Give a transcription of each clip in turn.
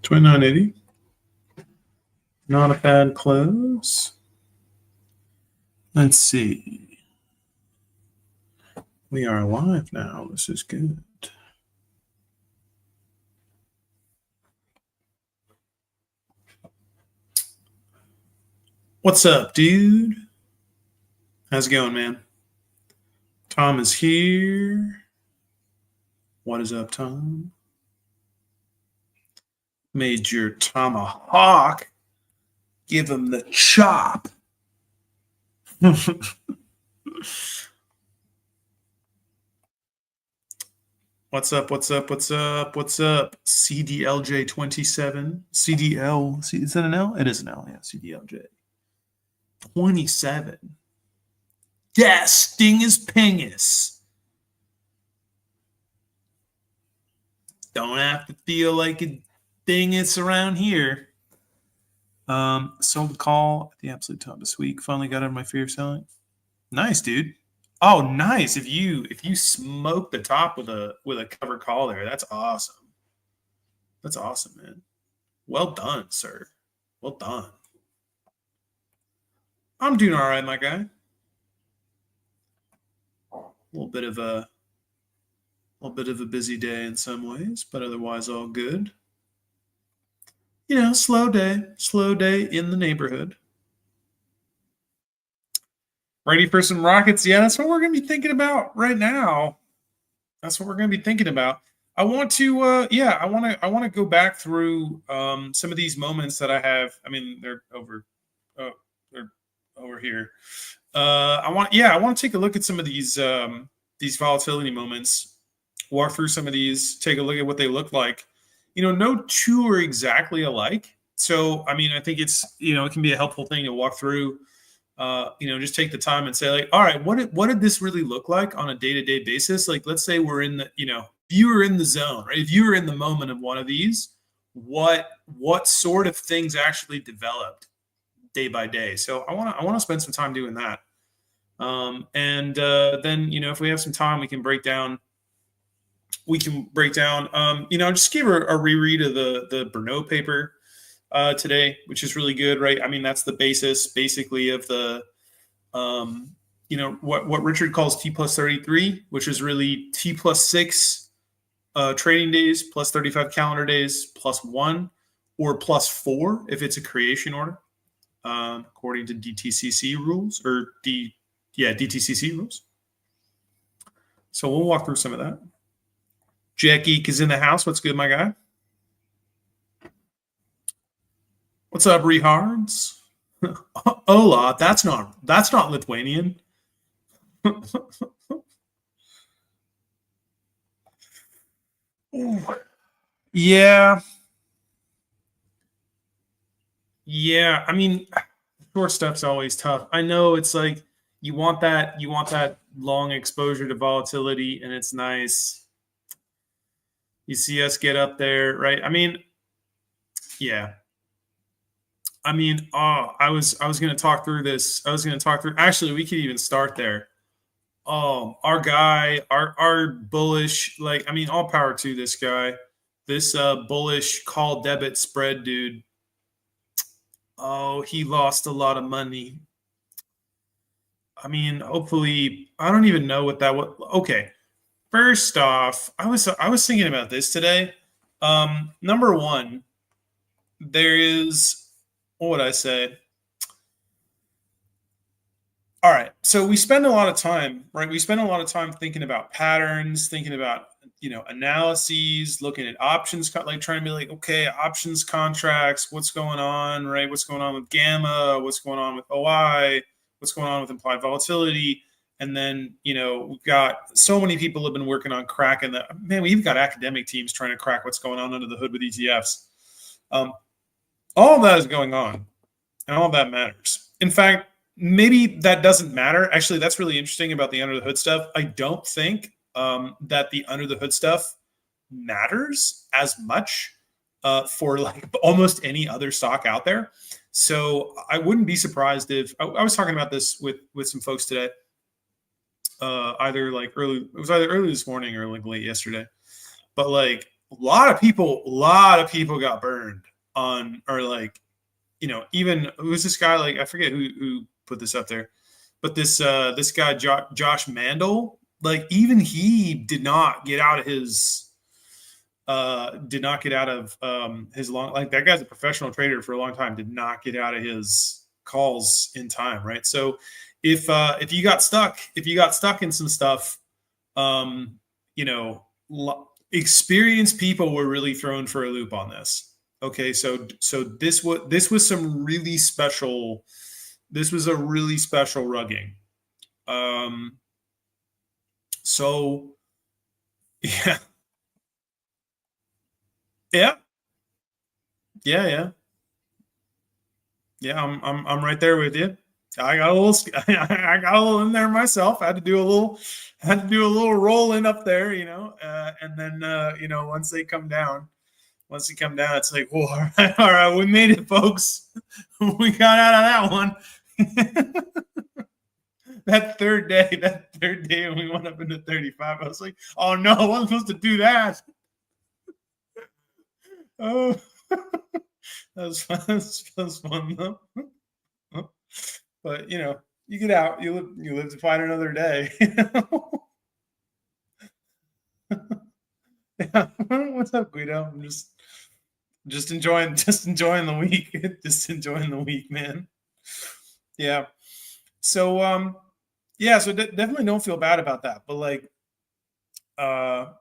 29.80. Not a bad close. Let's see. We are live now. This is good. What's up, dude? How's it going, man? Tom is here. What is up, Tom? Major Tomahawk. Give him the chop. What's up? What's up? What's up? What's up? CDLJ27. CDL. Is that an L? It is an L. Yeah, CDLJ. 27. Yes, Dingus Pingus. Don't have to feel like a dingus around here. Sold the call at the absolute top this week. Finally got out of my fear of selling. Nice, dude. Oh, nice. If you smoke the top with a covered call there, that's awesome. That's awesome, man. Well done, sir. Well done. I'm doing all right, my guy. A little bit of a busy day in some ways, but otherwise all good. You know, slow day in the neighborhood. Ready for some rockets? Yeah, that's what we're going to be thinking about right now. That's what we're going to be thinking about. I want to, I want to go back through some of these moments that I have. I mean, they're over here. I want to take a look at some of these volatility moments. Walk through some of these. Take a look at what they look like. You know, no two are exactly alike. So, I mean, I think it's, it can be a helpful thing to walk through. Just take the time and say, like, all right, what did this really look like on a day-to-day basis? Like, let's say we're in the, if you were in the zone, right? If you were in the moment of one of these, what sort of things actually developed day by day? So I want to spend some time doing that. Then, if we have some time, we can break down, just give a reread of the Berno paper today, which is really good, right? I mean, that's the basis basically of the, what Richard calls T plus 33, which is really T plus 6 trading days, plus 35 calendar days, plus 1, or plus 4 if it's a creation order, according to DTCC rules, DTCC rules. So we'll walk through some of that. Jack Eek is in the house. What's good, my guy? What's up, Rehards? Hola, that's not Lithuanian. Yeah. I mean, short stuff's always tough. I know it's like you want that long exposure to volatility, and it's nice. You see us get up there, right? I mean, yeah. I mean, I was going to talk through this. Actually, we could even start there. Our guy, our bullish, all power to this guy. This bullish call debit spread dude. Oh, he lost a lot of money. I mean, hopefully, I don't even know what that was. Okay. First off, I was thinking about this today. Number one, there is, what would I say? All right. So we spend a lot of time, right? We spend a lot of time thinking about patterns, thinking about, analyses, looking at options, trying to be like, okay, options contracts, what's going on, right? What's going on with gamma? What's going on with OI? What's going on with implied volatility? And then, we've got so many people have been working on cracking that. Man, we've got academic teams trying to crack what's going on under the hood with ETFs. All of that is going on, and all of that matters. In fact, maybe that doesn't matter. Actually, that's really interesting about the under the hood stuff. I don't think that the under the hood stuff matters as much for like almost any other stock out there. So I wouldn't be surprised if I was talking about this with some folks today. Either early this morning or like late yesterday, but like a lot of people got burned on, or like, even who's this guy? Like, I forget who put this up there, but this guy, Josh Mandel, like, even he did not get out of his his long, like, that guy's a professional trader for a long time, did not get out of his calls in time, right? So if you got stuck in some stuff, you know, experienced people were really thrown for a loop on this. Okay, so this was some really special. This was a really special rugging. So yeah, yeah, yeah. Yeah, I'm right there with you. I got a little I got a little in there myself. I had to do a little rolling up there, and then once they come down, it's like, whoa, all right, we made it, folks. We got out of that one. that third day when we went up into 35, I was like, oh no, I wasn't supposed to do that. Oh, that was fun. That was fun though. But you get out, you live to fight another day. Yeah. What's up, Guido? I'm just enjoying the week. Just enjoying the week, man. Yeah. So yeah, so definitely don't feel bad about that. But like, what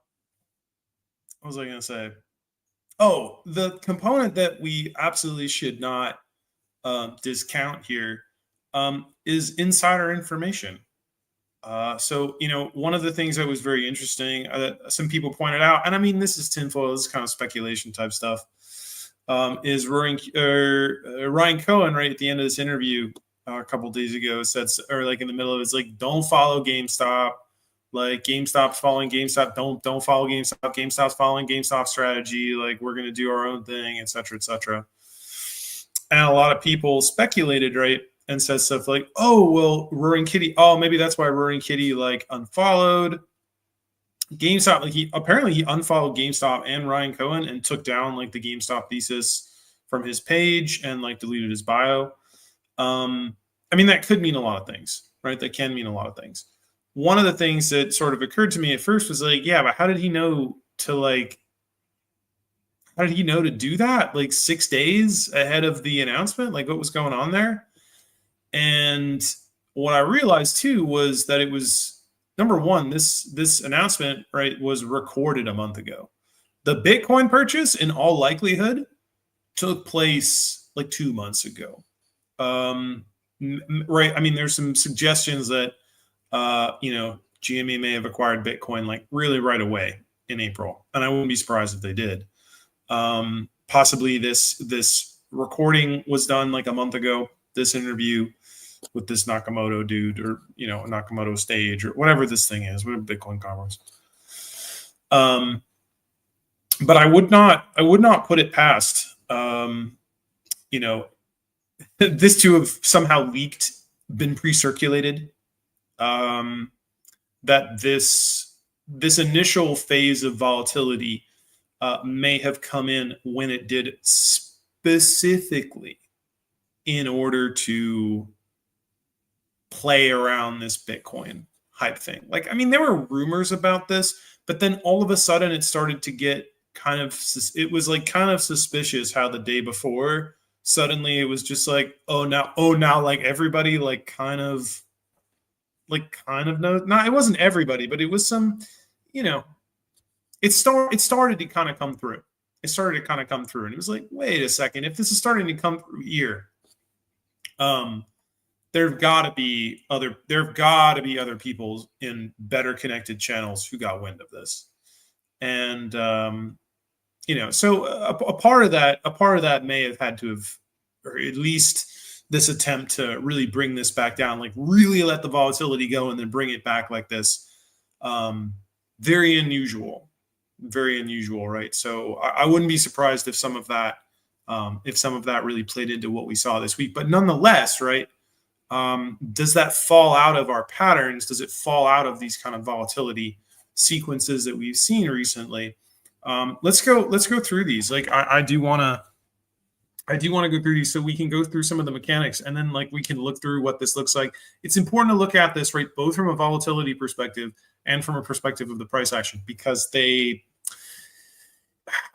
was I gonna say? Oh, the component that we absolutely should not discount here is insider information. So, one of the things that was very interesting that some people pointed out, and I mean, this is tinfoil, this is kind of speculation type stuff, is Ryan Cohen, right at the end of this interview a couple days ago, said, or like in the middle of it, it's like, don't follow GameStop. Like, GameStop's following GameStop. Don't follow GameStop. GameStop's following GameStop strategy. Like, we're going to do our own thing, et cetera, et cetera. And a lot of people speculated, right? And said stuff like, oh, well, Roaring Kitty, oh, maybe that's why Roaring Kitty like unfollowed GameStop. Like, he unfollowed GameStop and Ryan Cohen and took down like the GameStop thesis from his page and like deleted his bio. I mean, that could mean a lot of things, right? That can mean a lot of things. One of the things that sort of occurred to me at first was like, yeah, but how did he know to do that like 6 days ahead of the announcement? Like, what was going on there? And what I realized too was that it was, number one, this announcement, right, was recorded a month ago. The Bitcoin purchase, in all likelihood, took place like 2 months ago. Right. I mean, there's some suggestions that GME may have acquired Bitcoin like really right away in April, and I wouldn't be surprised if they did. Possibly this recording was done like a month ago. This interview with this Nakamoto dude, or Nakamoto stage, or whatever this thing is, whatever Bitcoin conference. But I would not put it past this to have somehow leaked, been pre-circulated. That this initial phase of volatility may have come in when it did, specifically in order to play around this Bitcoin hype thing. Like, I mean, there were rumors about this, but then all of a sudden it started to get it was like kind of suspicious how the day before, suddenly it was just like, oh now like everybody like kind of knows. Not, it wasn't everybody, but it was some, it started to kind of come through. It started to kind of come through, and it was like, wait a second, if this is starting to come through here, there've got to be other people in better connected channels who got wind of this. And so a part of that may have had to have, or at least this attempt to really bring this back down, like really let the volatility go and then bring it back like this. Very unusual, right? So I wouldn't be surprised if some of that really played into what we saw this week. But nonetheless, right, does that fall out of our patterns? Does it fall out of these kind of volatility sequences that we've seen recently? Let's go through these. Like I do want to go through these so we can go through some of the mechanics, and then like we can look through what this looks like. It's important to look at this, right, both from a volatility perspective and from a perspective of the price action, because the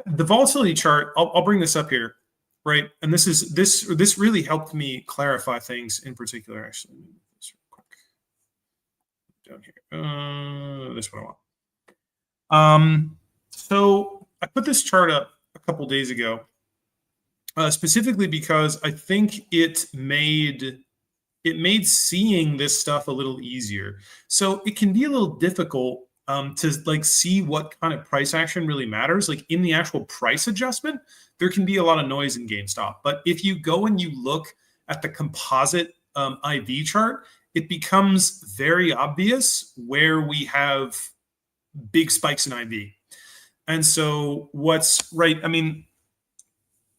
volatility chart, I'll bring this up here, right? And this really helped me clarify things in particular. Actually, let me move this real quick down here. This one I want. So I put this chart up a couple days ago, specifically because I think it made seeing this stuff a little easier. So it can be a little difficult to like see what kind of price action really matters. Like in the actual price adjustment, there can be a lot of noise in GameStop. But if you go and you look at the composite IV chart, it becomes very obvious where we have big spikes in IV. And so what's right, I mean,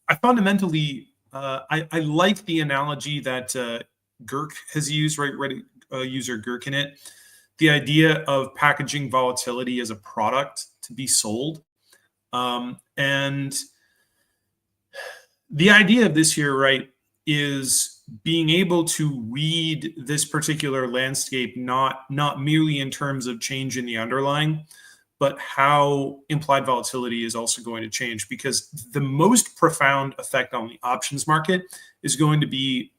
I fundamentally, I like the analogy that Girk has used, right? Reddit user Girk in it. The idea of packaging volatility as a product to be sold. And the idea of this here, right, is being able to read this particular landscape, not merely in terms of change in the underlying, but how implied volatility is also going to change, because the most profound effect on the options market is going to be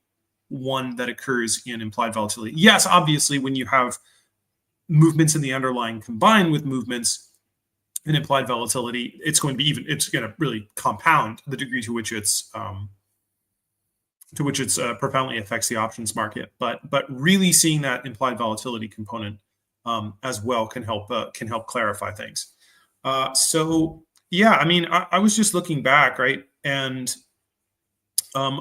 one that occurs in implied volatility. Yes, obviously, when you have movements in the underlying combined with movements in implied volatility, it's going to really compound the degree to which it's profoundly affects the options market. But really seeing that implied volatility component as well can help clarify things. So yeah, I mean, I was just looking back, right, and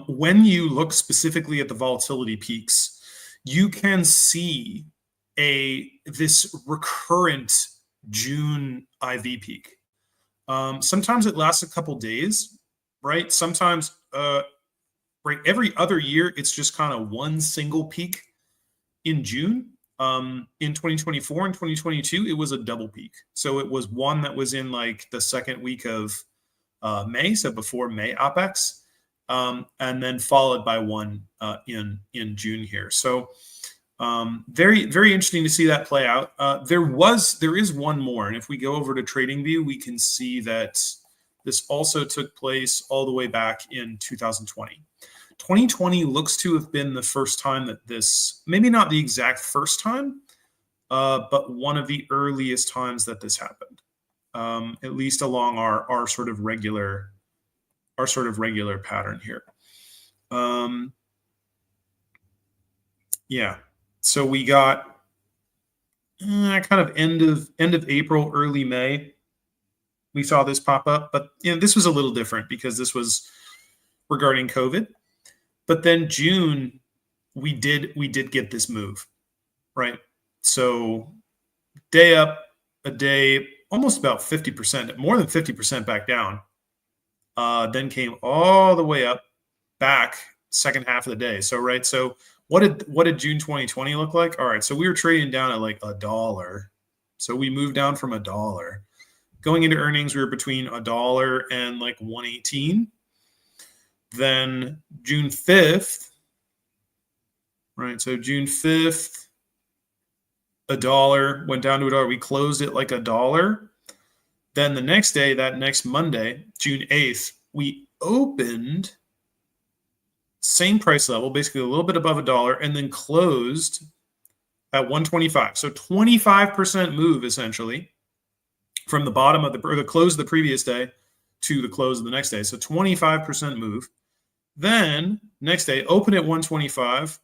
when you look specifically at the volatility peaks, you can see this recurrent June IV peak. Sometimes it lasts a couple days, right? Sometimes, right, every other year it's just kind of one single peak in June. In 2024 and 2022, it was a double peak. So it was one that was in like the second week of May, so before May Apex, and then followed by one in June here. So very, very interesting to see that play out. There is one more, and if we go over to TradingView, we can see that this also took place all the way back in 2020. 2020 looks to have been the first time that this, maybe not the exact first time, but one of the earliest times that this happened, at least along our sort of regular pattern here. Yeah, so we got kind of end of April, early May. We saw this pop up, but this was a little different because this was regarding COVID. But then June, we did get this move, right? So day up, a day, almost about 50%, more than 50% back down. Then came all the way up, back second half of the day. So right, so what did June 2020 look like? All right, so we were trading down at like $1. So we moved down from $1. Going into earnings, we were between $1 and like 118. Then June 5th, right? So June 5th, $1 went down to $1. We closed it like $1. Then the next day, that next Monday, June 8th, we opened same price level, basically a little bit above $1, and then closed at 125. So 25% move essentially from the bottom of the close of the previous day to the close of the next day. So 25% move. Then next day, open at 125,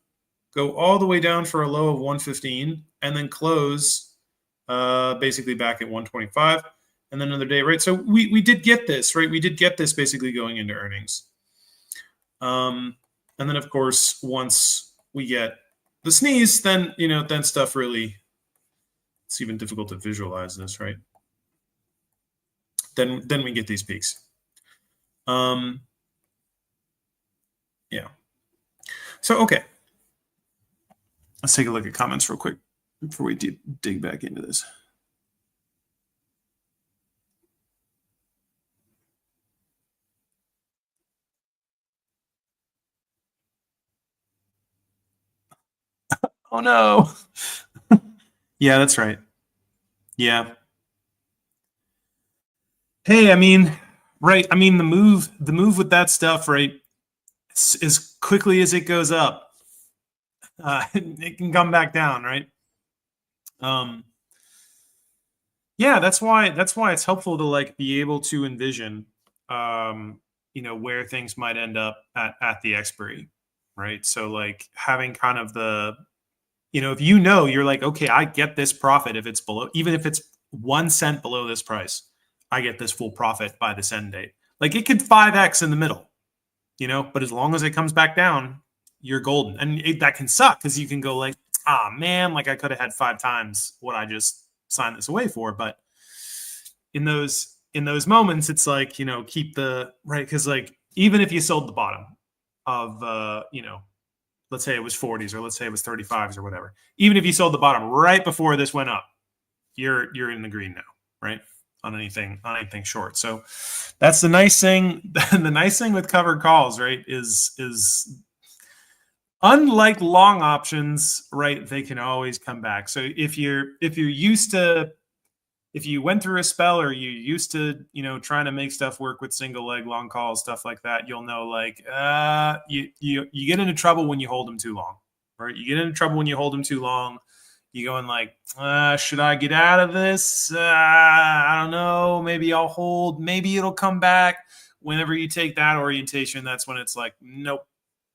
go all the way down for a low of 115, and then close basically back at 125, and then another day, right? So we did get this, right? We did get this basically going into earnings. And then of course, once we get the sneeze, then then stuff really, it's even difficult to visualize this, right? Then we get these peaks. Yeah. So, okay. Let's take a look at comments real quick before we dig back into this. Oh no. Yeah, that's right. Yeah. Hey, I mean, right. I mean, the move with that stuff, right? As quickly as it goes up, it can come back down, right? Um, yeah, that's why it's helpful to like be able to envision, where things might end up at the expiry, right? So like having kind of the, if you're like, okay, I get this profit if it's below, even if it's 1 cent below this price, I get this full profit by this end date. Like it could 5x in the middle, but as long as it comes back down, you're golden. And that can suck because you can go like, ah, man, like I could have had 5 times what I just signed this away for. But in those moments, it's like, keep the right. Because like, even if you sold the bottom of, let's say it was 40s or let's say it was 35s or whatever, even if you sold the bottom right before this went up, you're in the green now, right? On anything short. So that's the nice thing. The nice thing with covered calls, right, is unlike long options, right, they can always come back. So if you went through a spell or you used to, trying to make stuff work with single leg long calls, stuff like that, you'll know like you get into trouble when you hold them too long, right? You get into trouble when you hold them too long. You going like, should I get out of this? I don't know. Maybe I'll hold. Maybe it'll come back. Whenever you take that orientation, that's when it's like, nope,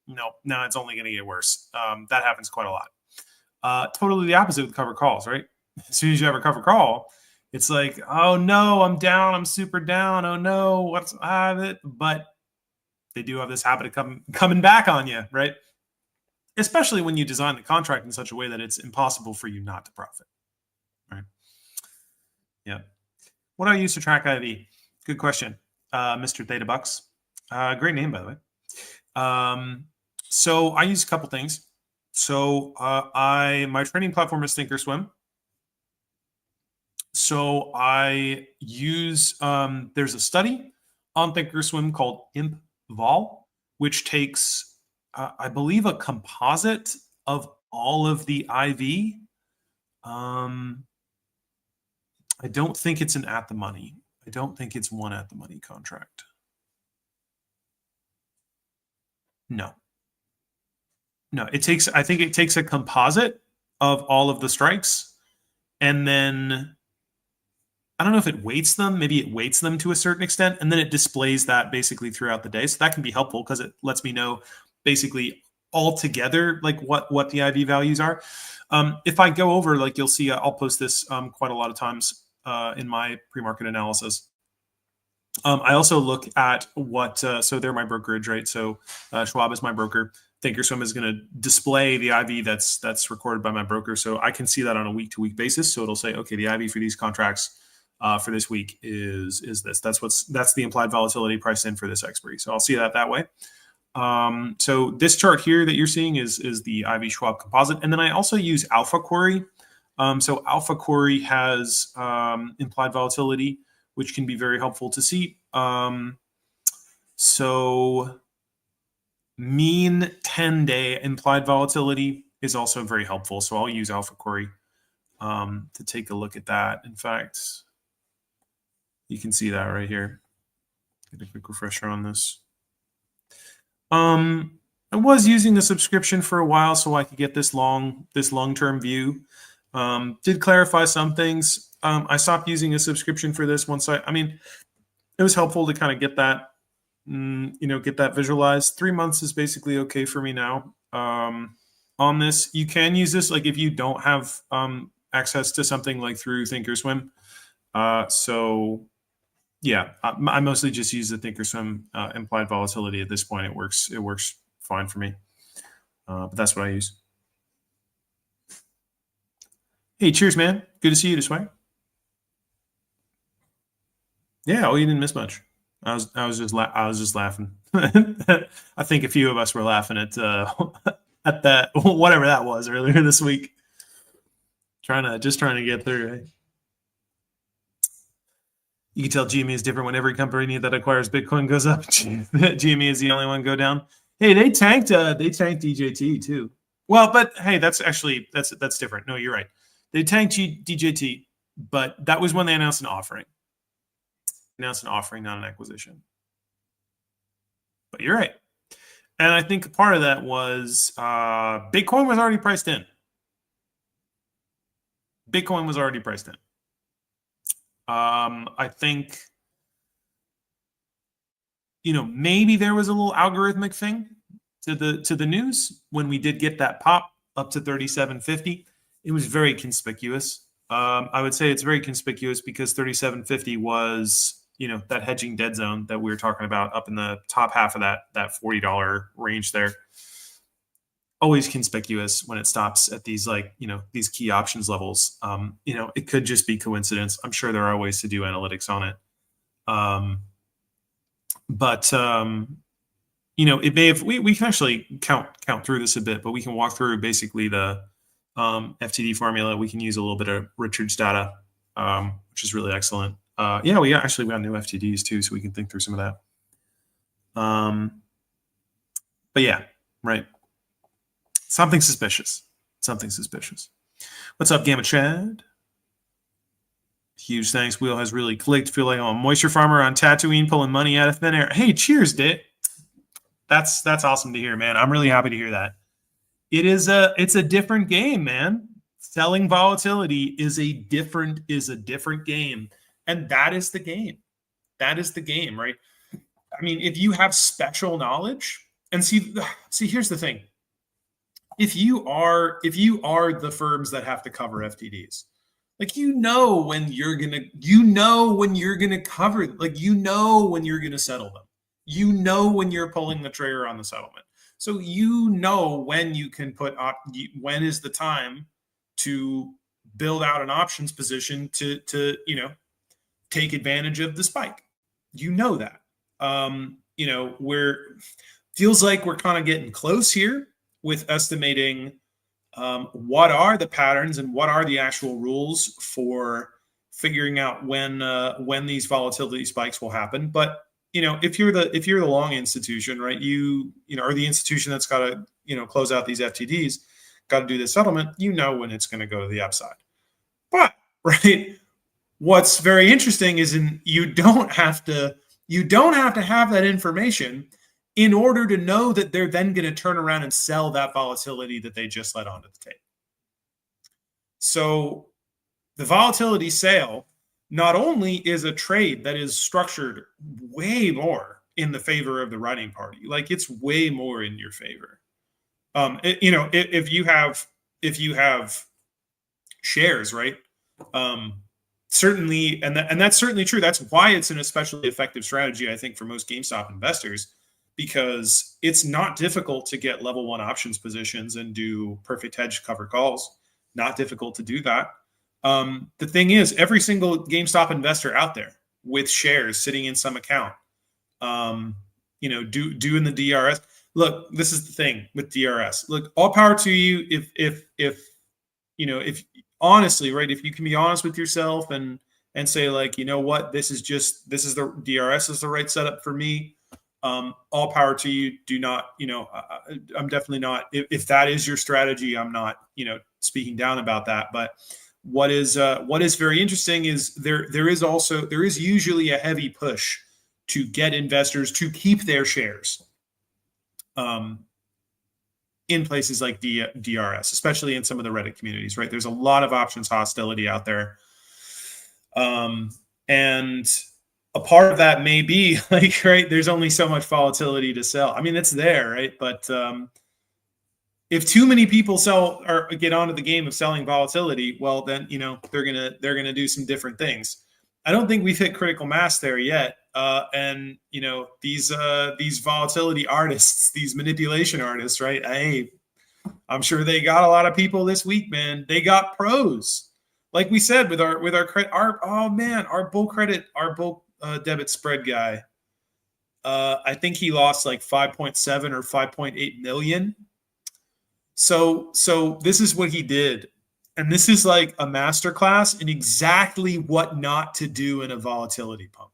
no, it's only going to get worse. That happens quite a lot. Totally the opposite with cover calls, right? As soon as you have a cover call, it's like, oh no, I'm down. I'm super down. Oh no, what's it? But they do have this habit of coming back on you, right? Especially when you design the contract in such a way that it's impossible for you not to profit, right? Yeah. What do I use to track IV? Good question, Mr. Theta Bucks. Great name, by the way. So I use a couple things. So my training platform is Thinkorswim. So I use there's a study on Thinkorswim called ImpVol, which takes I believe a composite of all of the IV. I don't think it's an at the money. I don't think it's one at the money contract. No, I think it takes a composite of all of the strikes, and then I don't know if it weights them. Maybe it weights them to a certain extent, and then it displays that basically throughout the day. So that can be helpful because it lets me know basically all together like what the IV values are. If I go over, like you'll see, I'll post this quite a lot of times in my pre-market analysis. I also look at what, so they're my brokerage, right? So Schwab is my broker. Thinkorswim is going to display the IV that's recorded by my broker. So I can see that on a week-to-week basis. So it'll say, okay, the IV for these contracts for this week is this. That's the implied volatility priced in for this expiry. So I'll see that way. So this chart here that you're seeing is the IV Schwab composite. And then I also use Alpha Query. So Alpha Query has implied volatility, which can be very helpful to see. So mean 10-day implied volatility is also very helpful. So I'll use Alpha Query to take a look at that. In fact, you can see that right here. Get a quick refresher on this. I was using a subscription for a while so I could get this long-term view. Did clarify some things. I stopped using a subscription for this once it was helpful to kind of get that, get that visualized. 3 months is basically okay for me now. On this, you can use this like if you don't have access to something like through Thinkorswim. So yeah, I mostly just use the Thinkorswim implied volatility at this point. It works fine for me, but that's what I use. Hey, cheers, man. Good to see you this way. Yeah, you didn't miss much. I was just laughing. I think a few of us were laughing at that whatever that was earlier this week. Trying to get through. Right? You can tell GME is different when every company that acquires Bitcoin goes up. GME is the only one go down. Hey, they tanked DJT too. Well, but hey, that's different. No, you're right. They tanked DJT, but that was when they announced an offering. Announced an offering, not an acquisition. But you're right. And I think part of that was Bitcoin was already priced in. Bitcoin was already priced in. I think, maybe there was a little algorithmic thing to the news when we did get that pop up to 37.50. It was very conspicuous. I would say it's very conspicuous because 37.50 was, that hedging dead zone that we were talking about up in the top half of that $40 range there. Always conspicuous when it stops at these these key options levels. It could just be coincidence. I'm sure there are ways to do analytics on it. But it may have, we can actually count through this a bit, but we can walk through basically the FTD formula. We can use a little bit of Richard's data, which is really excellent. We got new FTDs too, so we can think through some of that. But yeah, right. Something suspicious. What's up, Gamma Chad? Huge thanks. Wheel has really clicked. Feel like I'm a moisture farmer on Tatooine pulling money out of thin air. Hey, cheers, Dit. That's awesome to hear, man. I'm really happy to hear that. It's a different game, man. Selling volatility is a different game. And that is the game. That is the game, right? I mean, if you have special knowledge, and see, here's the thing. If you are the firms that have to cover FTDs, like when you're gonna cover, like when you're gonna settle them, when you're pulling the trigger on the settlement. So when you can when is the time to build out an options position to take advantage of the spike. That. Feels like we're kind of getting close here with estimating what are the patterns and what are the actual rules for figuring out when these volatility spikes will happen. But if you're the long institution, right, or the institution that's got to close out these FTDs, got to do this settlement, when it's going to go to the upside. But right, what's very interesting is you don't have to have that information in order to know that they're then going to turn around and sell that volatility that they just let onto the table. So the volatility sale not only is a trade that is structured way more in the favor of the writing party, like it's way more in your favor. If you have shares, right? Certainly, and that's certainly true. That's why it's an especially effective strategy, I think, for most GameStop investors, because it's not difficult to get level 1 options positions and do perfect hedge cover calls. Not difficult to do that. The thing is, every single GameStop investor out there with shares sitting in some account, doing the DRS. Look, this is the thing with DRS. Look, all power to you if honestly, right, if you can be honest with yourself and say, like, what, this is the DRS is the right setup for me. All power to you. Do not, I'm definitely not, if that is your strategy, I'm not, speaking down about that. But what is very interesting is there is usually a heavy push to get investors to keep their shares in places like DRS, especially in some of the Reddit communities, right? There's a lot of options hostility out there. And a part of that may be like, right, there's only so much volatility to sell. I mean, it's there, right? But if too many people sell or get onto the game of selling volatility, well, then, they're gonna do some different things. I don't think we've hit critical mass there yet. And these volatility artists, these manipulation artists, right? Hey, I'm sure they got a lot of people this week, man. They got pros, like we said with our bull debit spread guy. I think he lost like 5.7 or 5.8 million. So this is what he did. And this is like a masterclass in exactly what not to do in a volatility pump.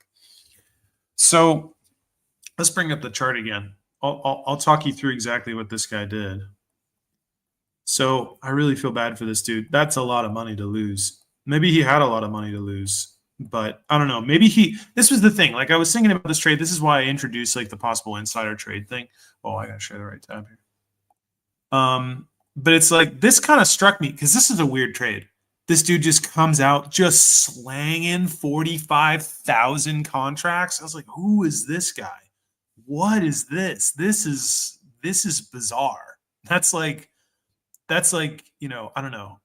So let's bring up the chart again. I'll talk you through exactly what this guy did. So I really feel bad for this dude. That's a lot of money to lose. Maybe he had a lot of money to lose, but I don't know. Maybe this was the thing. Like I was thinking about this trade. This is why I introduced like the possible insider trade thing. Oh, I gotta share the right tab here. But it's like, this kind of struck me because this is a weird trade. This dude just comes out just slanging 45,000 contracts. I was like, who is this guy? What is this? This is bizarre. That's like, you know, I don't know.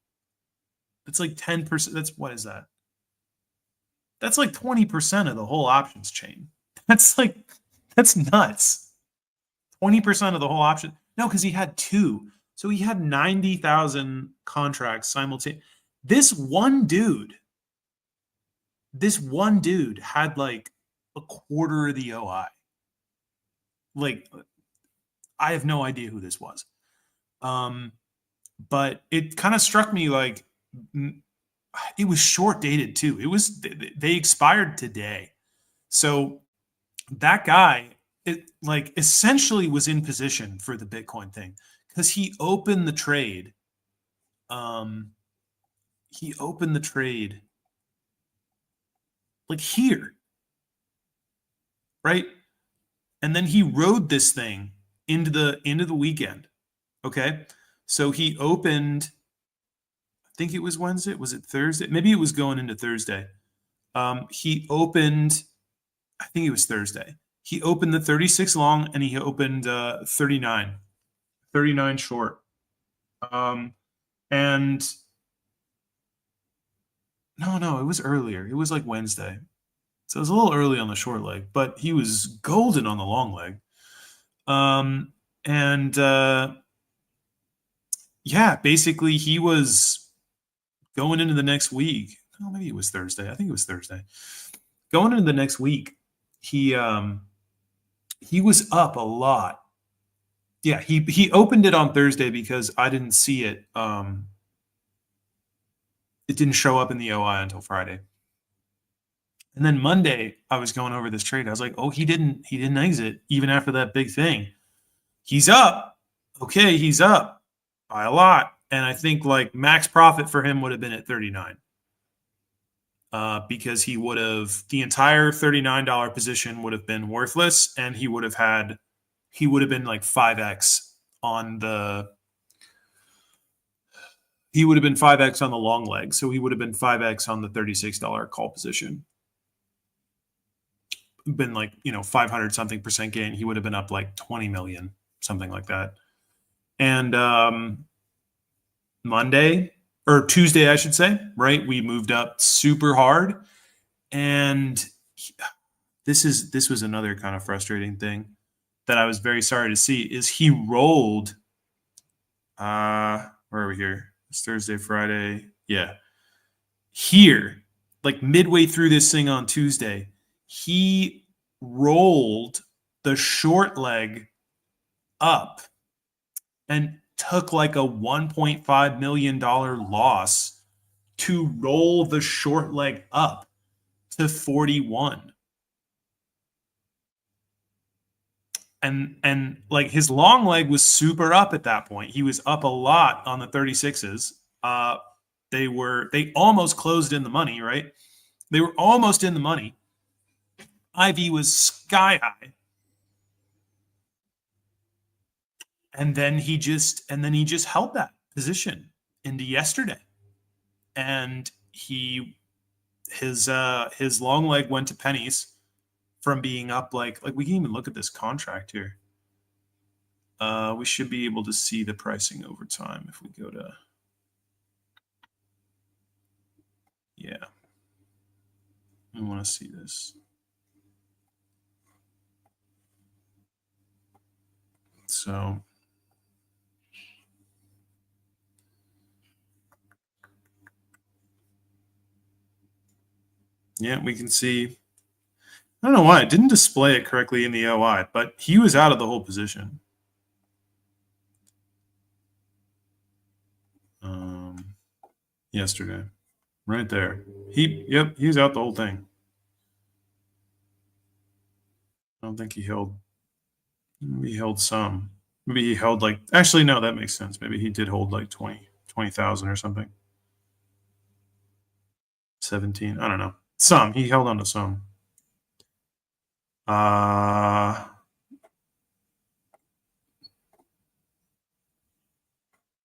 That's like 10%. That's, what is that? That's like 20% of the whole options chain. That's nuts. 20% of the whole option. No, because he had two. So he had 90,000 contracts simultaneously. This one dude had like a quarter of the OI. Like, I have no idea who this was. But it kind of struck me like it was short dated too. They expired today. So that guy, it like essentially was in position for the Bitcoin thing because he opened the trade. He opened the trade like here, right? And then he rode this thing into the weekend. Okay. So he opened, I think it was Wednesday. Was it Thursday? Maybe it was going into Thursday. He opened, I think it was Thursday. He opened the 36 long and he opened 39 short. And no, it was earlier. It was like Wednesday. So it was a little early on the short leg, but he was golden on the long leg. Yeah, basically he was going into the next week. Oh, maybe it was Thursday. I think it was Thursday. Going into the next week, he was up a lot. Yeah, he opened it on Thursday because I didn't see it. It didn't show up in the OI until Friday. And then Monday, I was going over this trade. I was like, oh, he didn't exit even after that big thing. He's up. Okay, he's up by a lot. And I think like max profit for him would have been at 39. Because he would have, the entire $39 position would have been worthless, and he would have been like 5x on the, he would have been 5x on the long leg. So he would have been 5x on the $36 call position. Been like, 500 something percent gain. He would have been up like 20 million, something like that. And Monday or Tuesday, I should say, right? We moved up super hard. And this was another kind of frustrating thing that I was very sorry to see is he rolled, where are we here? It's Thursday, Friday. Yeah. Here, like midway through this thing on Tuesday, he rolled the short leg up and took like a $1.5 million loss to roll the short leg up to 41. And like his long leg was super up at that point. He was up a lot on the 36s. They almost closed in the money, right? They were almost in the money. IV was sky high. And then he just held that position into yesterday. And his long leg went to pennies from being up like we can even look at this contract here. We should be able to see the pricing over time if we go to, yeah. I want to see this. So yeah, we can see, I don't know why it didn't display it correctly in the OI, but he was out of the whole position. Yesterday, right there. He was out the whole thing. I don't think he held some. Maybe he held like, actually, no, that makes sense. Maybe he did hold like 20,000 or something. 17, I don't know. Some, he held on to some.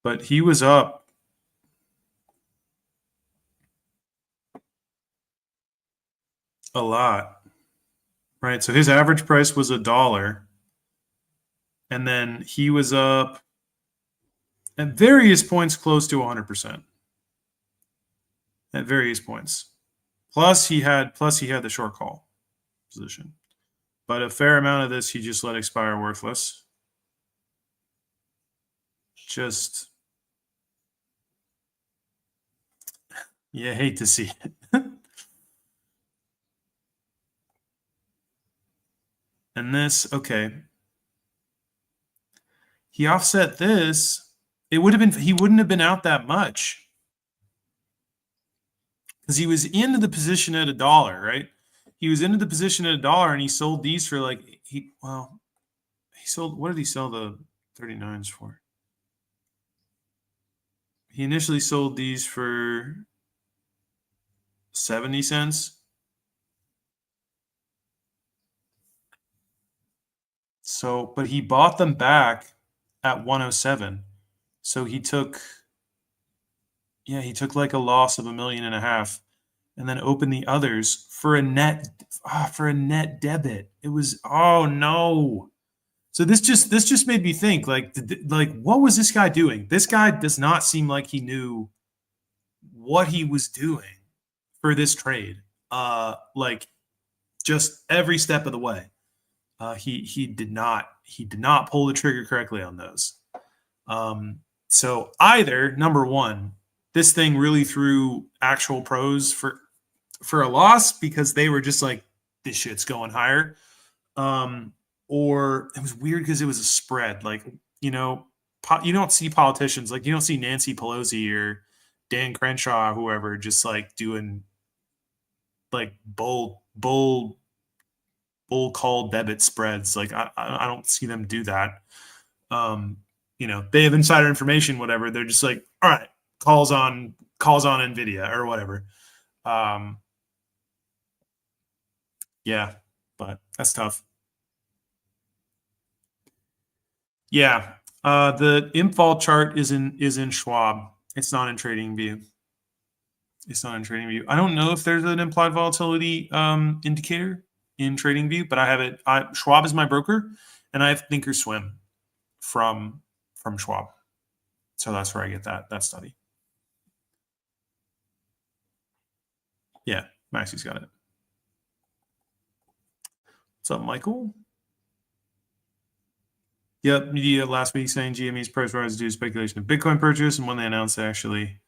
But he was up a lot, right? So his average price was $1, and then he was up at various points close to 100%. At various points. Plus he had the short call position. But a fair amount of this he just let expire worthless. Just, yeah, hate to see it. And this, okay. He offset this. He wouldn't have been out that much. Because he was into the position at $1, right? He was into the position at $1 and he sold these for like, he sold, what did he sell the 39s for? He initially sold these for 70 cents. So, but he bought them back at 107. So he took like a loss of $1.5 million, and then opened the others for a net debit. It was, oh no. So this just made me think, like what was this guy doing? This guy does not seem like he knew what he was doing for this trade. Like just every step of the way. He did not pull the trigger correctly on those. So either, number one, this thing really threw actual pros for a loss because they were just like, this shit's going higher. Or it was weird because it was a spread. Like, you don't see politicians, like you don't see Nancy Pelosi or Dan Crenshaw or whoever just like doing like bull call debit spreads. Like I don't see them do that. They have insider information, whatever. They're just like, all right, calls on Nvidia or whatever. Yeah, but that's tough. Yeah. The infall chart is in Schwab. It's not in TradingView. I don't know if there's an implied volatility indicator in TradingView, but I have it. Schwab is my broker, and I have Thinkorswim from Schwab. So that's where I get that study. Yeah, Maxie's got it. What's up, Michael? Yep, media last week saying GME's price rise due to speculation of Bitcoin purchase, and when they announced they actually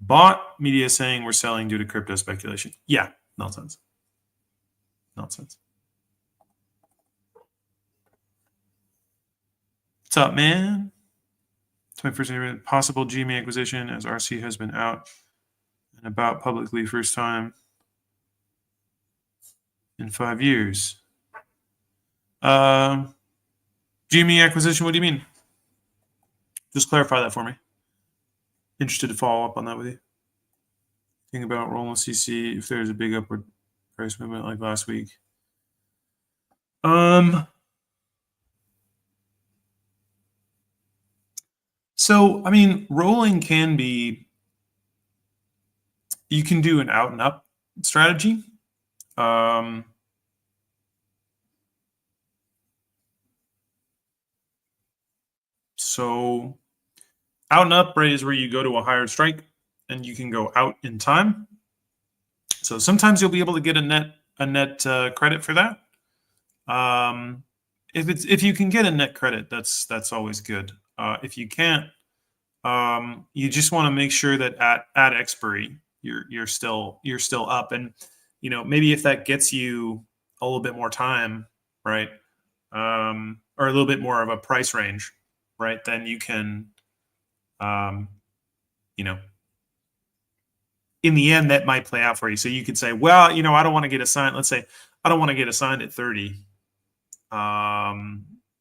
bought, media saying we're selling due to crypto speculation. Yeah, nonsense. What's up, man? 21st possible GME acquisition as RC has been out and about publicly first time in 5 years. GME acquisition, what do you mean? Just clarify that for me. Interested to follow up on that with you. Think about rolling CC if there's a big upward price movement like last week. So, I mean, rolling can be, you can do an out and up strategy. So out and up, right, is where you go to a higher strike and you can go out in time. So sometimes you'll be able to get a net credit for that. If you can get a net credit, that's always good. If you can't, you just want to make sure that at expiry you're still up, and maybe if that gets you a little bit more time, right, or a little bit more of a price range, right, then you can, in the end that might play out for you. So you could say, well, I don't want to get assigned. Let's say I don't want to get assigned at 30.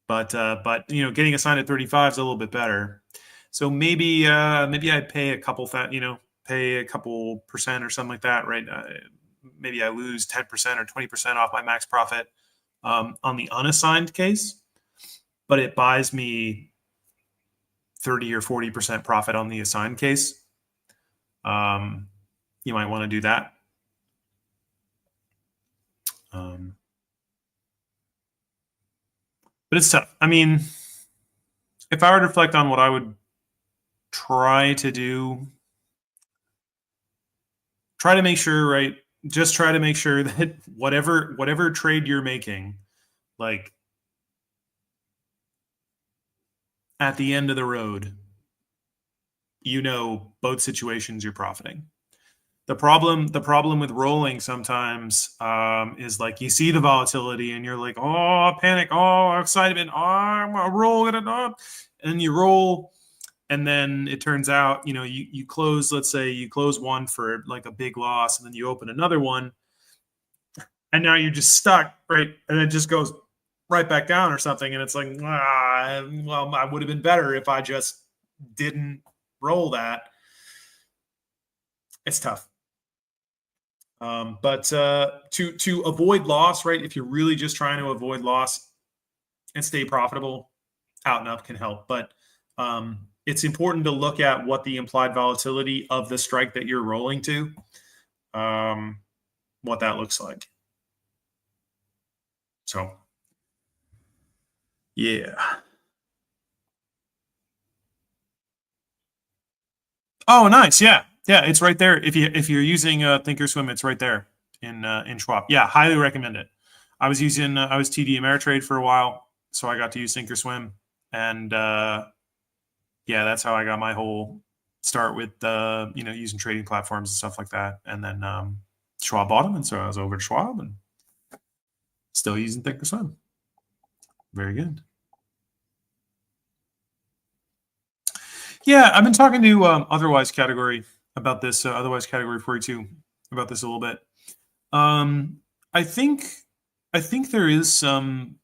but getting assigned at 35 is a little bit better. So maybe I pay a couple percent or something like that, right? Maybe I lose 10% or 20% off my max profit on the unassigned case, but it buys me 30 or 40% profit on the assigned case. You might want to do that. But it's tough. I mean, if I were to reflect on what I would try to do, try to make sure, right? Just try to make sure that whatever trade you're making, like at the end of the road, both situations you're profiting. The problem with rolling sometimes is like you see the volatility and you're like, oh, panic, oh, excitement, oh, I'm gonna roll it up, and you roll, and then it turns out, you close, let's say you close one for like a big loss, and then you open another one, and now you're just stuck, right? And it just goes right back down or something, and it's like, well, I would have been better if I just didn't roll that. It's tough. But to avoid loss, right? If you're really just trying to avoid loss and stay profitable, out and up can help. But it's important to look at what the implied volatility of the strike that you're rolling to, what that looks like. So, yeah. Oh, nice. Yeah. Yeah, it's right there. If you're using Thinkorswim, it's right there in Schwab. Yeah, highly recommend it. I was TD Ameritrade for a while, so I got to use Thinkorswim, and yeah, that's how I got my whole start with using trading platforms and stuff like that. And then Schwab bought them, and so I was over to Schwab and still using Thinkorswim. Very good. Yeah, I've been talking to Otherwise category about this. Otherwise category 42 about this a little bit. I think there is some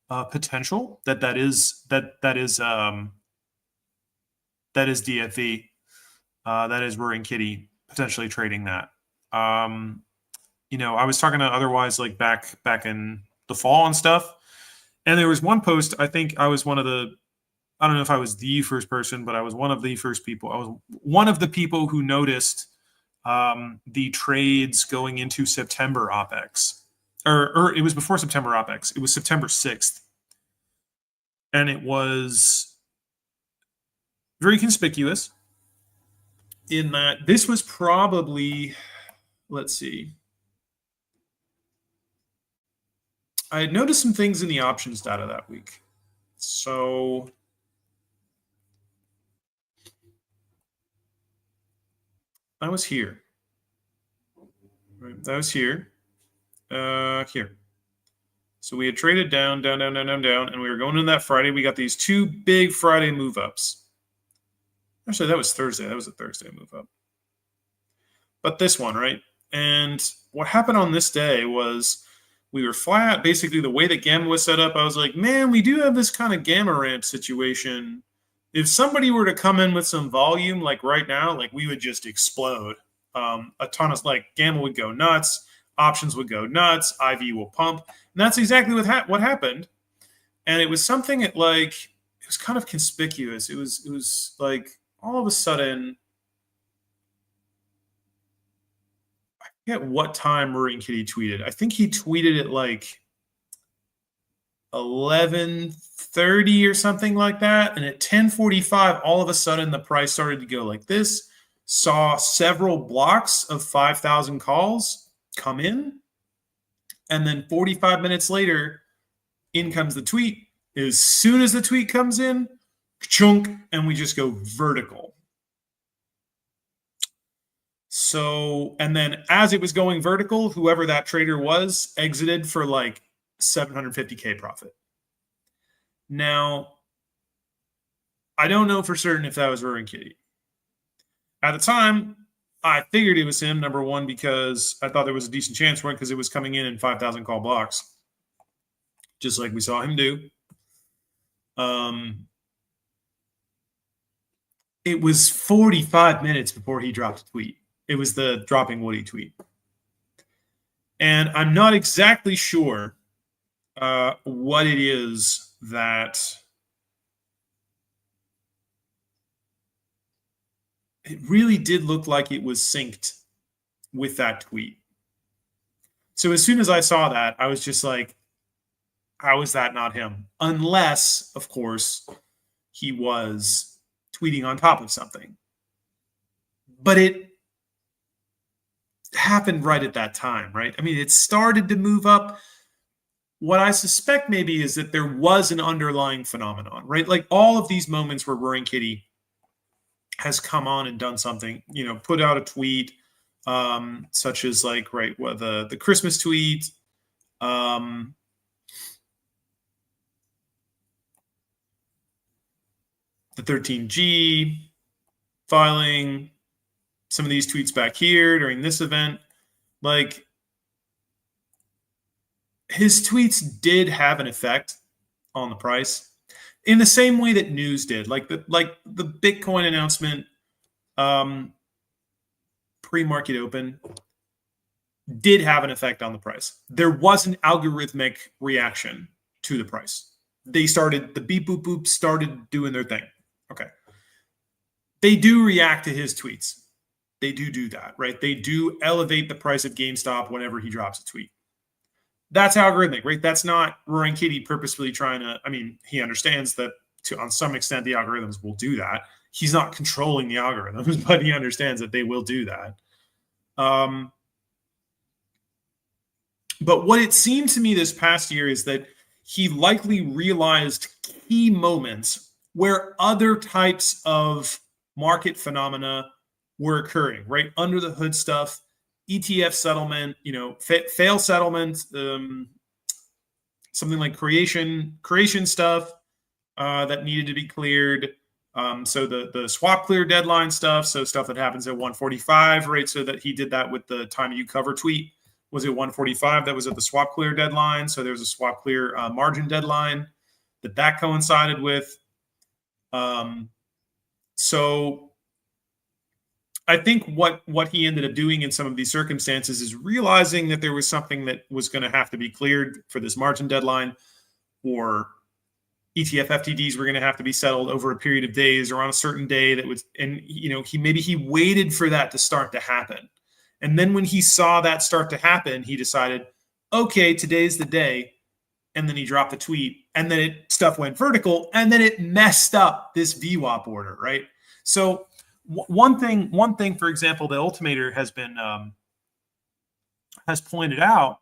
potential that is DFV, that is Roaring Kitty potentially trading that. I was talking to Otherwise like back in the fall and stuff, and there was one post. I think I was I don't know if I was the first person, but I was one of the first people. I was one of the people who noticed the trades going into September OPEX, or it was before September OPEX. It was September 6th, and it was very conspicuous in that this was probably, let's see, I had noticed some things in the options data that week. So that was here. Right, that was here. Here. So we had traded down, and we were going into that Friday. We got these two big Friday move ups. Actually, that was Thursday. That was a Thursday move up. But this one, right? And what happened on this day was we were flat. Basically, the way that Gamma was set up, I was like, man, we do have this kind of Gamma ramp situation. If somebody were to come in with some volume, like right now, like we would just explode. A ton of, like, Gamma would go nuts, options would go nuts, IV will pump. And that's exactly what happened. And it was something it was kind of conspicuous. It was like all of a sudden, I forget what time Roaring Kitty tweeted. I think he tweeted it like 11:30 or something like that, and at 10:45 all of a sudden the price started to go like this, saw several blocks of 5,000 calls come in, and then 45 minutes later in comes the tweet. As soon as the tweet comes in, chunk, and we just go vertical. So, and then as it was going vertical, whoever that trader was exited for like 750K profit. Now, I don't know for certain if that was Roaring Kitty. At the time, I figured it was him, number one, because I thought there was a decent chance for it because it was coming in 5,000 call blocks, just like we saw him do. It was 45 minutes before he dropped a tweet. It was the dropping Woody tweet. And I'm not exactly sure what it is that it really did look like it was synced with that tweet. So as soon as I saw that, I was just like, how is that not him? Unless, of course, he was tweeting on top of something. But it happened right at that time, right? I mean, it started to move up. What I suspect maybe is that there was an underlying phenomenon, right? Like all of these moments where Roaring Kitty has come on and done something, put out a tweet, such as like, right, the Christmas tweet, the 13G filing, some of these tweets back here during this event, like his tweets did have an effect on the price in the same way that news did. Like the Bitcoin announcement, pre-market open, did have an effect on the price. There was an algorithmic reaction to the price. They started, the beep boop boop started doing their thing. Okay. They do react to his tweets. They do that, right? They do elevate the price of GameStop whenever he drops a tweet. That's algorithmic, right? That's not Roaring Kitty purposefully trying to, he understands that on some extent the algorithms will do that. He's not controlling the algorithms, but he understands that they will do that. But what it seemed to me this past year is that he likely realized key moments where other types of market phenomena were occurring, right? Under the hood stuff, ETF settlement, fail settlement, something like creation stuff that needed to be cleared. So the swap clear deadline stuff, so stuff that happens at 145, right? So that he did that with the time you cover tweet. Was it 145 that was at the swap clear deadline? So there was a swap clear margin deadline that coincided with. So I think what he ended up doing in some of these circumstances is realizing that there was something that was going to have to be cleared for this margin deadline, or ETF FTDs were going to have to be settled over a period of days or on a certain day that was, and he waited for that to start to happen. And then when he saw that start to happen, he decided, okay, today's the day. And then he dropped the tweet, and then stuff went vertical, and then it messed up this VWAP order, right? So one thing, for example, the Ultimator has been has pointed out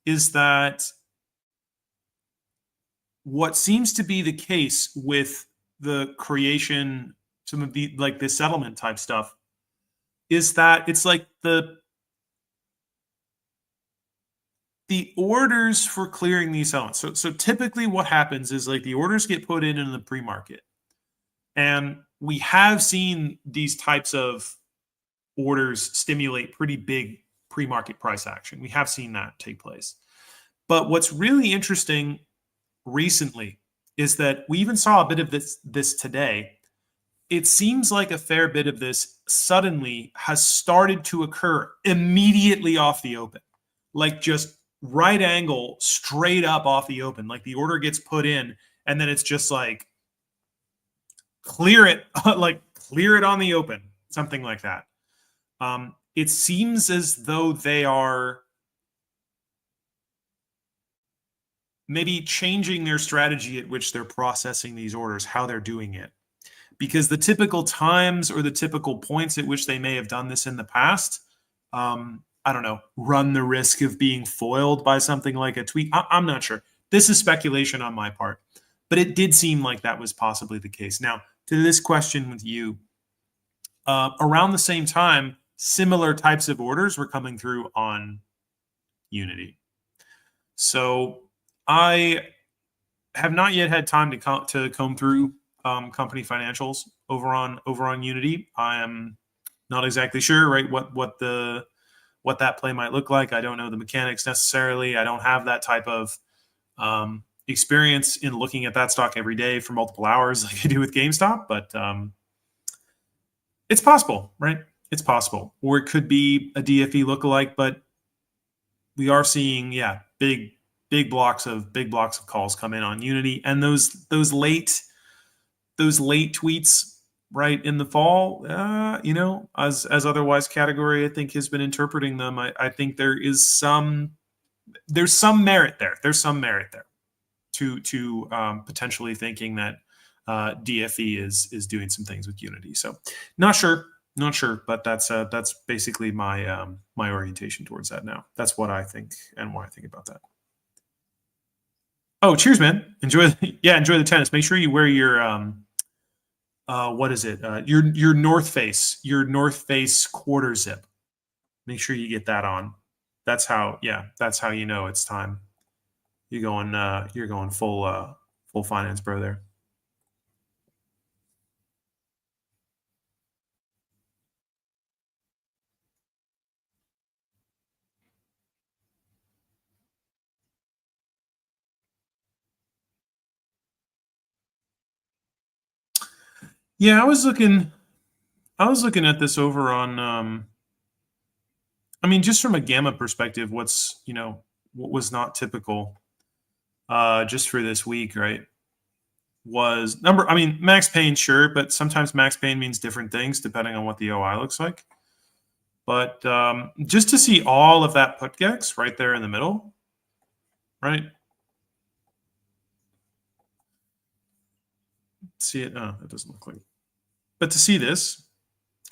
is that what seems to be the case with the creation, some of the like the settlement type stuff, is that it's like the orders for clearing these settlements. So typically what happens is like the orders get put in the pre-market, and we have seen these types of orders stimulate pretty big pre-market price action. We have seen that take place. But what's really interesting recently is that we even saw a bit of this today. It seems like a fair bit of this suddenly has started to occur immediately off the open, like just right angle straight up off the open. Like the order gets put in, and then it's just like clear it on the open, something like that. It seems as though they are maybe changing their strategy at which they're processing these orders, how they're doing it. Because the typical times or the typical points at which they may have done this in the past, I don't know, run the risk of being foiled by something like a tweet. I'm not sure. This is speculation on my part, but it did seem like that was possibly the case. Now, to this question with you, around the same time, similar types of orders were coming through on Unity. So I have not yet had time to comb through company financials over on Unity. I am not exactly sure, right, what that play might look like. I don't know the mechanics necessarily. I don't have that type of experience in looking at that stock every day for multiple hours like I do with GameStop, but it's possible, right? It's possible. Or it could be a DFE lookalike, but we are seeing, big blocks of calls come in on Unity, and those late tweets right in the fall, as otherwise category, I think has been interpreting them. I think there's some merit there. There's some merit there to potentially thinking that DFE is doing some things with Unity. So not sure, but that's basically my my orientation towards that now. That's what I think and why I think about that. Oh, cheers, man! Enjoy the tennis. Make sure you wear your what is it? Your North Face quarter zip. Make sure you get that on. That's how you know it's time. You're going full finance bro there. Yeah, I was looking at this over on I mean, just from a gamma perspective, what was not typical just for this week, right? Was max pain, sure, but sometimes max pain means different things depending on what the OI looks like. But just to see all of that put gex right there in the middle, right? See it? No, it doesn't look like. But to see this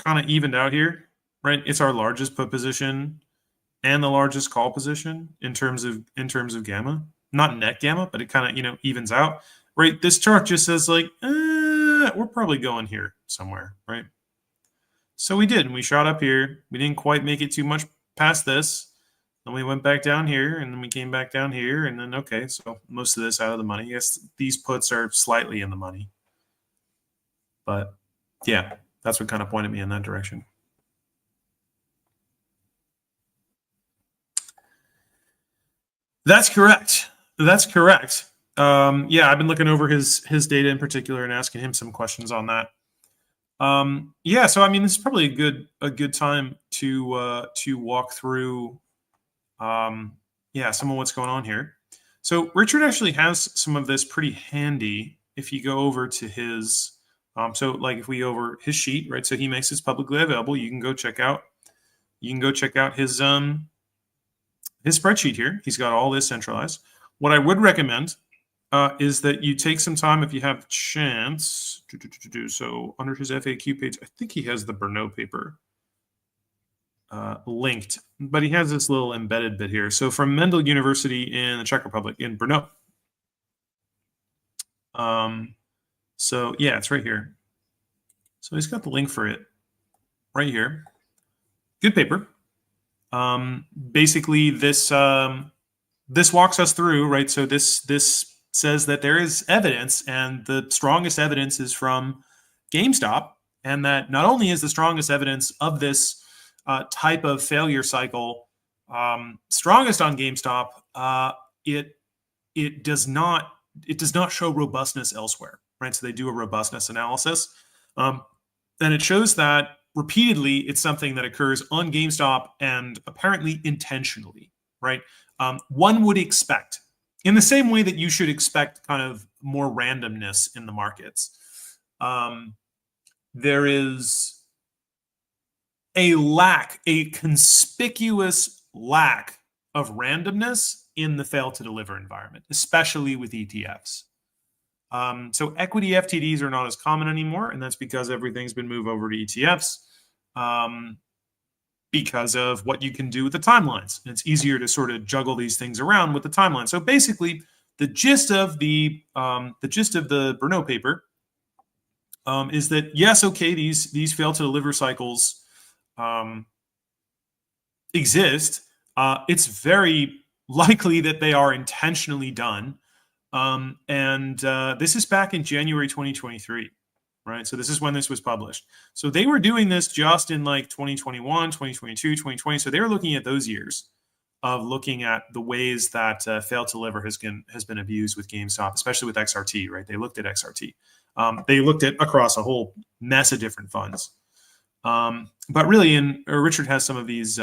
kind of evened out here, right? It's our largest put position and the largest call position in terms of gamma, not net gamma, but it kind of evens out, right? This chart just says like we're probably going here somewhere, right? So we did, and we shot up here. We didn't quite make it too much past this. Then we went back down here, and then we came back down here, and then okay, so most of this out of the money. Yes, these puts are slightly in the money, but yeah, that's what kind of pointed me in that direction. That's correct. That's correct. Yeah, I've been looking over his data in particular and asking him some questions on that. Yeah, so I mean, this is probably a good time to walk through, some of what's going on here. So Richard actually has some of this pretty handy if you go over to his. So like if we go over his sheet, right? So he makes this publicly available. You can go check out. His spreadsheet here. He's got all this centralized. What I would recommend is that you take some time if you have a chance to do so. Under his FAQ page, I think he has the Berno paper linked, but he has this little embedded bit here. So from Mendel University in the Czech Republic in Brno. So yeah, it's right here. So he's got the link for it right here. Good paper. Basically, this walks us through, right? So this says that there is evidence, and the strongest evidence is from GameStop, and that not only is the strongest evidence of this type of failure cycle strongest on GameStop, it does not show robustness elsewhere, right? So they do a robustness analysis, and it shows that repeatedly it's something that occurs on GameStop and apparently intentionally, right? One would expect, in the same way that you should expect kind of more randomness in the markets, there is a conspicuous lack of randomness in the fail to deliver environment, especially with ETFs. So equity FTDs are not as common anymore, and that's because everything's been moved over to ETFs because of what you can do with the timelines. And it's easier to sort of juggle these things around with the timeline. So basically, the gist of the Berno paper is that yes, okay, these fail to deliver cycles exist. It's very likely that they are intentionally done. And this is back in January 2023, right? So this is when this was published. So they were doing this just in like 2021, 2022, 2020. So they were looking at those years. of looking at the ways that fail to deliver has been abused with GameStop, especially with XRT, right? They looked at XRT. They looked at across a whole mess of different funds. But really, Richard has some of these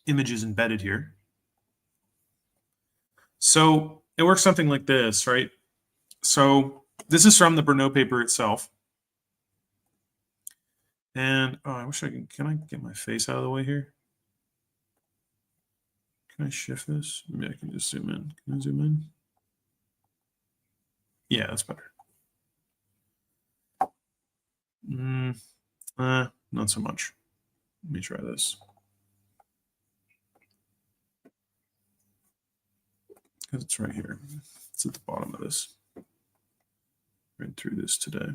images embedded here. So it works something like this, right? So this is from the Berno paper itself. And I wish can I get my face out of the way here? Can I shift this? Maybe I can just zoom in. Can I zoom in? Yeah, that's better. Not so much. Let me try this. Because it's right here. It's at the bottom of this. Read through this today.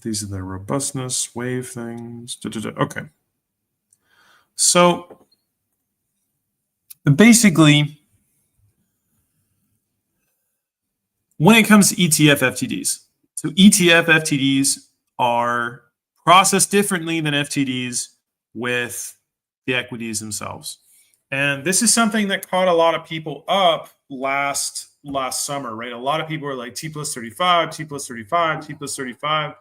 These are the robustness, wave things. Okay. So basically, when it comes to ETF FTDs, so ETF FTDs are processed differently than FTDs with the equities themselves. And this is something that caught a lot of people up last summer, right? A lot of people were like T plus 35, T plus 35, T plus 35.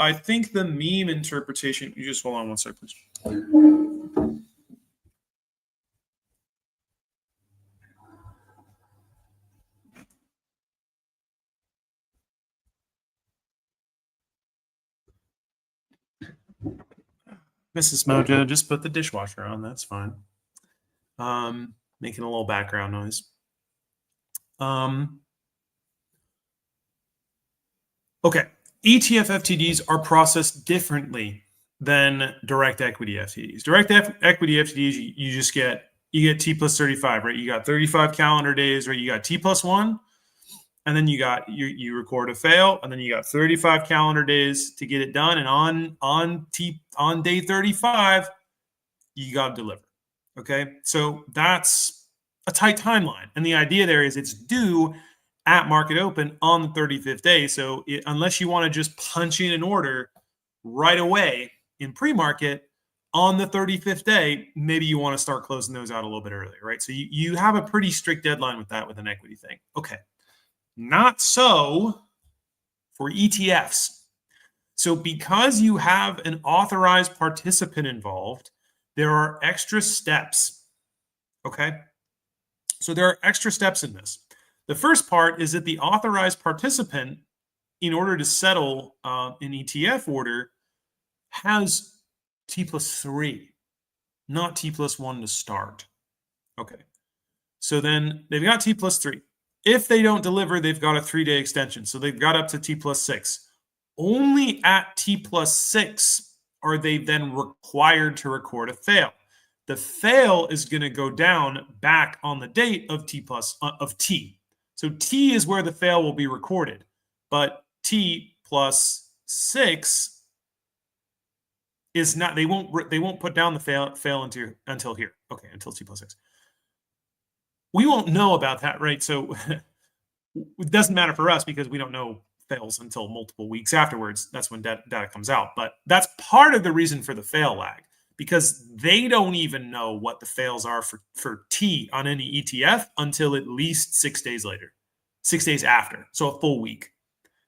I think the meme interpretation, you just hold on one second, please. Mrs. Mojo, just put the dishwasher on. That's fine. Making a little background noise. Okay. ETF FTDs are processed differently than direct equity FTDs. Direct equity FTDs, you get T plus 35, right? You got 35 calendar days, right? You got T plus 1, and then you record a fail, and then you got 35 calendar days to get it done, and on day 35, you got to deliver. Okay, so that's a tight timeline, and the idea there is it's due at market open on the 35th day. So unless you want to just punch in an order right away in pre-market on the 35th day, maybe you want to start closing those out a little bit earlier, right? So you have a pretty strict deadline with that with an equity thing. Okay, not so for ETFs. So because you have an authorized participant involved, there are extra steps, okay? So there are extra steps in this. The first part is that the authorized participant, in order to settle an ETF order, has T plus 3, not T plus 1 to start. Okay. So then they've got T plus 3. If they don't deliver, they've got a 3-day extension. So they've got up to T plus 6. Only at T plus 6 are they then required to record a fail. The fail is going to go down back on the date of T. So T is where the fail will be recorded, but T plus 6 is not. They won't put down the fail until here. Okay, until T plus 6. We won't know about that, right? So it doesn't matter for us because we don't know fails until multiple weeks afterwards. That's when data comes out. But that's part of the reason for the fail lag, because they don't even know what the fails are for T on any ETF until at least 6 days later, 6 days after, so a full week.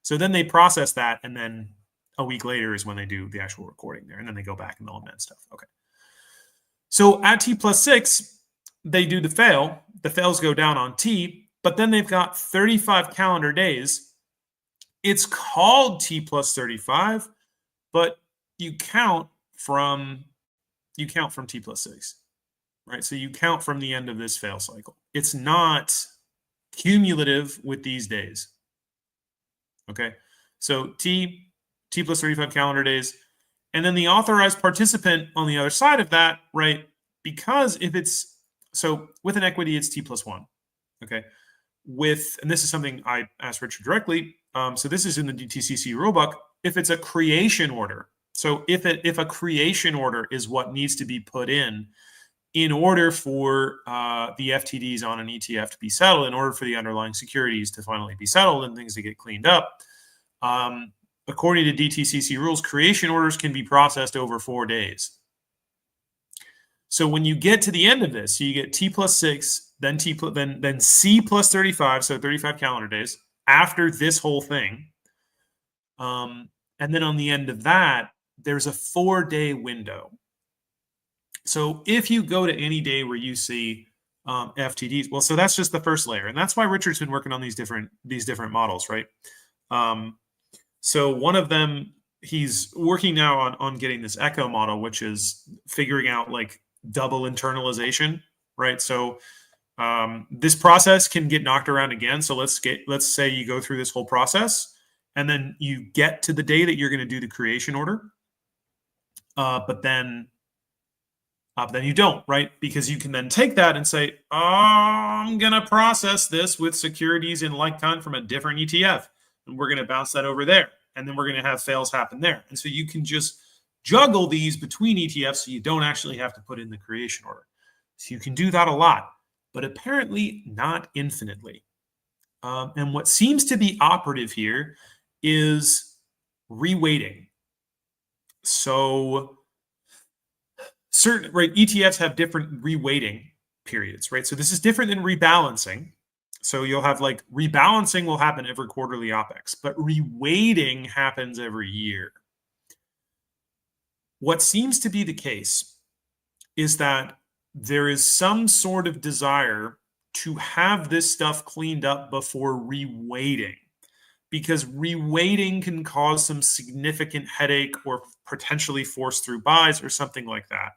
So then they process that, and then a week later is when they do the actual recording there, and then they go back and they'll amend stuff. Okay. So at T plus 6, they do the fail. The fails go down on T, but then they've got 35 calendar days. It's called T plus 35, but you count from T plus 6, right? So you count from the end of this fail cycle. It's not cumulative with these days. Okay, so T plus 35 calendar days, and then the authorized participant on the other side of that, right? Because if it's so with an equity, it's T plus 1. Okay, and this is something I asked Richard directly. So this is in the DTCC rulebook. If it's a creation order, so if a creation order is what needs to be put in order for the FTDs on an ETF to be settled, in order for the underlying securities to finally be settled and things to get cleaned up, according to DTCC rules, creation orders can be processed over 4 days. So when you get to the end of this, so you get T plus 6, then then C plus 35, so 35 calendar days after this whole thing. And then on the end of that, there's a 4-day window. So if you go to any day where you see FTDs, well, so that's just the first layer, and that's why Richard's been working on these different models, right? So one of them, he's working now on getting this echo model, which is figuring out like double internalization, right? So this process can get knocked around again. So let's say you go through this whole process and then you get to the day that you're going to do the creation order, but then you don't, right? Because you can then take that and say, oh, I'm going to process this with securities in like kind from a different ETF, and we're going to bounce that over there, and then we're going to have fails happen there. And so you can just juggle these between ETFs so you don't actually have to put in the creation order. So you can do that a lot, but apparently not infinitely. And what seems to be operative here is reweighting. So certain, right, ETFs have different reweighting periods, right? So this is different than rebalancing. So you'll have like rebalancing will happen every quarterly OPEX, but reweighting happens every year. What seems to be the case is that there is some sort of desire to have this stuff cleaned up before reweighting, because reweighting can cause some significant headache or potentially force through buys or something like that.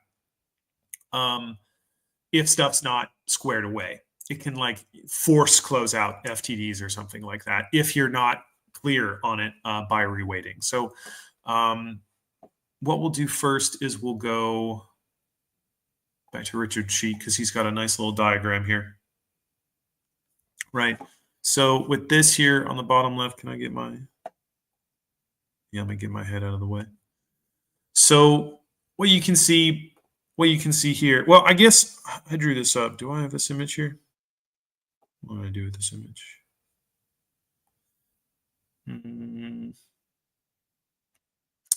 If stuff's not squared away, it can like force close out FTDs or something like that if you're not clear on it by reweighting. So what we'll do first is we'll go back to Richard's sheet because he's got a nice little diagram here. Right. So with this here on the bottom left, can I get my, yeah, let me get my head out of the way. So what you can see here, well, I guess I drew this up. Do I have this image here? What do I do with this image?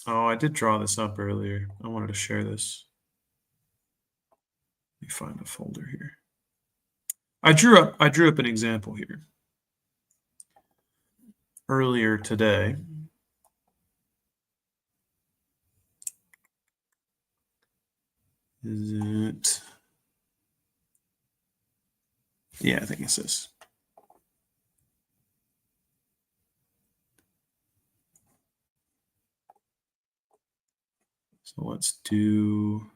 Oh, I did draw this up earlier. I wanted to share this. Let me find a folder here. I drew up an example here earlier today. Is it? Yeah, I think it's this. So let's do.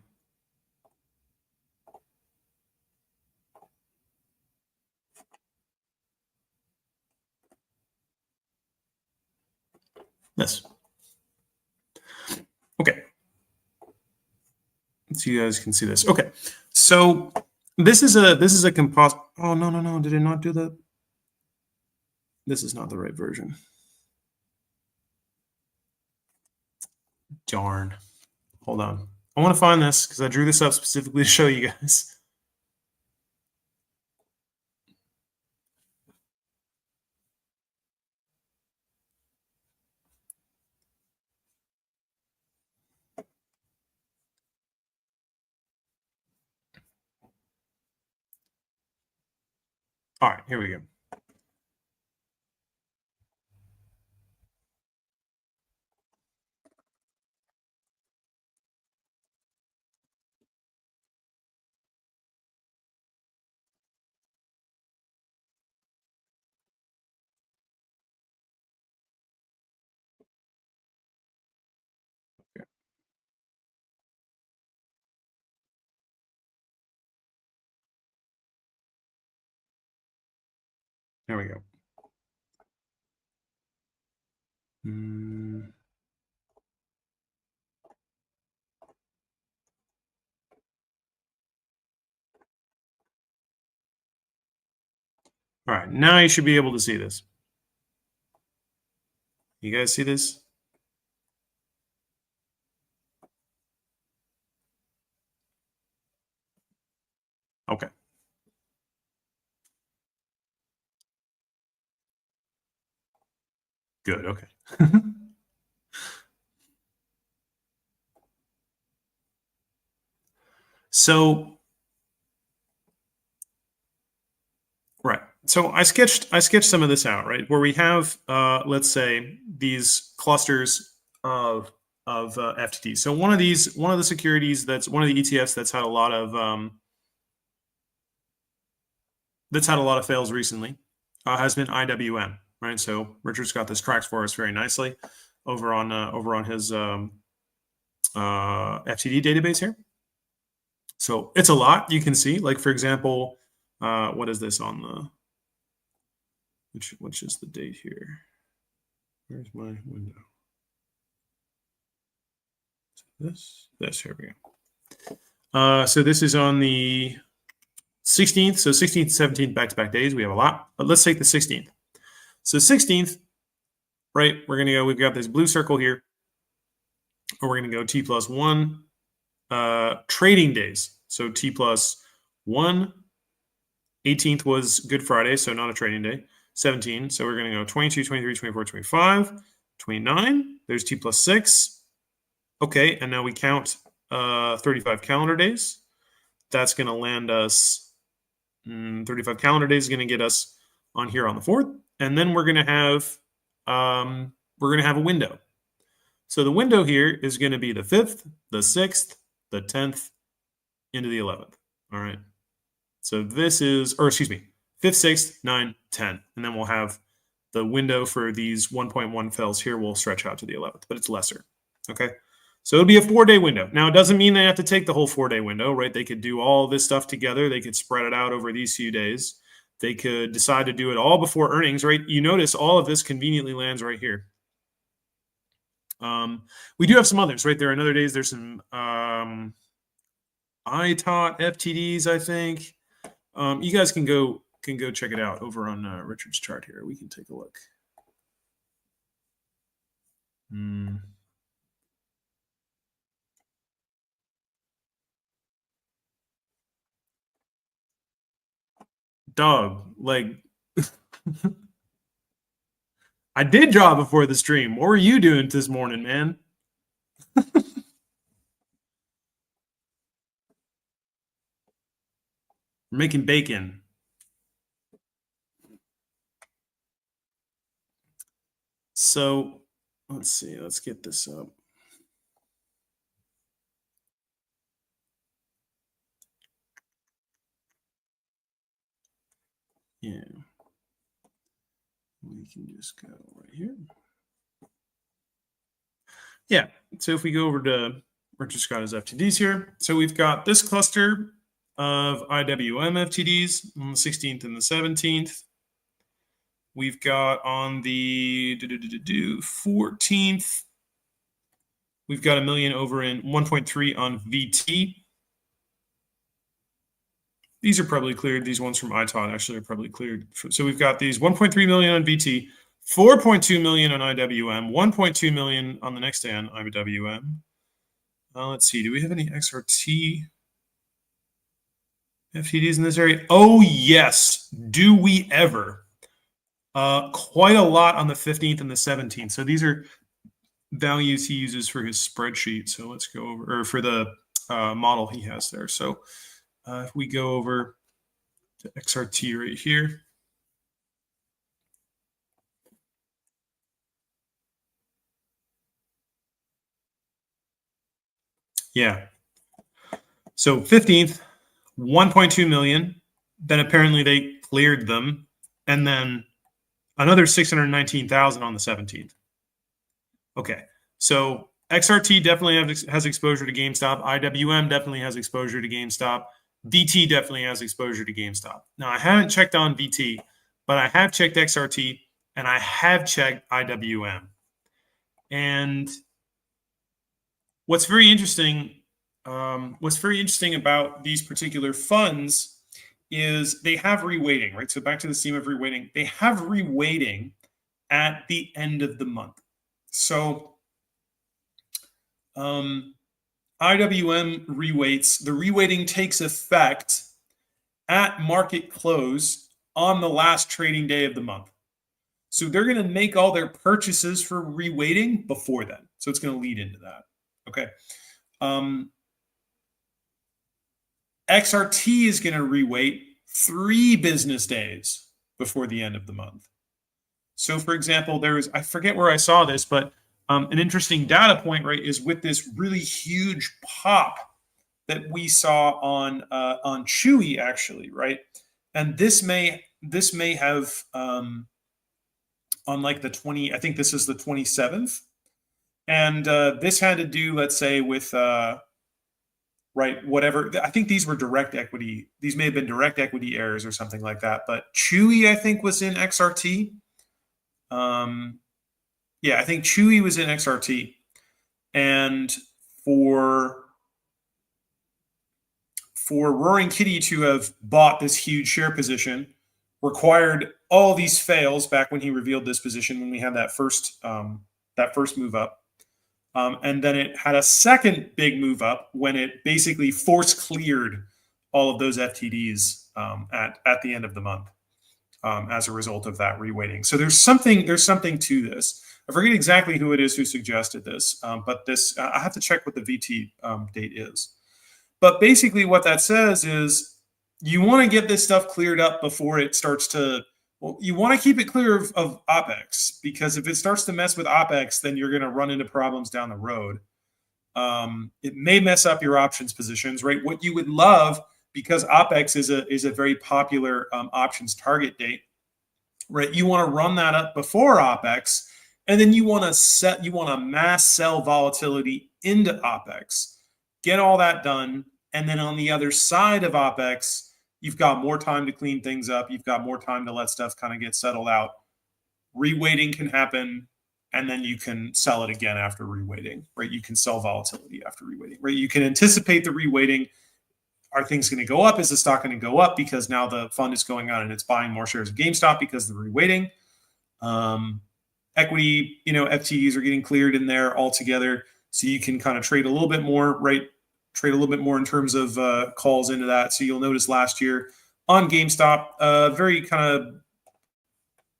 This. Okay. So you guys can see this. Okay. So this is a composite. Oh, no. Did it not do that? This is not the right version. Darn. Hold on. I want to find this because I drew this up specifically to show you guys. All right, here we go. Okay. There we go. All right, now you should be able to see this. You guys see this? Okay. Good, okay. So, right. So I sketched some of this out, right, where we have, let's say, these clusters of FTTs. So one of the securities that's one of the ETFs that's had a lot of fails recently has been IWM, right? So Richard's got this tracks for us very nicely over on his FTD database here. So it's a lot. You can see, like, for example, what is this on the which is the date here? Where's my window? This here we go. So this is on the 16th. So 16th, 17th, back-to-back days. We have a lot, but let's take the 16th. So 16th, right? We're gonna go. We've got this blue circle here, or we're gonna go T plus 1 trading days. So T plus 1. 18th was Good Friday, so not a trading day. 17. So we're going to go 22, 23, 24, 25, 29. There's T plus 6. Okay, and now we count 35 calendar days. That's going to land us 35 calendar days is going to get us on here on the 4th, and then we're going to have a window. So the window here is going to be the 5th, the 6th, the 10th, into the 11th. All right. So this is, or excuse me, 5th, 6th, 9, 10. And then we'll have the window for these 1.1 fills here will stretch out to the 11th, but it's lesser. Okay. So it'll be a 4-day window. Now, it doesn't mean they have to take the whole 4-day window, right? They could do all this stuff together. They could spread it out over these few days. They could decide to do it all before earnings, right? You notice all of this conveniently lands right here. We do have some others, right? There are other days. There's some ITOT FTDs, I think. You guys can go check it out over on Richard's chart here. We can take a look. Dog, like I did draw before the stream. What were you doing this morning, man? We're making bacon. So let's see. Let's get this up. Yeah. We can just go right here. Yeah. So if we go over to Richard Scott's FTDs here, so we've got this cluster of IWM FTDs on the 16th and the 17th. We've got on the 14th, we've got $1 million over in 1.3 on VT. These are probably cleared. These ones from ITOT actually are probably cleared. So we've got these 1.3 million on VT, 4.2 million on IWM, 1.2 million on the next day on IWM. Let's see. Do we have any XRT FTDs in this area? Oh, yes. Do we ever? Quite a lot on the 15th and the 17th. So these are values he uses for his spreadsheet. So let's go over, or for the model he has there. So if we go over to XRT right here. Yeah. So 15th, 1.2 million. Then apparently they cleared them. And then another 619,000 on the 17th. Okay. So XRT definitely has exposure to GameStop. IWM definitely has exposure to GameStop. VT definitely has exposure to GameStop. Now, I haven't checked on VT, but I have checked XRT and I have checked IWM. And what's very interesting about these particular funds is they have reweighting, right? So back to the theme of reweighting, they have reweighting at the end of the month. So IWM reweights, the reweighting takes effect at market close on the last trading day of the month. So they're going to make all their purchases for reweighting before then. So it's going to lead into that. Okay. XRT is going to reweight 3 business days before the end of the month. So for example, I forget where I saw this, but an interesting data point, right, is with this really huge pop that we saw on Chewy, actually, right? And this may have on like the 20, I think this is the 27th. And this had to do, let's say, with right, whatever. I think these were direct equity. These may have been direct equity errors or something like that. But Chewy, I think, was in XRT. Yeah, I think Chewy was in XRT. And for Roaring Kitty to have bought this huge share position required all these fails back when he revealed this position, when we had that first move up. And then it had a second big move up when it basically force cleared all of those FTDs at the end of the month as a result of that reweighting. So there's something to this. I forget exactly who it is who suggested this, but this I have to check what the VT date is. But basically what that says is you want to get this stuff cleared up before it starts to, well, you want to keep it clear of OPEX, because if it starts to mess with OPEX, then you're going to run into problems down the road. It may mess up your options positions, right? What you would love, because OPEX is a very popular options target date, right? You want to run that up before OPEX, and then you want to mass sell volatility into OPEX. Get all that done, and then on the other side of OPEX, you've got more time to clean things up. You've got more time to let stuff kind of get settled out. Reweighting can happen, and then you can sell it again after reweighting, right? You can sell volatility after reweighting, right? You can anticipate the reweighting. Are things going to go up? Is the stock going to go up because now the fund is going on and it's buying more shares of GameStop because of the reweighting? Equity, FTEs are getting cleared in there altogether. So you can kind of trade a little bit more, right? Trade a little bit more in terms of calls into that. So you'll notice last year on GameStop, very kind of,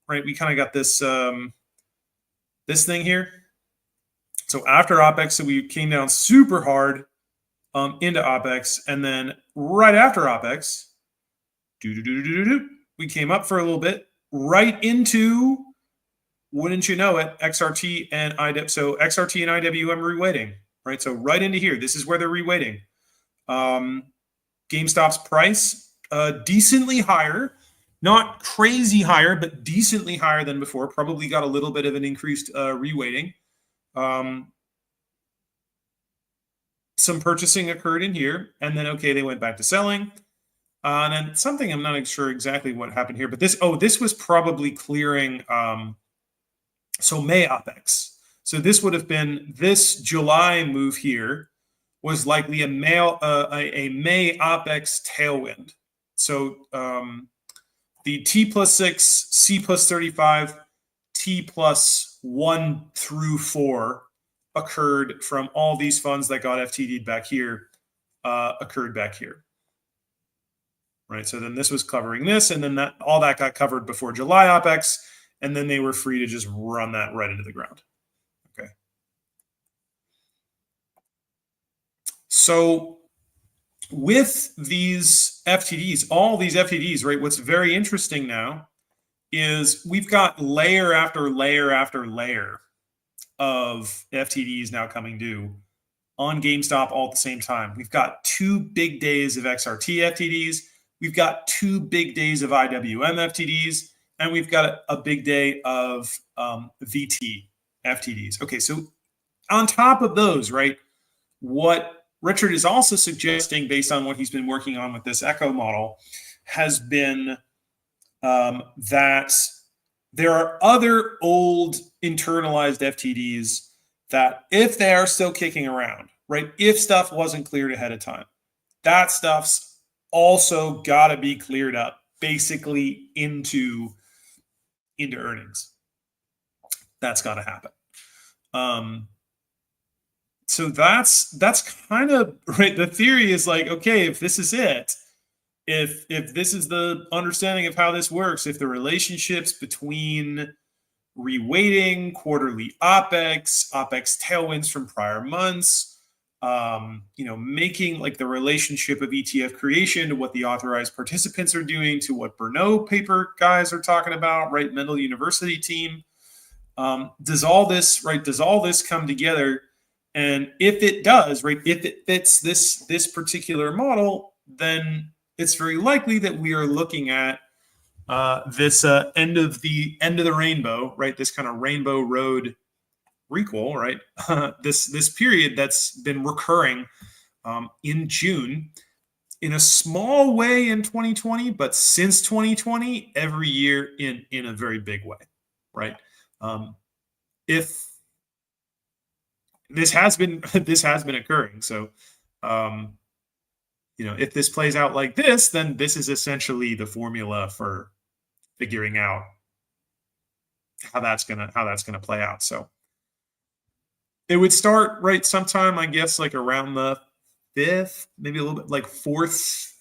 right, we kind of got this this thing here. So after OPEX, so we came down super hard into OPEX, and then right after OPEX, we came up for a little bit, right into, wouldn't you know it, XRT and IW. So XRT and IWM reweighting, right? So right into here, this is where they're reweighting. GameStop's price, decently higher, not crazy higher, but decently higher than before. Probably got a little bit of an increased reweighting. Some purchasing occurred in here, and then, okay, they went back to selling. And then something, I'm not sure exactly what happened here, but this was probably clearing, so May OPEX. So this would have been, this July move here was likely a May OPEX tailwind. So the T plus 6, C plus 35, T plus 1 through 4 occurred from all these funds that got FTD'd back here, occurred back here. Right, so then this was covering this, and then all that got covered before July OPEX, and then they were free to just run that right into the ground. Okay. So with these FTDs, all these FTDs, right, what's very interesting now is we've got layer after layer after layer of FTDs now coming due on GameStop all at the same time. We've got 2 big days of XRT FTDs. We've got 2 big days of IWM FTDs, and we've got a big day of VT FTDs. Okay, so on top of those, right, what Richard is also suggesting, based on what he's been working on with this Echo model, has been that there are other old internalized FTDs that, if they are still kicking around, right, if stuff wasn't cleared ahead of time, that stuff's also got to be cleared up, basically into earnings. That's got to happen. So that's kind of right. The theory is like, okay, if this is it, if this is the understanding of how this works, if the relationships between reweighting, quarterly OPEX tailwinds from prior months, making like the relationship of ETF creation to what the authorized participants are doing, to what Berno paper guys are talking about, right? Mendel University team. Does all this come together? And if it does, right, if it fits this particular model, then it's very likely that we are looking at this end of the rainbow, right? This kind of rainbow road recall, right? This period that's been recurring in June in a small way in 2020, but since 2020, every year in a very big way, right? If this has been occurring, so if this plays out like this, then this is essentially the formula for figuring out how that's gonna play out. So it would start right sometime, I guess, like around the 5th, maybe a little bit like 4th.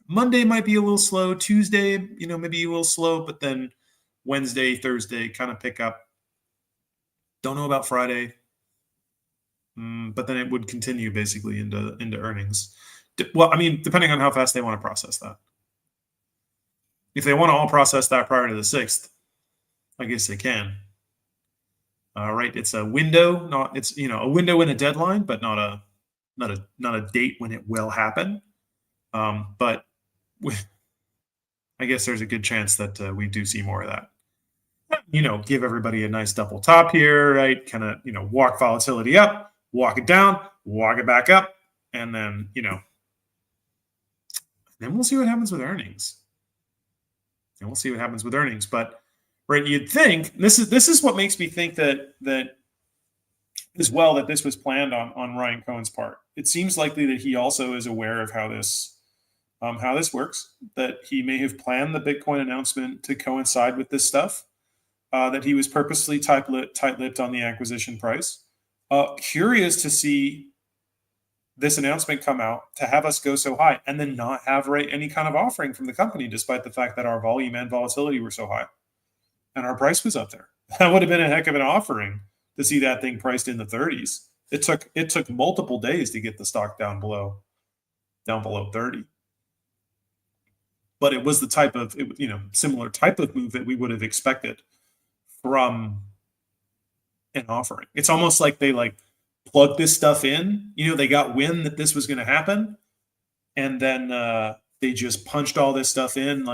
Monday might be a little slow. Tuesday, maybe a little slow, but then Wednesday, Thursday kind of pick up. Don't know about Friday, but then it would continue basically into earnings. Well, I mean, depending on how fast they want to process that. If they want to all process that prior to the 6th, I guess they can. Right? It's a window, it's a window and a deadline, but not a date when it will happen. But I guess there's a good chance that we do see more of that. Give everybody a nice double top here, right? Kind of, walk volatility up, walk it down, walk it back up, and then, then we'll see what happens with earnings. But right, you'd think this is what makes me think that as well that this was planned on Ryan Cohen's part. It seems likely that he also is aware of how this works. That he may have planned the Bitcoin announcement to coincide with this stuff. That he was purposely tight-lipped on the acquisition price. Curious to see this announcement come out, to have us go so high and then not have any kind of offering from the company, despite the fact that our volume and volatility were so high and our price was up there. That would have been a heck of an offering to see that thing priced in the 30s. It took multiple days to get the stock down below 30. But it was the type of similar type of move that we would have expected from an offering. It's almost like they plugged this stuff in. They got wind that this was going to happen, and then they just punched all this stuff in,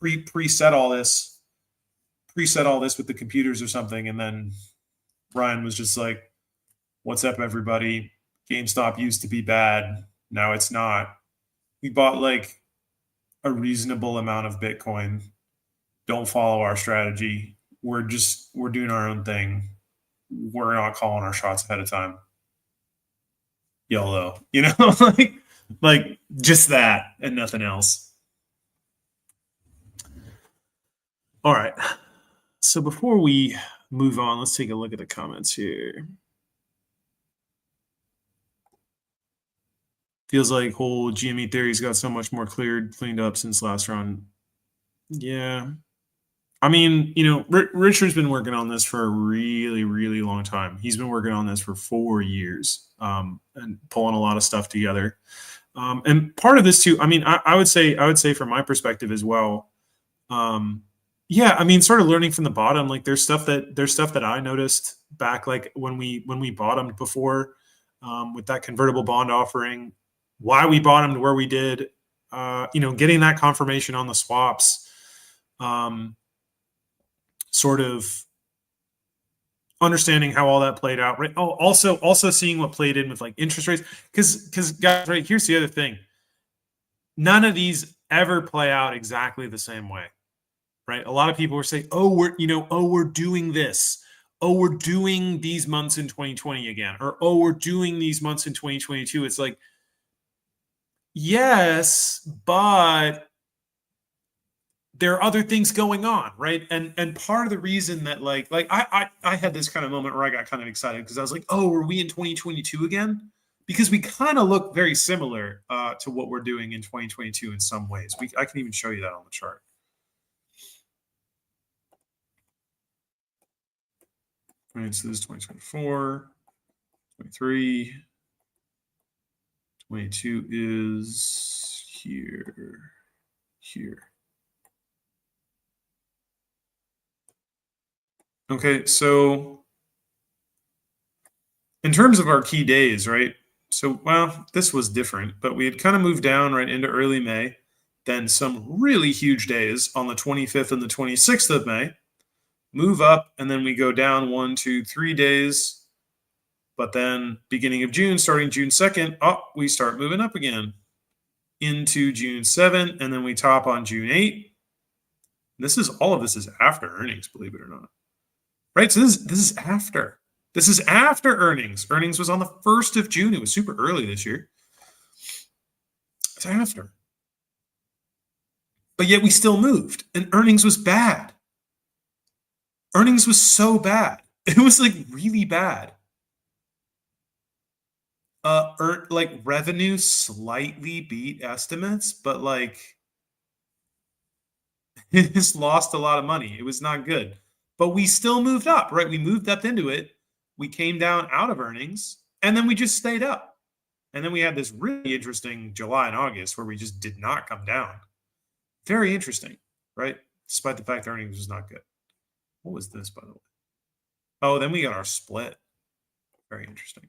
preset all this with the computers or something, and then Ryan was just like, "What's up, everybody? GameStop used to be bad. Now it's not. We bought a reasonable amount of Bitcoin. Don't follow our strategy. We're doing our own thing. We're not calling our shots ahead of time. YOLO." like just that and nothing else. All right. So before we move on, let's take a look at the comments here. Feels like whole GME theory's got so much more cleaned up since last round. Yeah. I mean, Richard's been working on this for a really, really long time. He's been working on this for 4 years and pulling a lot of stuff together. And part of this too, I mean, I would say from my perspective as well. Yeah, I mean, sort of learning from the bottom. There's stuff that I noticed back when we bottomed before with that convertible bond offering. Why we bottomed where we did. Getting that confirmation on the swaps. Sort of understanding how all that played out, right? Oh, also seeing what played in with interest rates, because guys, right, here's the other thing. None of these ever play out exactly the same way, right? A lot of people were saying, we're doing this. Oh, we're doing these months in 2020 again, or we're doing these months in 2022. It's like, yes, but there are other things going on, right? And part of the reason that I had this kind of moment where I got kind of excited because I was like, oh, are we in 2022 again? Because we kind of look very similar to what we're doing in 2022 in some ways. I can even show you that on the chart. Right, so this is 2024. 23. 22 is here. Okay, so in terms of our key days, right? So, well, this was different, but we had kind of moved down right into early May. Then some really huge days on the 25th and the 26th of May. Move up, and then we go down 1, 2, 3 days. But then beginning of June, starting June 2nd, we start moving up again into June 7, and then we top on June 8. All of this is after earnings, believe it or not. Right? So this is after. This is after earnings. Earnings was on the 1st of June. It was super early this year. It's after. But yet we still moved, and earnings was bad. Earnings was so bad. It was like really bad. Like revenue slightly beat estimates, but like it just lost a lot of money. It was not good. But we still moved up, right? We moved up into it. We came down out of earnings, and then we just stayed up. And then we had this really interesting July and August where we just did not come down. Very interesting, right? Despite the fact that earnings was not good. What was this, by the way? Oh, then we got our split. Very interesting.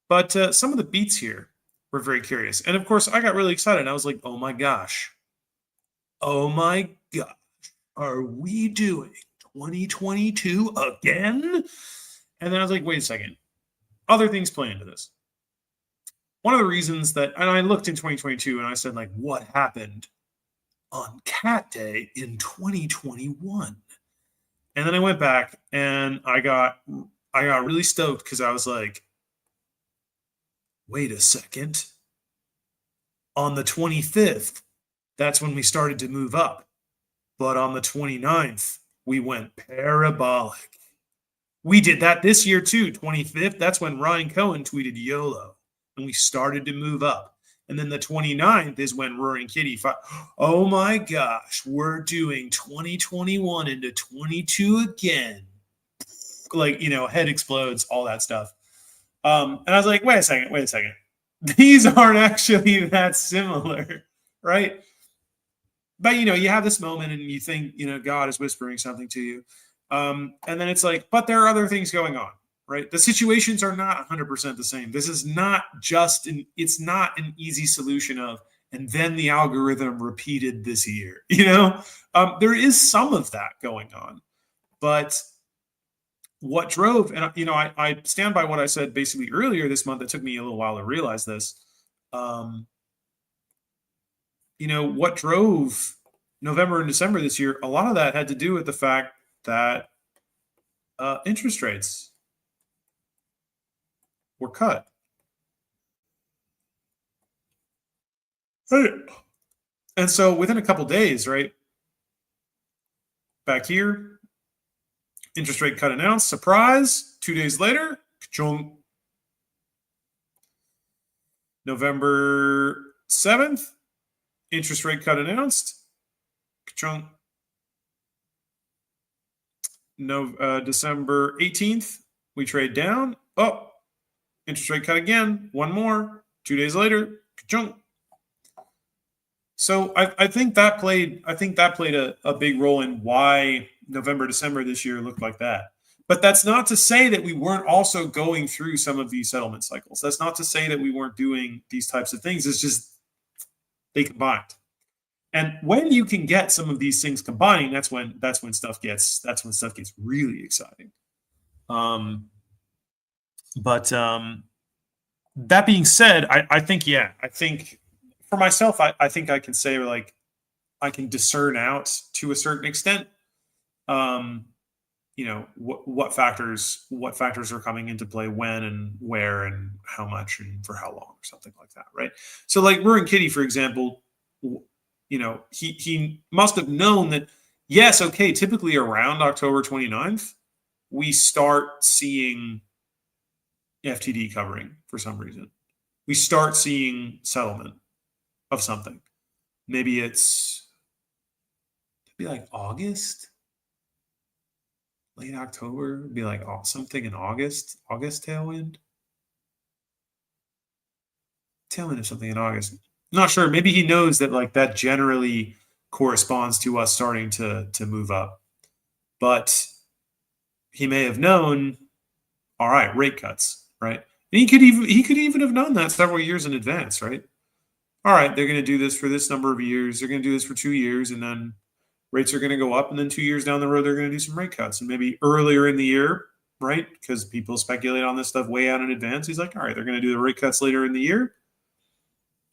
But some of the beats here were very curious. And of course, I got really excited. I was like, oh my gosh. Oh my gosh. Are we doing 2022 again? And then I was like, wait a second. Other things play into this. One of the reasons that, and I looked in 2022 and I said, like, what happened on Cat Day in 2021? And then I went back and I got really stoked because I was like, wait a second. On the 25th, that's when we started to move up. But on the 29th, we went parabolic. We did that this year too, 25th. That's when Ryan Cohen tweeted YOLO. And we started to move up. And then the 29th is when Roaring Kitty oh my gosh, we're doing 2021 into 22 again. Like, head explodes, all that stuff. And I was like, wait a second. These aren't actually that similar, right? But, you have this moment and you think, God is whispering something to you. And then it's like, but there are other things going on, right? The situations are not 100% the same. This is not it's not an easy solution of, and then the algorithm repeated this year, there is some of that going on. But what drove, and I stand by what I said basically earlier this month. It took me a little while to realize this. What drove November and December this year, a lot of that had to do with the fact that interest rates were cut. And so within a couple days, right, back here, interest rate cut announced, surprise, 2 days later, ka-chunk. November 7th, interest rate cut announced, ka-chunk. December 18th, we trade down. Interest rate cut again, one more, 2 days later, ka-chunk. So I think that played a big role in why November, December this year looked like that. But that's not to say that we weren't also going through some of these settlement cycles. That's not to say that we weren't doing these types of things. It's just they combined. And when you can get some of these things combining, that's when stuff gets really exciting. But that being said, I think for myself, I think I can say, like, I can discern out to a certain extent, what factors are coming into play when and where and how much and for how long or something like that, right? So like Roaring Kitty, for example, he must have known that, yes, okay, typically around October 29th, we start seeing FTD covering for some reason. We start seeing settlement of something. Maybe it's like August. late October, be like something in August tailwind. Tailwind or something in August. Not sure. Maybe he knows that like that generally corresponds to us starting to move up. But he may have known, all right, rate cuts, right? And he could even have known that several years in advance, right? All right, they're going to do this for this number of years. They're going to do this for 2 years, and then rates are going to go up. And then 2 years down the road, they're going to do some rate cuts. And maybe earlier in the year, right? Because people speculate on this stuff way out in advance. He's like, all right, they're going to do the rate cuts later in the year.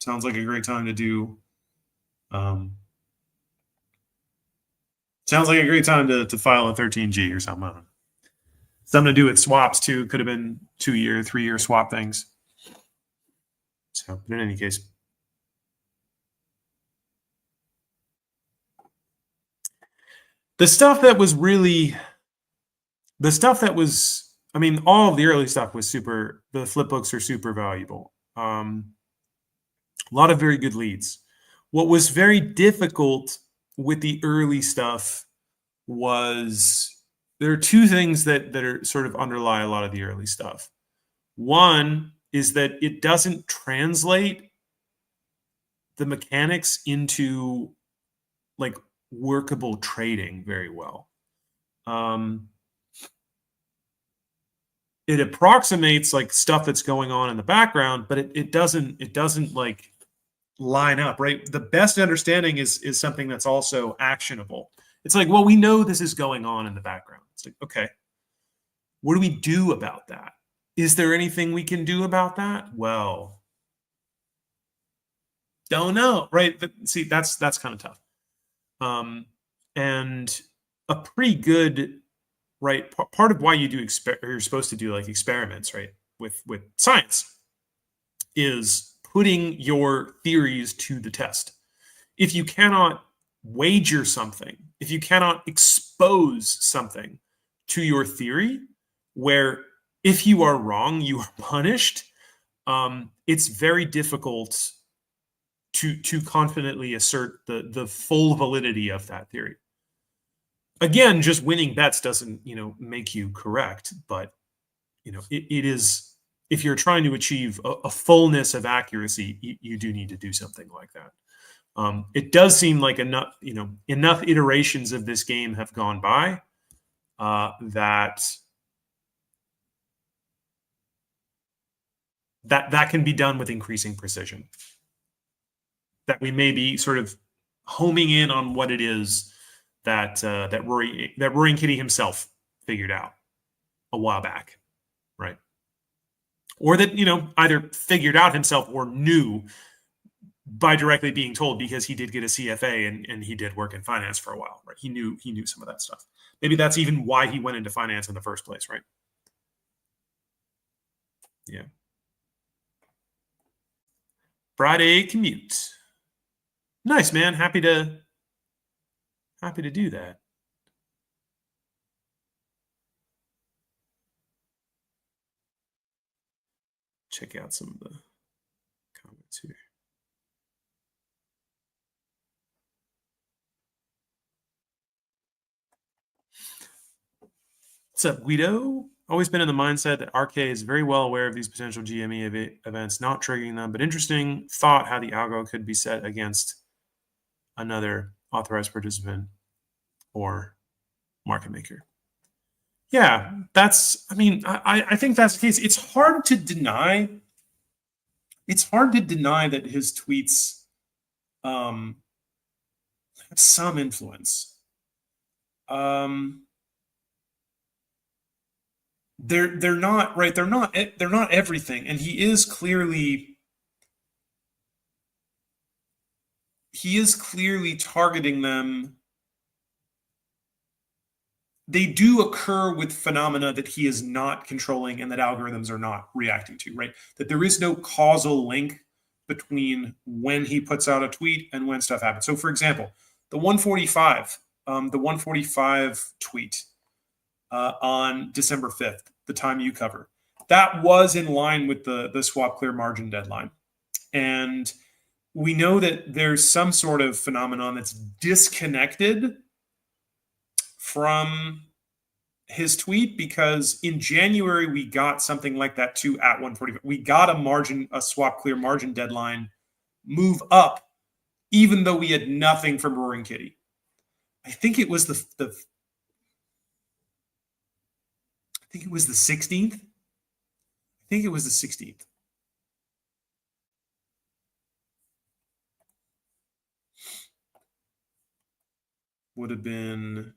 Sounds like a great time to do. Sounds like a great time to file a 13G or something. Something to do with swaps too. Could have been 2-year, 3-year swap things. So, but in any case, the stuff that was, I mean, all of the early stuff was super. The flip books are super valuable. A lot of very good leads. What was very difficult with the early stuff was there are two things that are sort of underlie a lot of the early stuff. One is that it doesn't translate the mechanics into like workable trading very well. It approximates like stuff that's going on in the background, but it doesn't like line up, right? The best understanding is something that's also actionable. It's like, well, we know this is going on in the background. It's like, okay, what do we do about that? Is there anything we can do about that? Well, don't know, right? But see, that's kind of tough. And a pretty good, right? Part of why you do you're supposed to do like experiments, right? With science is putting your theories to the test. If you cannot wager something, if you cannot expose something to your theory, where if you are wrong, you are punished, it's very difficult to confidently assert the full validity of that theory. Again, just winning bets doesn't, make you correct, but it is, if you're trying to achieve a fullness of accuracy, you do need to do something like that. It does seem like enough iterations of this game have gone by that can be done with increasing precision. That we may be sort of homing in on what it is that Roaring Kitty himself figured out a while back, right? Or that either figured out himself or knew by directly being told, because he did get a CFA and he did work in finance for a while, right? He knew some of that stuff. Maybe that's even why he went into finance in the first place, right? Yeah. Friday commute. Nice, man. Happy to do that. Check out some of the comments here. What's up, Guido? Always been in the mindset that RK is very well aware of these potential GME events, not triggering them, but interesting thought how the algo could be set against another authorized participant or market maker. Yeah, I think that's the case. It's hard to deny that his tweets have some influence. They're not right. They're not everything, and he is clearly targeting them. They do occur with phenomena that he is not controlling and that algorithms are not reacting to, right? That there is no causal link between when he puts out a tweet and when stuff happens. So, for example, the 145 tweet on December 5th, the time you cover, that was in line with the swap clear margin deadline. And we know that there's some sort of phenomenon that's disconnected from his tweet because in January we got something like that too at 145. We got a swap clear margin deadline move up, even though we had nothing from Roaring Kitty. I think it was the 16th. I think it was the 16th. Would have been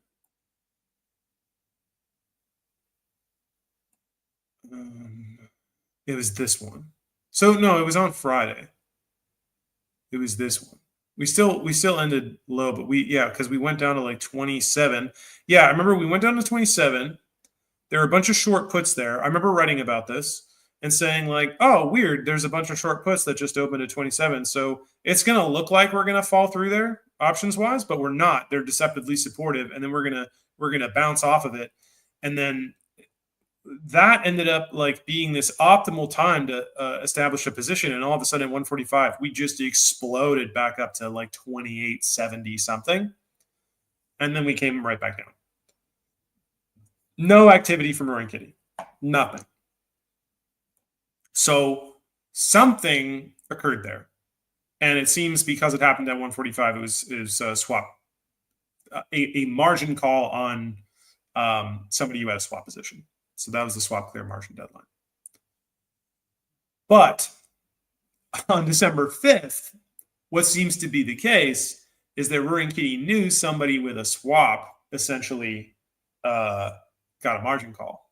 it was this one. So no, it was on Friday. It was this one. We still ended low, but because we went down to like 27. Yeah, I remember we went down to 27. There are a bunch of short puts there. I remember writing about this and saying like, oh, weird, there's a bunch of short puts that just opened at 27. So it's going to look like we're going to fall through there options wise, but we're not. They're deceptively supportive. And then we're going to bounce off of it. And then that ended up like being this optimal time to establish a position. And all of a sudden at 145, we just exploded back up to like 28.70 something. And then we came right back down. No activity from Roaring Kitty. Nothing. So something occurred there. And it seems because it happened at 145, it was a swap, a margin call on somebody who had a swap position. So that was the swap clear margin deadline. But on December 5th, what seems to be the case is that Roaring Kitty knew somebody with a swap essentially got a margin call.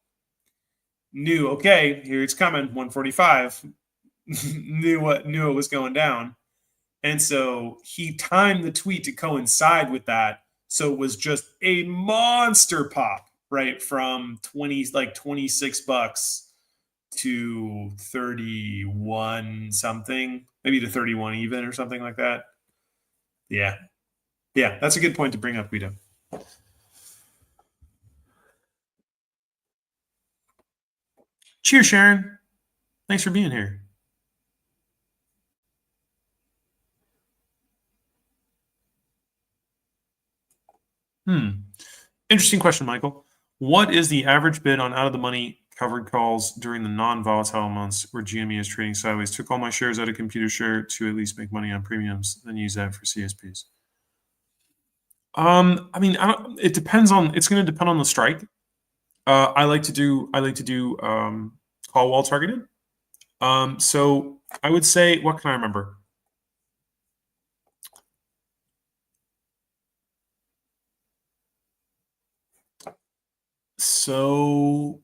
Knew, okay, here it's coming, 145. knew it was going down. And so he timed the tweet to coincide with that. So it was just a monster pop, right? From 26 bucks to 31 something, maybe to 31 even or something like that. Yeah. Yeah, that's a good point to bring up, Guido. Cheers, Sharon. Thanks for being here. Interesting question, Michael. What is the average bid on out-of-the-money covered calls during the non-volatile months where GME is trading sideways? Took all my shares out of computer share to at least make money on premiums, then use that for CSPs. I mean, it depends on. It's going to depend on the strike. I like to do call wall targeted. So I would say, what can I remember? So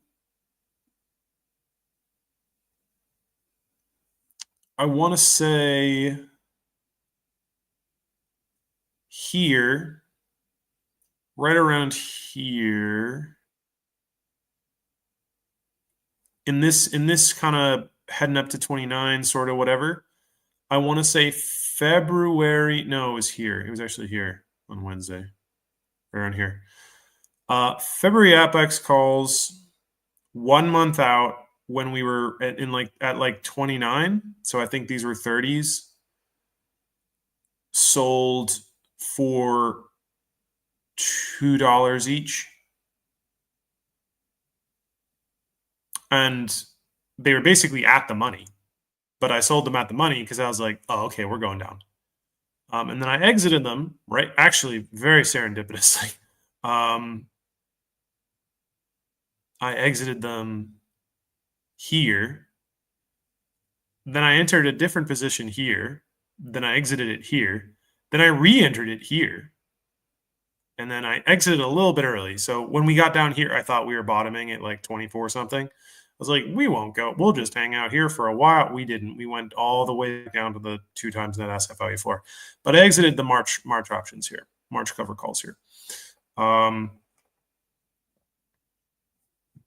I want to say here, right around here, in this kind of heading up to 29, sort of whatever. I want to say February. No, it was here. It was actually here on Wednesday, around here. February Apex calls 1 month out when we were at 29. So I think these were 30s. Sold for $2 each. And they were basically at the money. But I sold them at the money because I was like, oh, okay, we're going down. And then I exited them, right? Actually, very serendipitously. I exited them here. Then I entered a different position here. Then I exited it here. Then I re-entered it here. And then I exited a little bit early. So when we got down here, I thought we were bottoming at like 24 something. I was like, we won't go. We'll just hang out here for a while. We didn't. We went all the way down to the 2 times net asset value floor. But I exited the March options here, March cover calls here.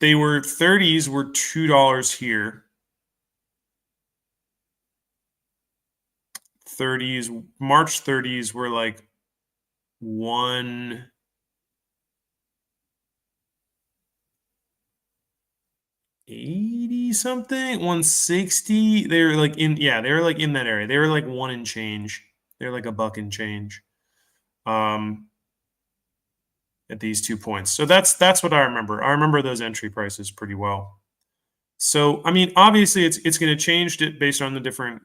They were 30s were $2 here. 30s, March 30s were like 180 something, 160. They were like in that area. They were like 1 and change. They're like $1 and change. at these 2 points. So that's what I remember. I remember those entry prices pretty well. So I mean, obviously, it's going to change it based on the different,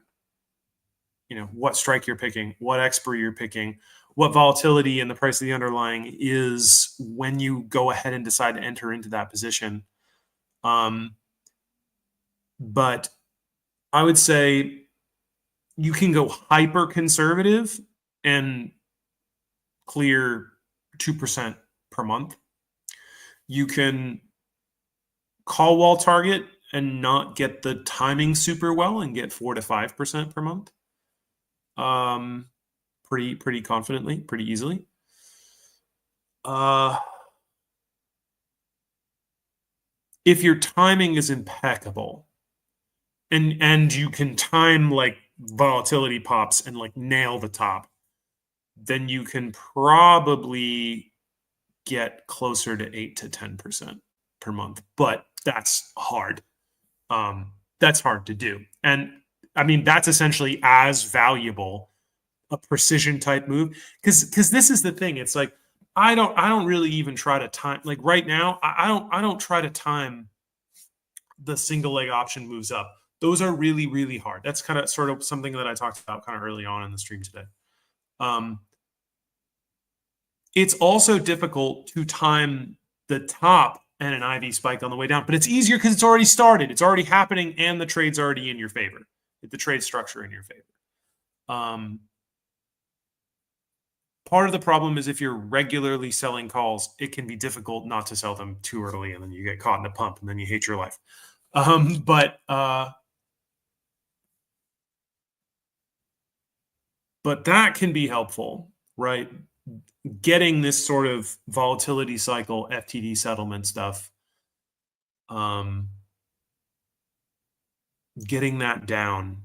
what strike you're picking, what expiry you're picking, what volatility and the price of the underlying is when you go ahead and decide to enter into that position. But I would say you can go hyper conservative and clear 2% per month. You can call wall target and not get the timing super well and get 4 to 5% per month. Pretty confidently, pretty easily. If your timing is impeccable and you can time like volatility pops and like nail the top, then you can probably get closer to 8 to 10% per month. But that's hard. That's hard to do. And I mean, that's essentially as valuable a precision type move, because this is the thing. It's like I don't really even try to time, like right now. I don't try to time the single leg option moves up. Those are really, really hard. That's kind of sort of something that I talked about kind of early on in the stream today. It's also difficult to time the top and an IV spike on the way down, but it's easier because it's already started. It's already happening, and the trade's already in your favor. The trade structure in your favor. Part of the problem is if you're regularly selling calls, it can be difficult not to sell them too early, and then you get caught in a pump, and then you hate your life. But that can be helpful, right? Getting this sort of volatility cycle, FTD settlement stuff, getting that down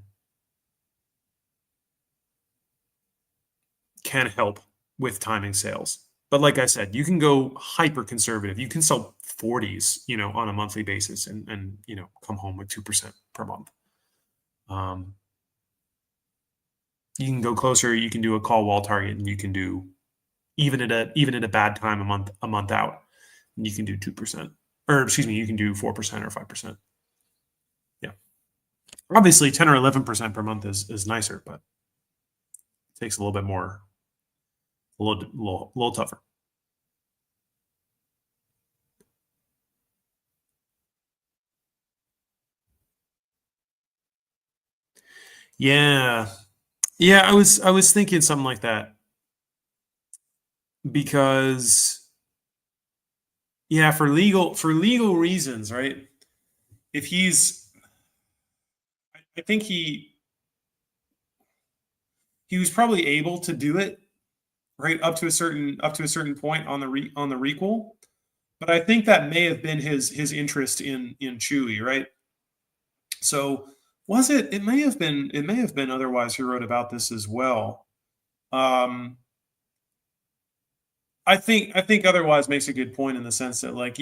can help with timing sales. But like I said, you can go hyper conservative. You can sell 40s, on a monthly basis and come home with 2% per month. You can go closer. You can do a call wall target, and you can do even at a bad time a month out, and you can do 2%, or excuse me, you can do 4% or 5%. Yeah, obviously 10 or 11% per month is nicer, but it takes a little bit more, a little tougher. Yeah, I was thinking something like that, because for legal reasons, right? If I think he was probably able to do it, right, up to a certain point on the requel, but I think that may have been his interest in Chewy, right? So was it? It may have been otherwise who wrote about this as well. I think otherwise makes a good point in the sense that, like,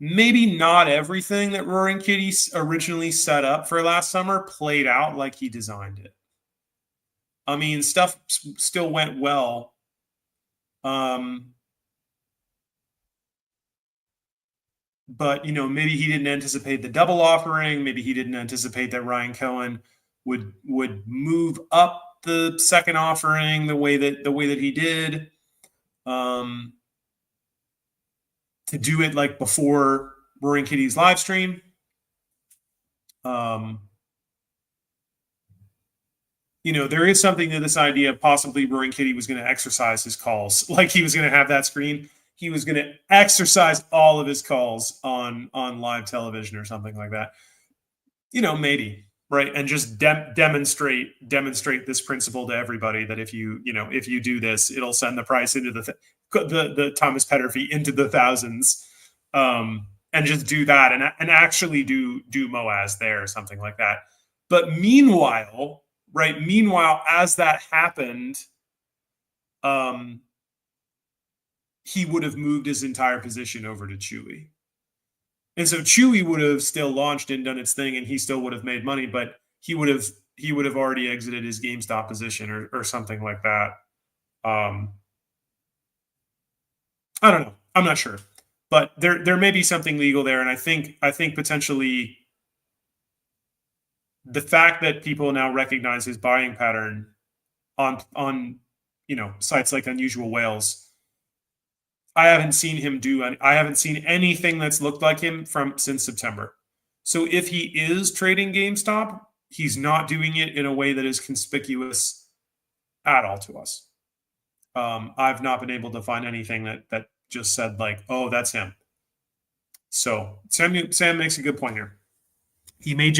maybe not everything that Roaring Kitty originally set up for last summer played out like he designed it. I mean, stuff still went well. But maybe he didn't anticipate the double offering. Maybe he didn't anticipate that Ryan Cohen would move up the second offering the way that he did. To do it like before Roaring Kitty's live stream. There is something to this idea of possibly Roaring Kitty was going to exercise his calls. Like, he was going to have that screen. He was going to exercise all of his calls on live television or something like that. Maybe, right? And just demonstrate this principle to everybody, that if you do this, it'll send the price into the Thomas Petter fee into the thousands, and just do that and actually do MOAS there or something like that. But meanwhile, as that happened, he would have moved his entire position over to Chewy. And so Chewy would have still launched and done its thing, and he still would have made money, but he would have already exited his GameStop position or something like that. I don't know. I'm not sure, but there may be something legal there, and I think potentially the fact that people now recognize his buying pattern on sites like Unusual Whales. I haven't seen him I haven't seen anything that's looked like him since September. So if he is trading GameStop, he's not doing it in a way that is conspicuous at all to us. I've not been able to find anything that just said like, oh, that's him. So Sam makes a good point here. He may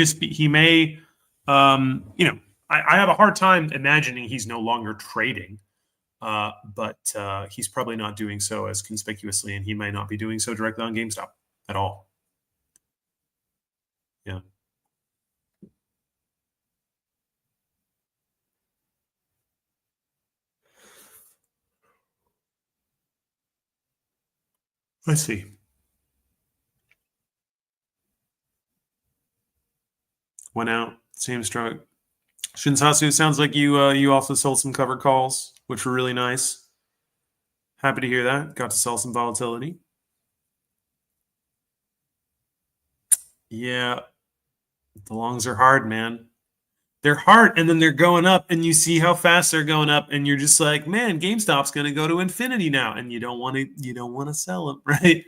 I have a hard time imagining he's no longer trading, but he's probably not doing so as conspicuously, and he may not be doing so directly on GameStop at all. Yeah. Let's see. Went out, same stroke. Shinsasu, sounds like you also sold some covered calls, which were really nice. Happy to hear that. Got to sell some volatility. Yeah, the longs are hard, man. They're hard, and then they're going up, and you see how fast they're going up, and you're just like, man, GameStop's going to go to infinity now, and you don't want to sell them, right?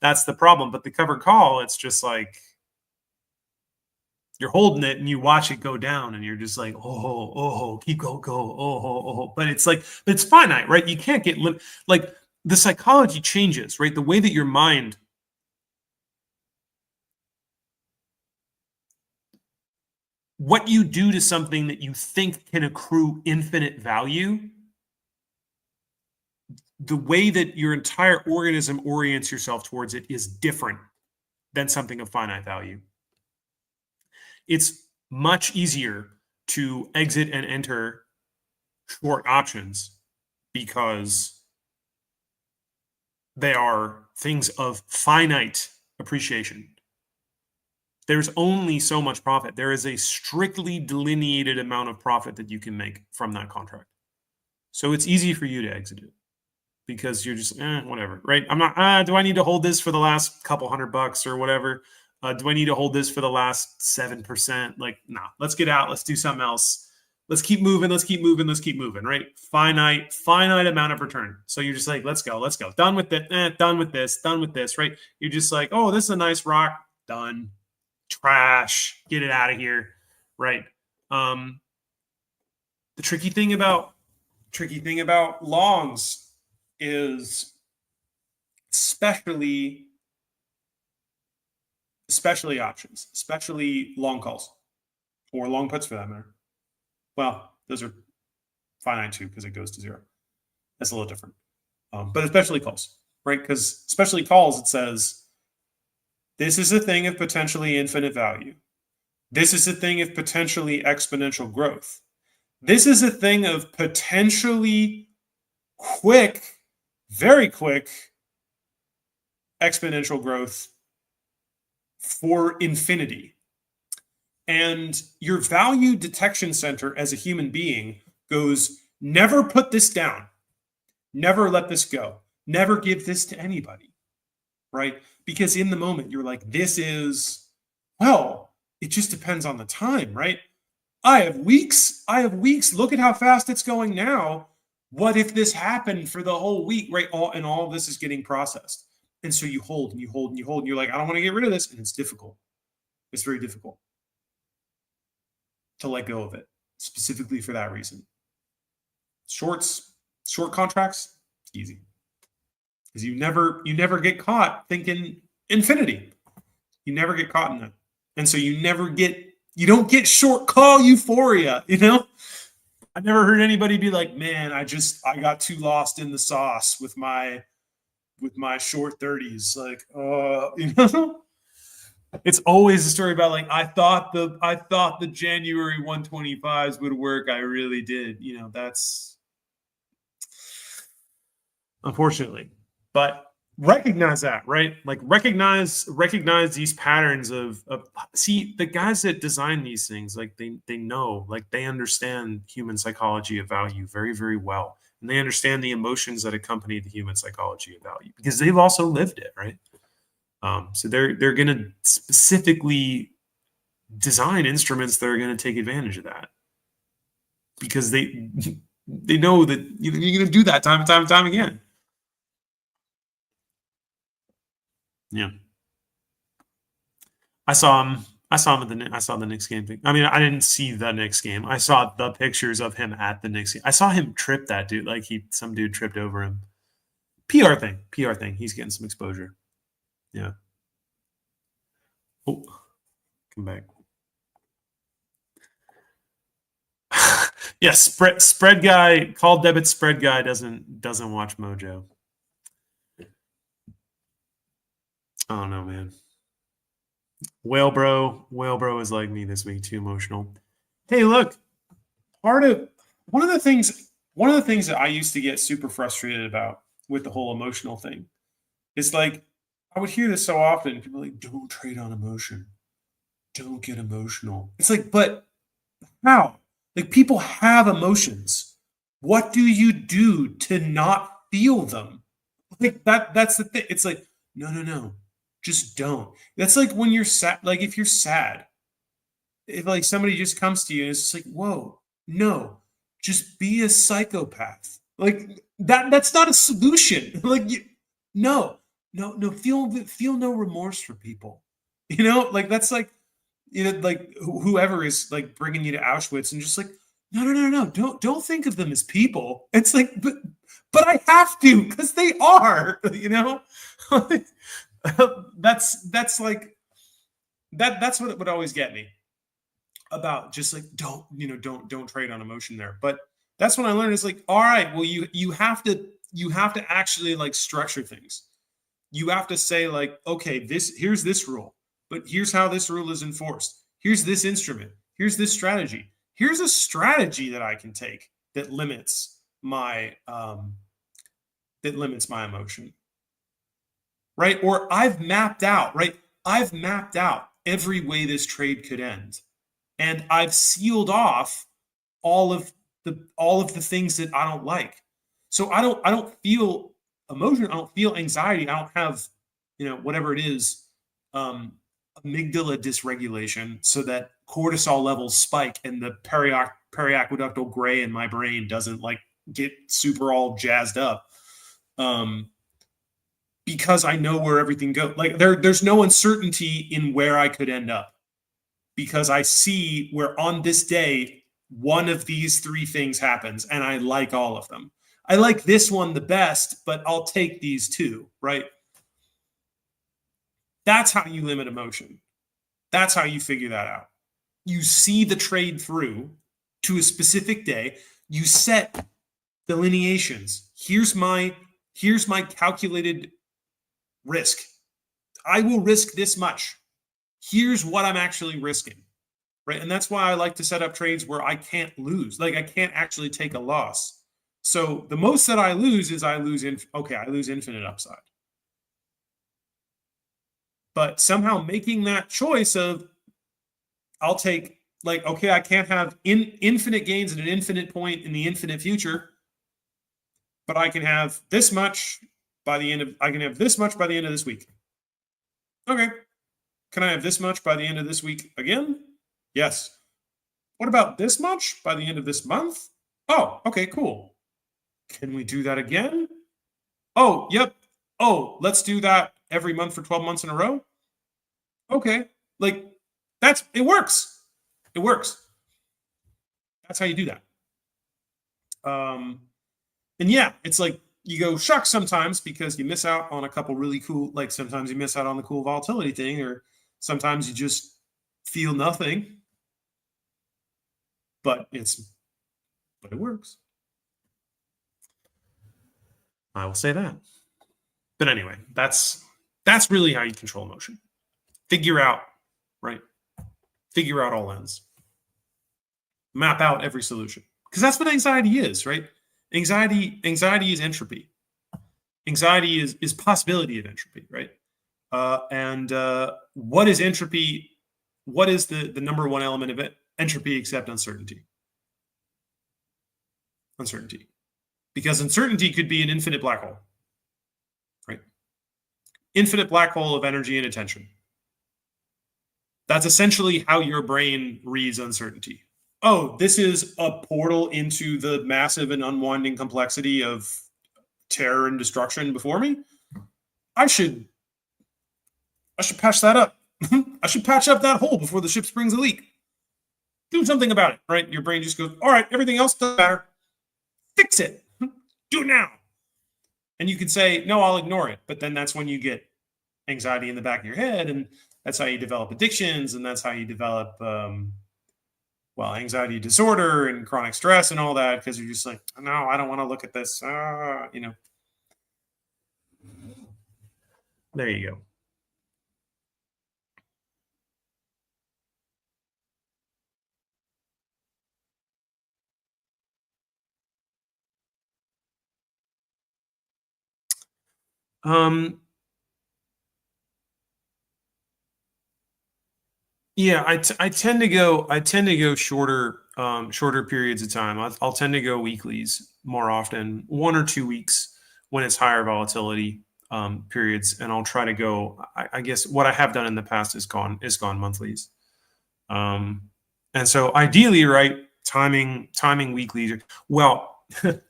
That's the problem. But the covered call, it's just like you're holding it and you watch it go down, and you're just like, oh, keep go, oh. But it's like, it's finite, right? You can't get like the psychology changes, right? The way that your mind, what you do to something that you think can accrue infinite value, the way that your entire organism orients yourself towards it is different than something of finite value. It's much easier to exit and enter short options because they are things of finite appreciation. There's only so much profit. There is a strictly delineated amount of profit that you can make from that contract. So it's easy for you to exit it because you're just, whatever, right? I'm not, do I need to hold this for the last couple $100 or whatever? Do I need to hold this for the last 7%? Like, nah, let's get out. Let's do something else. Let's keep moving. Let's keep moving, right? Finite amount of return. So you're just like, let's go. Done with it. Done with this, right? You're just like, oh, this is a nice rock. Done. Trash. Get it out of here, right? The tricky thing about longs is especially options, especially long calls or long puts for that matter. Well, those are finite too because it goes to zero. That's a little different. But especially calls, right? Because especially calls, it says this is a thing of potentially infinite value. This is a thing of potentially exponential growth. This is a thing of potentially quick, very quick exponential growth for infinity. And your value detection center as a human being goes, never put this down. Never let this go. Never give this to anybody, right? Because in the moment, you're like, this is, well, it just depends on the time, right? I have weeks. Look at how fast it's going now. What if this happened for the whole week, right? And all of this is getting processed. And so you hold and you hold and you hold. And you're like, I don't want to get rid of this. And it's difficult. It's very difficult to let go of it, specifically for that reason. Short contracts, it's easy. Because you never get caught thinking infinity. You never get caught in that. And so you don't get short call euphoria, you know? I've never heard anybody be like, man, I got too lost in the sauce with my short 30s. Like, you know? It's always a story about like, I thought the January 125s would work. I really did. You know, that's unfortunately. But recognize that, right? Like recognize these patterns of see, the guys that design these things, like they know, like they understand human psychology of value very, very well. and they understand the emotions that accompany the human psychology of value because they've also lived it, right? So they're going to specifically design instruments that are going to take advantage of that because they know that you're going to do that time and time and time again. Yeah. I saw him at the Knicks game thing. I mean, I didn't see the Knicks game. I saw the pictures of him at the Knicks game. I saw him trip that dude. Like some dude tripped over him. PR thing. He's getting some exposure. Yeah. Oh, come back. Yeah, spread guy, call debit spread guy doesn't watch Mojo. I don't know, man. Whale bro is like me this week, too emotional. Hey, look, one of the things that I used to get super frustrated about with the whole emotional thing is like I would hear this so often. People are like, don't trade on emotion. Don't get emotional. It's like, but how? Like people have emotions. What do you do to not feel them? Like that's the thing. It's like, no. Just don't. That's like when you're sad, like if you're sad, if like somebody just comes to you and it's just like, whoa, no, just be a psychopath. Like that's not a solution. Like no, feel no remorse for people. You know, like that's like, you know, like whoever is like bringing you to Auschwitz and just like, no, don't think of them as people. It's like, but I have to because they are, you know. that's like that's what would always get me about just like don't trade on emotion there. But that's when I learned is like, all right, well you have to actually like structure things. You have to say like, okay, here's this rule, but here's how this rule is enforced. Here's this instrument. Here's this strategy. Here's a strategy that I can take that limits my emotion. Right? Or I've mapped out every way this trade could end. And I've sealed off all of the things that I don't like. So I don't feel emotion, I don't feel anxiety, I don't have, whatever it is, amygdala dysregulation so that cortisol levels spike and the periaqueductal gray in my brain doesn't like get super all jazzed up. Because I know where everything goes. Like there's no uncertainty in where I could end up because I see where on this day, one of these three things happens and I like all of them. I like this one the best, but I'll take these two, right? That's how you limit emotion. That's how you figure that out. You see the trade through to a specific day. You set delineations. Here's my calculated risk. I will risk this much. Here's what I'm actually risking, right? And that's why I like to set up trades where I can't lose. Like I can't actually take a loss. So the most that I lose is I lose infinite upside. But somehow making that choice of I'll take like, okay, I can't have infinite gains at an infinite point in the infinite future, but I can have this much by the end of this week. Okay. Can I have this much by the end of this week again? Yes. What about this much by the end of this month? Oh, okay, cool. Can we do that again? Oh, yep. Oh, let's do that every month for 12 months in a row. Okay. Like it works. It works. That's how you do that. And yeah, it's like you go shocked sometimes because you miss out on a couple really cool, like sometimes you miss out on the cool volatility thing, or sometimes you just feel nothing. But it works. I will say that. But anyway, that's really how you control emotion. Figure out all ends. Map out every solution. Because that's what anxiety is, right? Anxiety is entropy. Anxiety is possibility of entropy, right? And what is entropy? What is the number one element of it? Entropy except uncertainty. Uncertainty. because uncertainty could be an infinite black hole, right? Infinite black hole of energy and attention. That's essentially how your brain reads uncertainty. Oh, this is a portal into the massive and unwinding complexity of terror and destruction before me. I should patch that up. I should patch up that hole before the ship springs a leak. Do something about it, right? Your brain just goes, all right, everything else doesn't matter. Fix it. Do it now. And you could say, no, I'll ignore it. But then that's when you get anxiety in the back of your head. And that's how you develop addictions. And that's how you develop, anxiety disorder and chronic stress and all that. Because you're just like, no, I don't want to look at this. There you go. Yeah, I tend to go shorter periods of time. I'll tend to go weeklies more often, 1 or 2 weeks when it's higher volatility periods, and I'll try to go. I guess what I have done in the past is gone monthlies. And so ideally, right, timing weeklies. Well,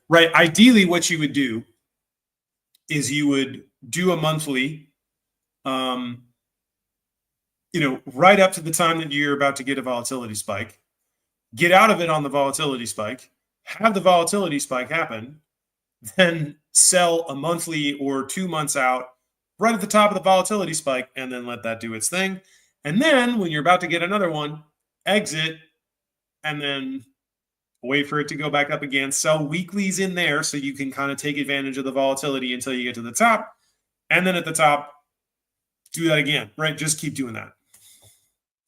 right, ideally, what you would do is you would do a monthly. Right up to the time that you're about to get a volatility spike, get out of it on the volatility spike, have the volatility spike happen, then sell a monthly or 2 months out right at the top of the volatility spike, and then let that do its thing. And then when you're about to get another one, exit, and then wait for it to go back up again. Sell weeklies in there so you can kind of take advantage of the volatility until you get to the top. And then at the top, do that again, right? Just keep doing that.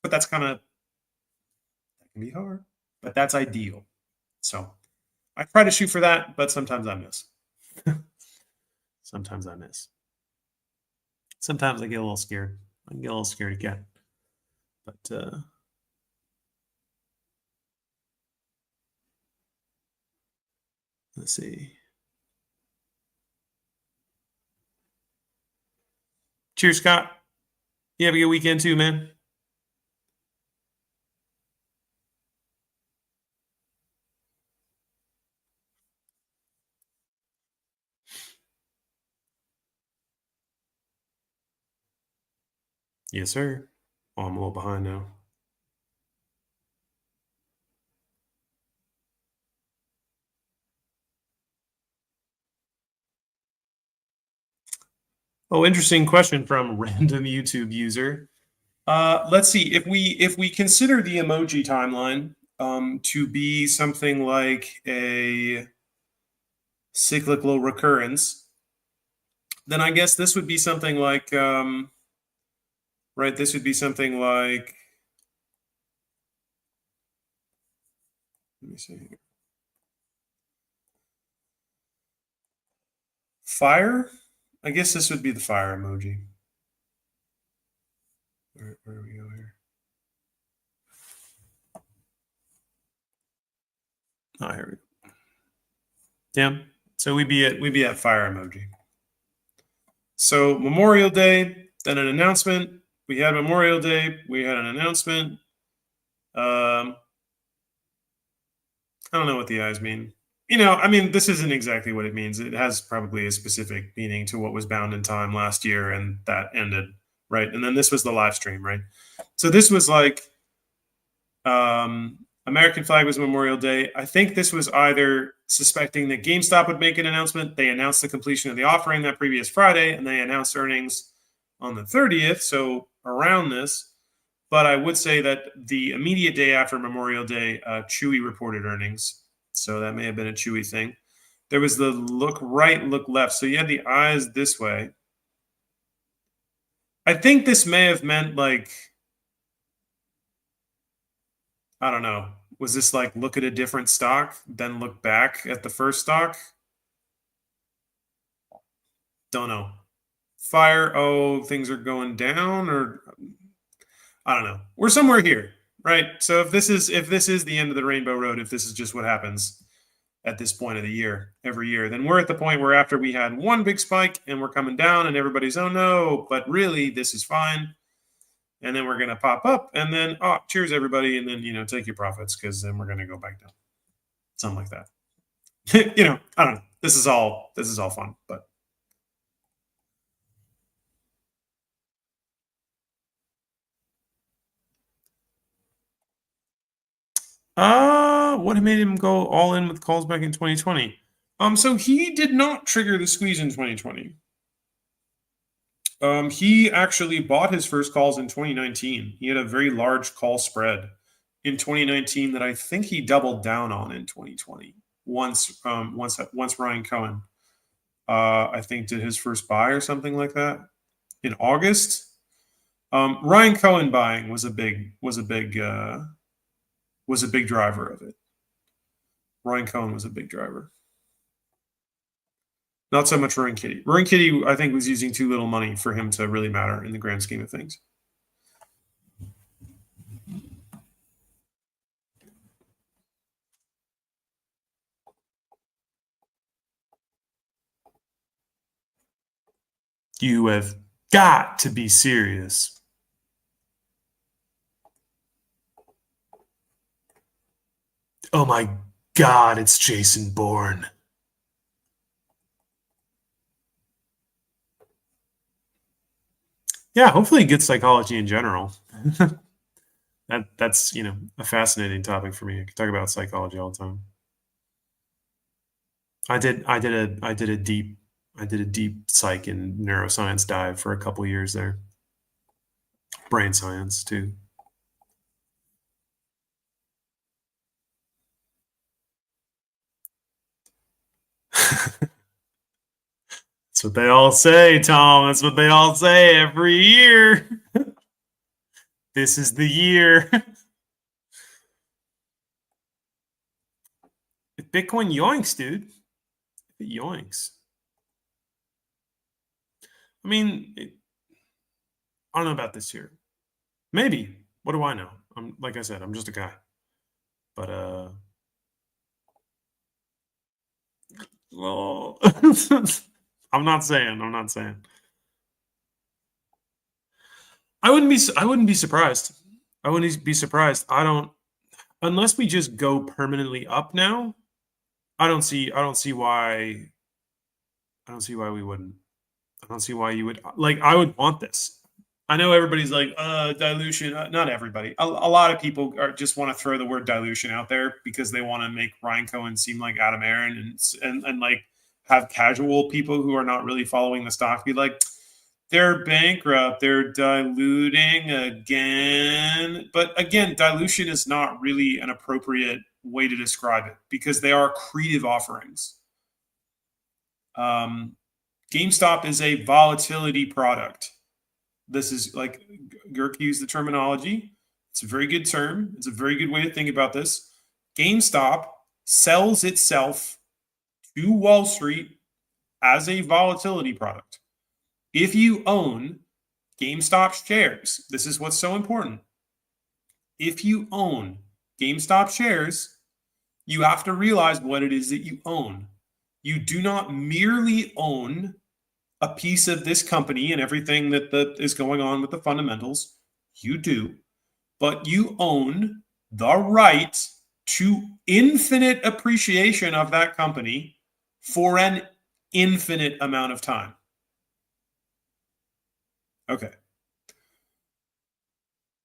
But that can be hard, but that's ideal. So I try to shoot for that, but sometimes I miss. Sometimes I miss. Sometimes I get a little scared. I get a little scared again. But let's see. Cheers, Scott. You have a good weekend too, man. Yes, sir. Oh, I'm a little behind now. Oh, interesting question from random YouTube user. Let's see if we consider the emoji timeline to be something like a cyclical recurrence, then I guess this would be something like right. This would be something like. Let me see here. Fire. I guess this would be the fire emoji. Where do we go here? Oh, here we go. Yeah. So we'd be at fire emoji. So Memorial Day, then an announcement. We had Memorial Day. We had an announcement. I don't know what the eyes mean. This isn't exactly what it means. It has probably a specific meaning to what was bound in time last year, and that ended, right? And then this was the live stream, right? So this was like American flag was Memorial Day. I think this was either suspecting that GameStop would make an announcement. They announced the completion of the offering that previous Friday, and they announced earnings on the 30th, so around this. But I would say that the immediate day after Memorial Day, Chewy reported earnings. So that may have been a Chewy thing. There was the look right, look left. So you had the eyes this way. I think this may have meant like, I don't know. Was this like look at a different stock, then look back at the first stock? Don't know. Fire, oh, things are going down, or I don't know. We're somewhere here, right? So if this is the end of the rainbow road, if this is just what happens, at this point of the year, every year. Then we're at the point where after we had one big spike and we're coming down and everybody's, oh no, but really this is fine. And then we're going to pop up and then, oh, cheers everybody. And then, take your profits because then we're going to go back down. Something like that. I don't know. This is all fun, but. What made him go all in with calls back in 2020? So he did not trigger the squeeze in 2020. He actually bought his first calls in 2019. He had a very large call spread in 2019 that I think he doubled down on in 2020. Once Ryan Cohen, I think, did his first buy or something like that in August. Ryan Cohen buying was a big driver of it. Ryan Cohen was a big driver. Not so much Roaring Kitty. Roaring Kitty, I think, was using too little money for him to really matter in the grand scheme of things. You have got to be serious. Oh my God, it's Jason Bourne. Yeah, hopefully good psychology in general. That's a fascinating topic for me. I could talk about psychology all the time. I did a deep psych and neuroscience dive for a couple years there. Brain science too. That's what they all say, Tom. That's what they all say every year. This is the year. If Bitcoin yoinks, dude. If it yoinks. I mean, I don't know about this year. Maybe. What do I know? Like I said, I'm just a guy. But well, I'm not saying. I wouldn't be surprised. I wouldn't be surprised. Unless we just go permanently up now. I don't see why we wouldn't. I don't see why you would. Like, I would want this. I know everybody's like, dilution. Not everybody. A lot of people just want to throw the word dilution out there because they want to make Ryan Cohen seem like Adam Aaron and like have casual people who are not really following the stock be like, they're bankrupt, they're diluting again. But again, dilution is not really an appropriate way to describe it because they are accretive offerings. GameStop is a volatility product. This is like Girk used the terminology. It's a very good term. It's a very good way to think about this. GameStop sells itself to Wall Street as a volatility product. If you own GameStop shares, this is what's so important. If you own GameStop shares, you have to realize what it is that you own. You do not merely own a piece of this company and everything that is going on with the fundamentals. You do, but you own the right to infinite appreciation of that company for an infinite amount of time. Okay.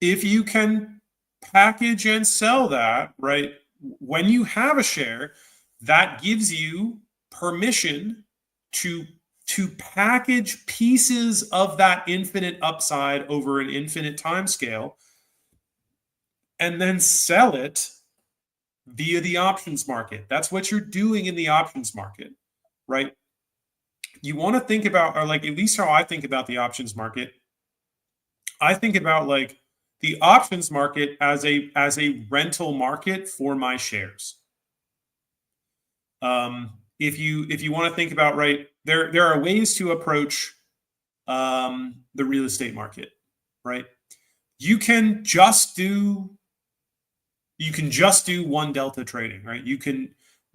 If you can package and sell that, right, when you have a share, that gives you permission to package pieces of that infinite upside over an infinite time scale and then sell it via the options market. That's what you're doing in the options market, right? You want to think about, or like at least how I think about the options market. I think about like the options market as a rental market for my shares. If you want to think about, right, there are ways to approach the real estate market, right? You can just do one delta trading, right? You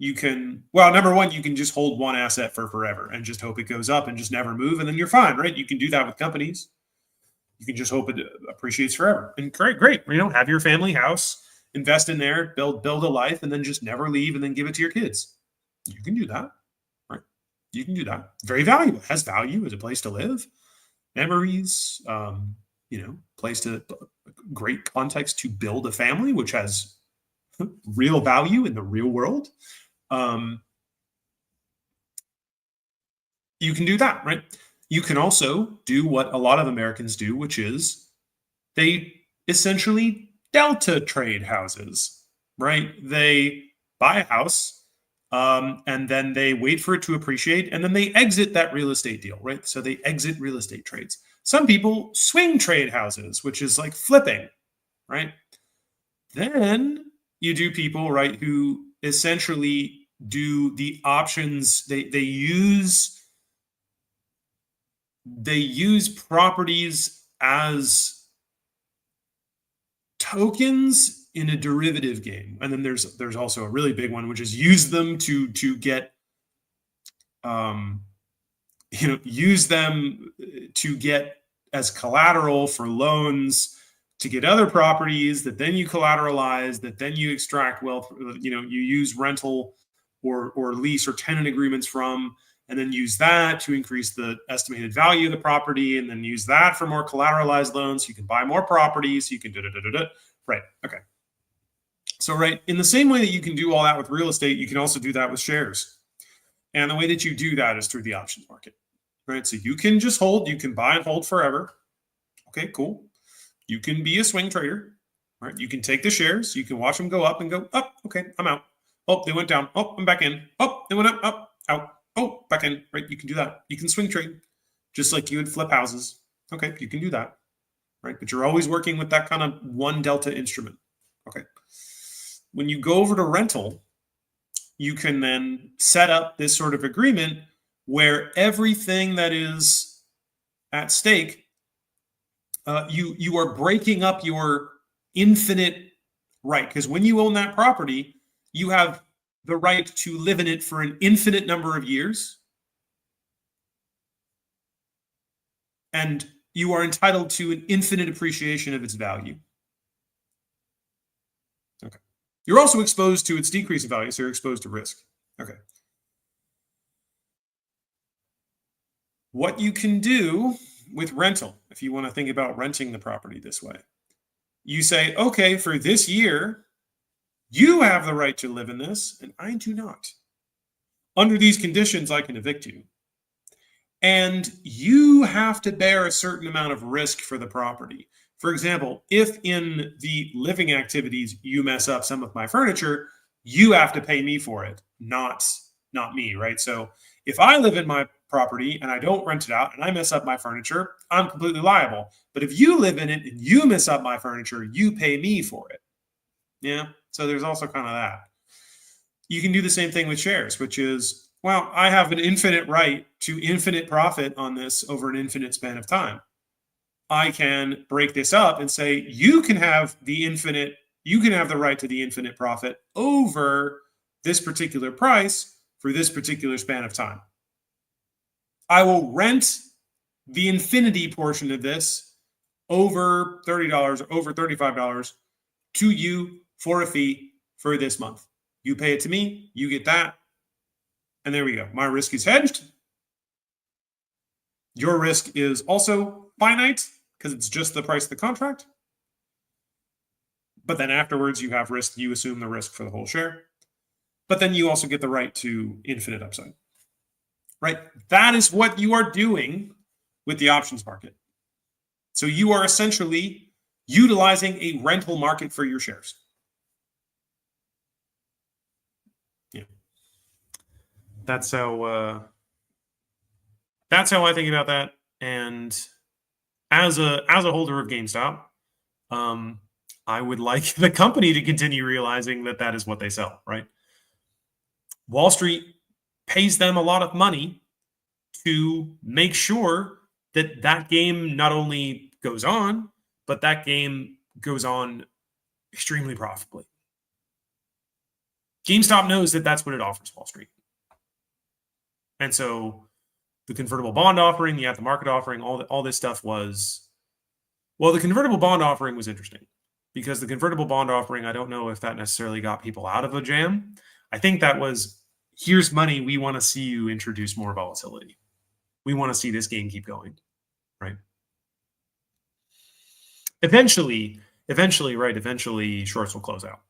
You can, well, number one, you can just hold one asset for forever and just hope it goes up and just never move, and then you're fine, right? You can do that with companies. You can just hope it appreciates forever. And great. Have your family house, invest in there, build a life, and then just never leave, and then give it to your kids. You can do that, right? You can do that. Very valuable. It has value as a place to live, memories, place to great context to build a family, which has real value in the real world. You can do that, right? You can also do what a lot of Americans do, which is they essentially delta trade houses, right? They buy a house, and then they wait for it to appreciate, and then they exit that real estate deal, right? So they exit real estate trades. Some people swing trade houses, which is like flipping, right? Then you do people, right, who essentially do the options. They use properties as tokens in a derivative game. And then there's also a really big one, which is use them to get use them to get as collateral for loans to get other properties that then you collateralize, that then you extract wealth, you use rental or lease or tenant agreements from, and then use that to increase the estimated value of the property, and then use that for more collateralized loans. So you can buy more properties. You can Right. Okay. So, right, in the same way that you can do all that with real estate, you can also do that with shares. And the way that you do that is through the options market, right? So you can just hold, you can buy and hold forever. Okay, cool. You can be a swing trader, right? You can take the shares, you can watch them go up and go up. Okay, I'm out. Oh, they went down. Oh, I'm back in. Oh, they went up, out. Oh, back in, right? You can do that. You can swing trade just like you would flip houses. Okay, you can do that, right? But you're always working with that kind of one delta instrument. Okay. When you go over to rental, you can then set up this sort of agreement where everything that is at stake, you are breaking up your infinite right. Because when you own that property, you have the right to live in it for an infinite number of years. And you are entitled to an infinite appreciation of its value. Okay. You're also exposed to its decrease in value, so you're exposed to risk. Okay. What you can do with rental, if you want to think about renting the property this way, you say, okay, for this year, you have the right to live in this, and I do not. Under these conditions, I can evict you. And you have to bear a certain amount of risk for the property. For example, if in the living activities you mess up some of my furniture, you have to pay me for it, not me, right? So if I live in my property and I don't rent it out and I mess up my furniture, I'm completely liable. But if you live in it and you mess up my furniture, you pay me for it. Yeah. So there's also kind of that. You can do the same thing with shares, which is, well, I have an infinite right to infinite profit on this over an infinite span of time. I can break this up and say, you can have the right to the infinite profit over this particular price for this particular span of time. I will rent the infinity portion of this over $30 or over $35 to you for a fee for this month. You pay it to me, you get that. And there we go. My risk is hedged. Your risk is also finite because it's just the price of the contract. But then afterwards, you have risk. You assume the risk for the whole share. But then you also get the right to infinite upside. Right? That is what you are doing with the options market. So you are essentially utilizing a rental market for your shares. Yeah. That's how I think about that. And as a holder of GameStop, I would like the company to continue realizing that is what they sell, right? Wall Street pays them a lot of money to make sure that game not only goes on, but that game goes on extremely profitably. GameStop knows that that's what it offers Wall Street. And so the convertible bond offering, the at-the-market offering, all this stuff was, well, the convertible bond offering was interesting because the convertible bond offering, I don't know if that necessarily got people out of a jam. I think that was, here's money. We want to see you introduce more volatility. We want to see this game keep going, right? Eventually, shorts will close out.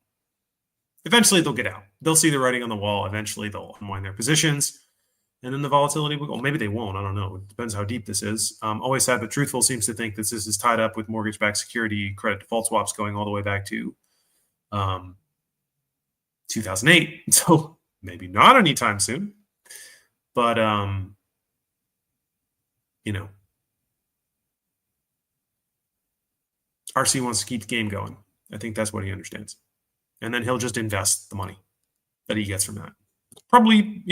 Eventually, they'll get out. They'll see the writing on the wall. Eventually, they'll unwind their positions. And then the volatility will go. Maybe they won't. I don't know. It depends how deep this is. Always Sad But Truthful seems to think that this is tied up with mortgage-backed security credit default swaps going all the way back to 2008. So maybe not anytime soon. But, RC wants to keep the game going. I think that's what he understands. And then he'll just invest the money that he gets from that. Probably,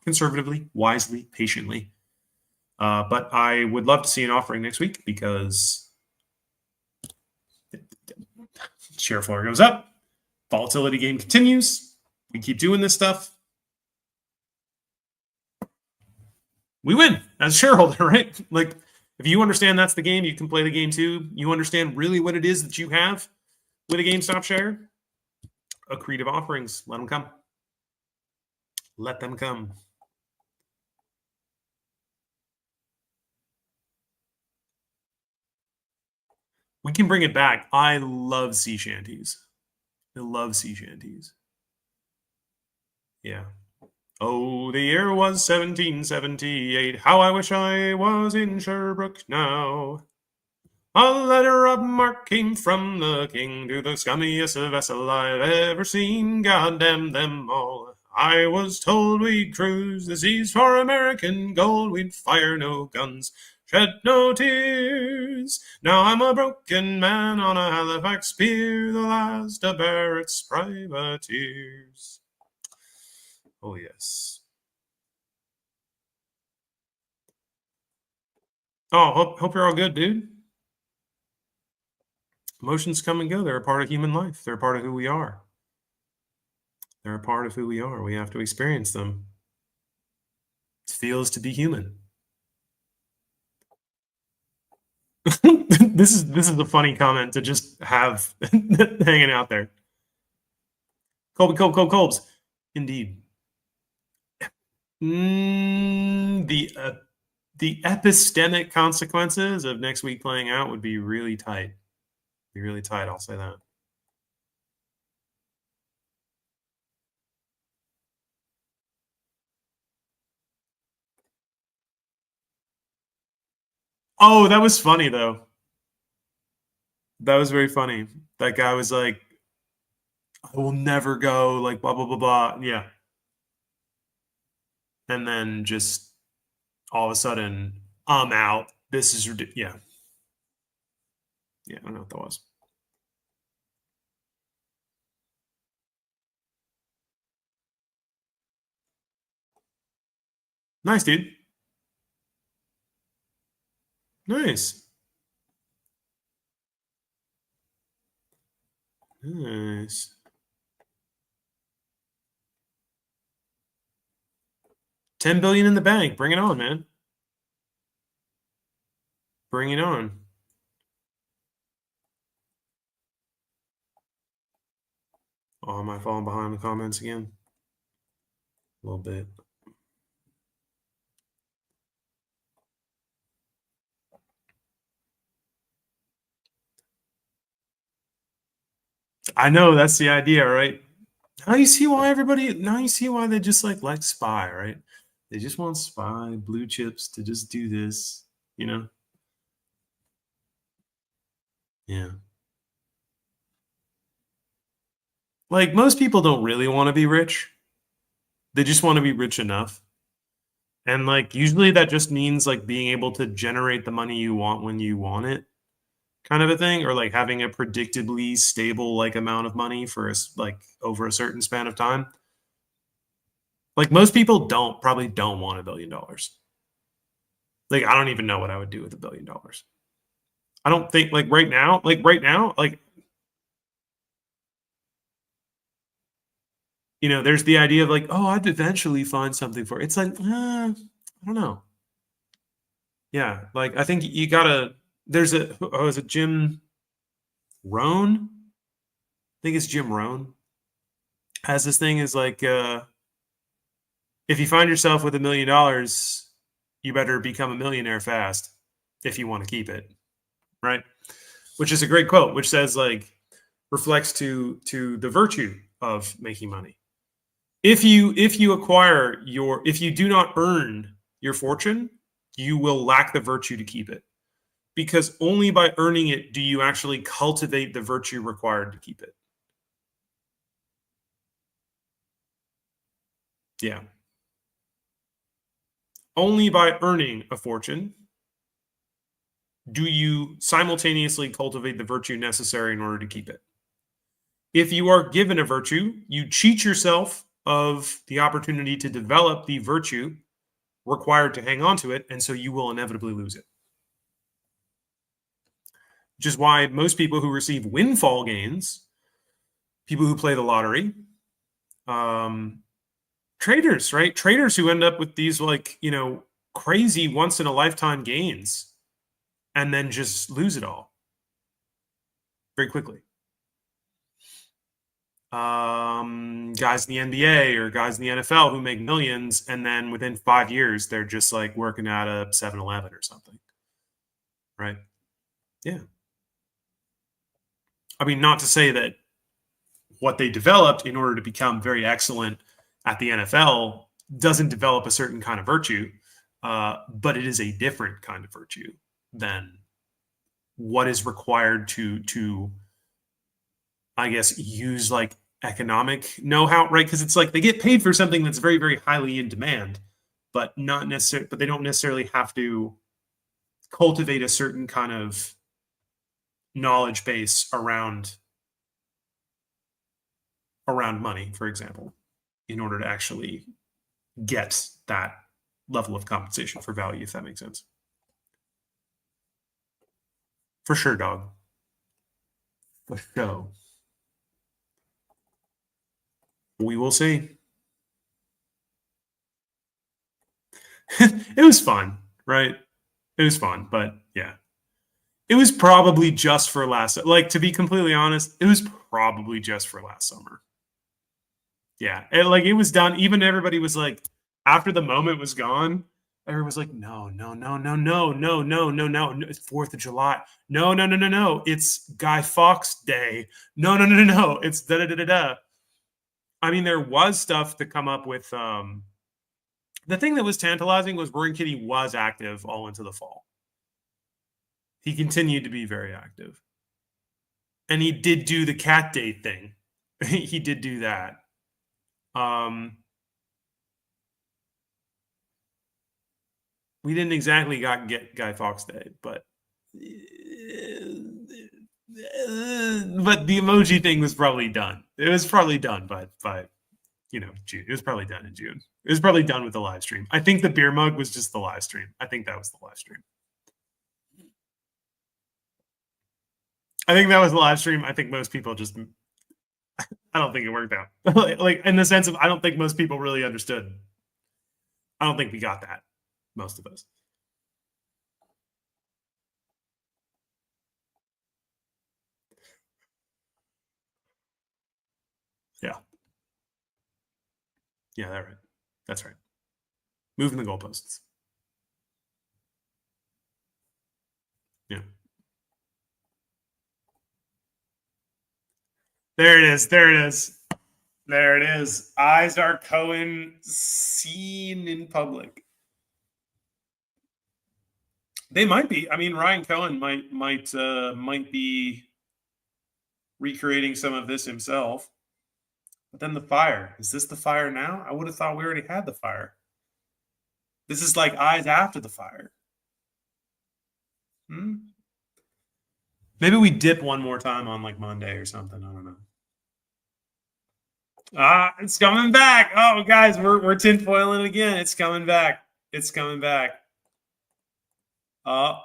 conservatively, wisely, patiently. But I would love to see an offering next week because share floor goes up. Volatility game continues. We keep doing this stuff. We win as a shareholder, right? Like, if you understand that's the game, you can play the game too. You understand really what it is that you have with a GameStop share. Accretive offerings, let them come. Let them come. We can bring it back. I love sea shanties. I love sea shanties. Yeah. Oh, the year was 1778. How I wish I was in Sherbrooke now. A letter of marque came from the king to the scummiest vessel I've ever seen. God damn them all. I was told we'd cruise the seas for American gold. We'd fire no guns, shed no tears. Now I'm a broken man on a Halifax pier, the last of Barrett's privateers. Oh, yes. Oh, hope you're all good, dude. Emotions come and go. They're a part of human life. They're a part of who we are. They're a part of who we are. We have to experience them. It feels to be human. This is a funny comment to just have hanging out there. Colbs. Indeed. The epistemic consequences of next week playing out would be really tight. Be really tight, I'll say that. Oh, that was funny though. That was very funny. That guy was like, I will never go, like blah blah blah blah. Yeah. And then just all of a sudden, I'm out. This is ridiculous. Yeah. Yeah, I don't know what that was. Nice, dude. Nice. Nice. 10 billion in the bank. Bring it on, man. Bring it on. Oh, am I falling behind the comments again? A little bit. I know, that's the idea, right? Now you see why they just like SPY, right? They just want SPY, blue chips to just do this, Yeah. Like, most people don't really want to be rich. They just want to be rich enough. And like, usually that just means like being able to generate the money you want when you want it, kind of a thing, or like having a predictably stable like amount of money for like over a certain span of time. Like, most people probably don't want $1 billion. Like, I don't even know what I would do with $1 billion. I don't think right now, you know, there's the idea of like, oh, I'd eventually find something for it. It's like, I don't know. Yeah, like I think you gotta. There's a is it Jim Rohn? I think it's Jim Rohn. Has this thing is like, if you find yourself with $1 million, you better become a millionaire fast if you want to keep it, right? Which is a great quote, which says like reflects to the virtue of making money. If you if you do not earn your fortune, you will lack the virtue to keep it, because only by earning it do you actually cultivate the virtue required to keep it. Yeah. Only by earning a fortune do you simultaneously cultivate the virtue necessary in order to keep it. If you are given a virtue, you cheat yourself of the opportunity to develop the virtue required to hang on to it, and so you will inevitably lose it. Which is why most people who receive windfall gains, people who play the lottery, traders, right? Traders who end up with these like, you know, crazy once in a lifetime gains and then just lose it all very quickly. Guys in the NBA or guys in the NFL who make millions, and then within 5 years, they're just like working at a 7-Eleven or something. Right? Yeah. I mean, not to say that what they developed in order to become very excellent at the NFL doesn't develop a certain kind of virtue, but it is a different kind of virtue than what is required to I guess use like economic know-how, right? Because it's like they get paid for something that's very, very highly in demand, but not necessarily, but they don't necessarily have to cultivate a certain kind of knowledge base around money, for example, in order to actually get that level of compensation for value, if that makes sense. For sure, dog. For sure. We will see. It was fun, right? It was fun, but yeah. It was probably just for last, like, to be completely honest, it was probably just for last summer. Yeah. It was done. Even everybody was like, after the moment was gone, everyone was like, no, no, no, no, no, no, no, no, no. It's 4th of July. No, no, no, no, no. It's Guy Fawkes Day. No, no, no, no, no. It's da da da da da. I mean, there was stuff to come up with. The thing that was tantalizing was Roaring Kitty was active all into the fall. He continued to be very active. And he did do the cat date thing. He did do that. We didn't exactly get Guy Fawkes Day, but the emoji thing was probably done. It was probably done by June. It was probably done in June. It was probably done with the live stream. I think the beer mug was just the live stream. I think that was the live stream. I think that was the live stream. I think most people just, I don't think it worked out. Like in the sense of, I don't think most people really understood. I don't think we got that, most of us. Yeah. Yeah, that's right. That's right. Moving the goalposts. Yeah. There it is. There it is. There it is. Eyes are Cohen seen in public. They might be. I mean, Ryan Cohen might be recreating some of this himself. But then the fire. Is this the fire now? I would have thought we already had the fire. This is like eyes after the fire. Maybe we dip one more time on like Monday or something. I don't know. It's coming back. Oh, guys, we're tinfoiling it again. It's coming back. It's coming back. Oh,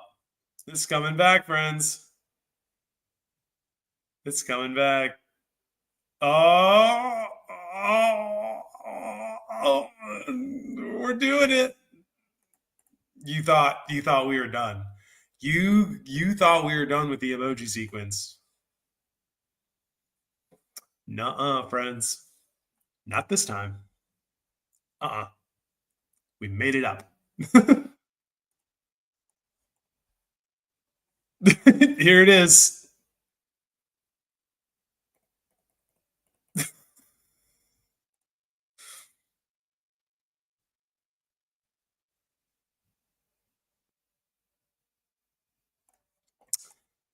it's coming back, friends. It's coming back. Oh, we're doing it. You thought we were done. You thought we were done with the emoji sequence. Nuh-uh, friends. Not this time. We made it up. Here it is.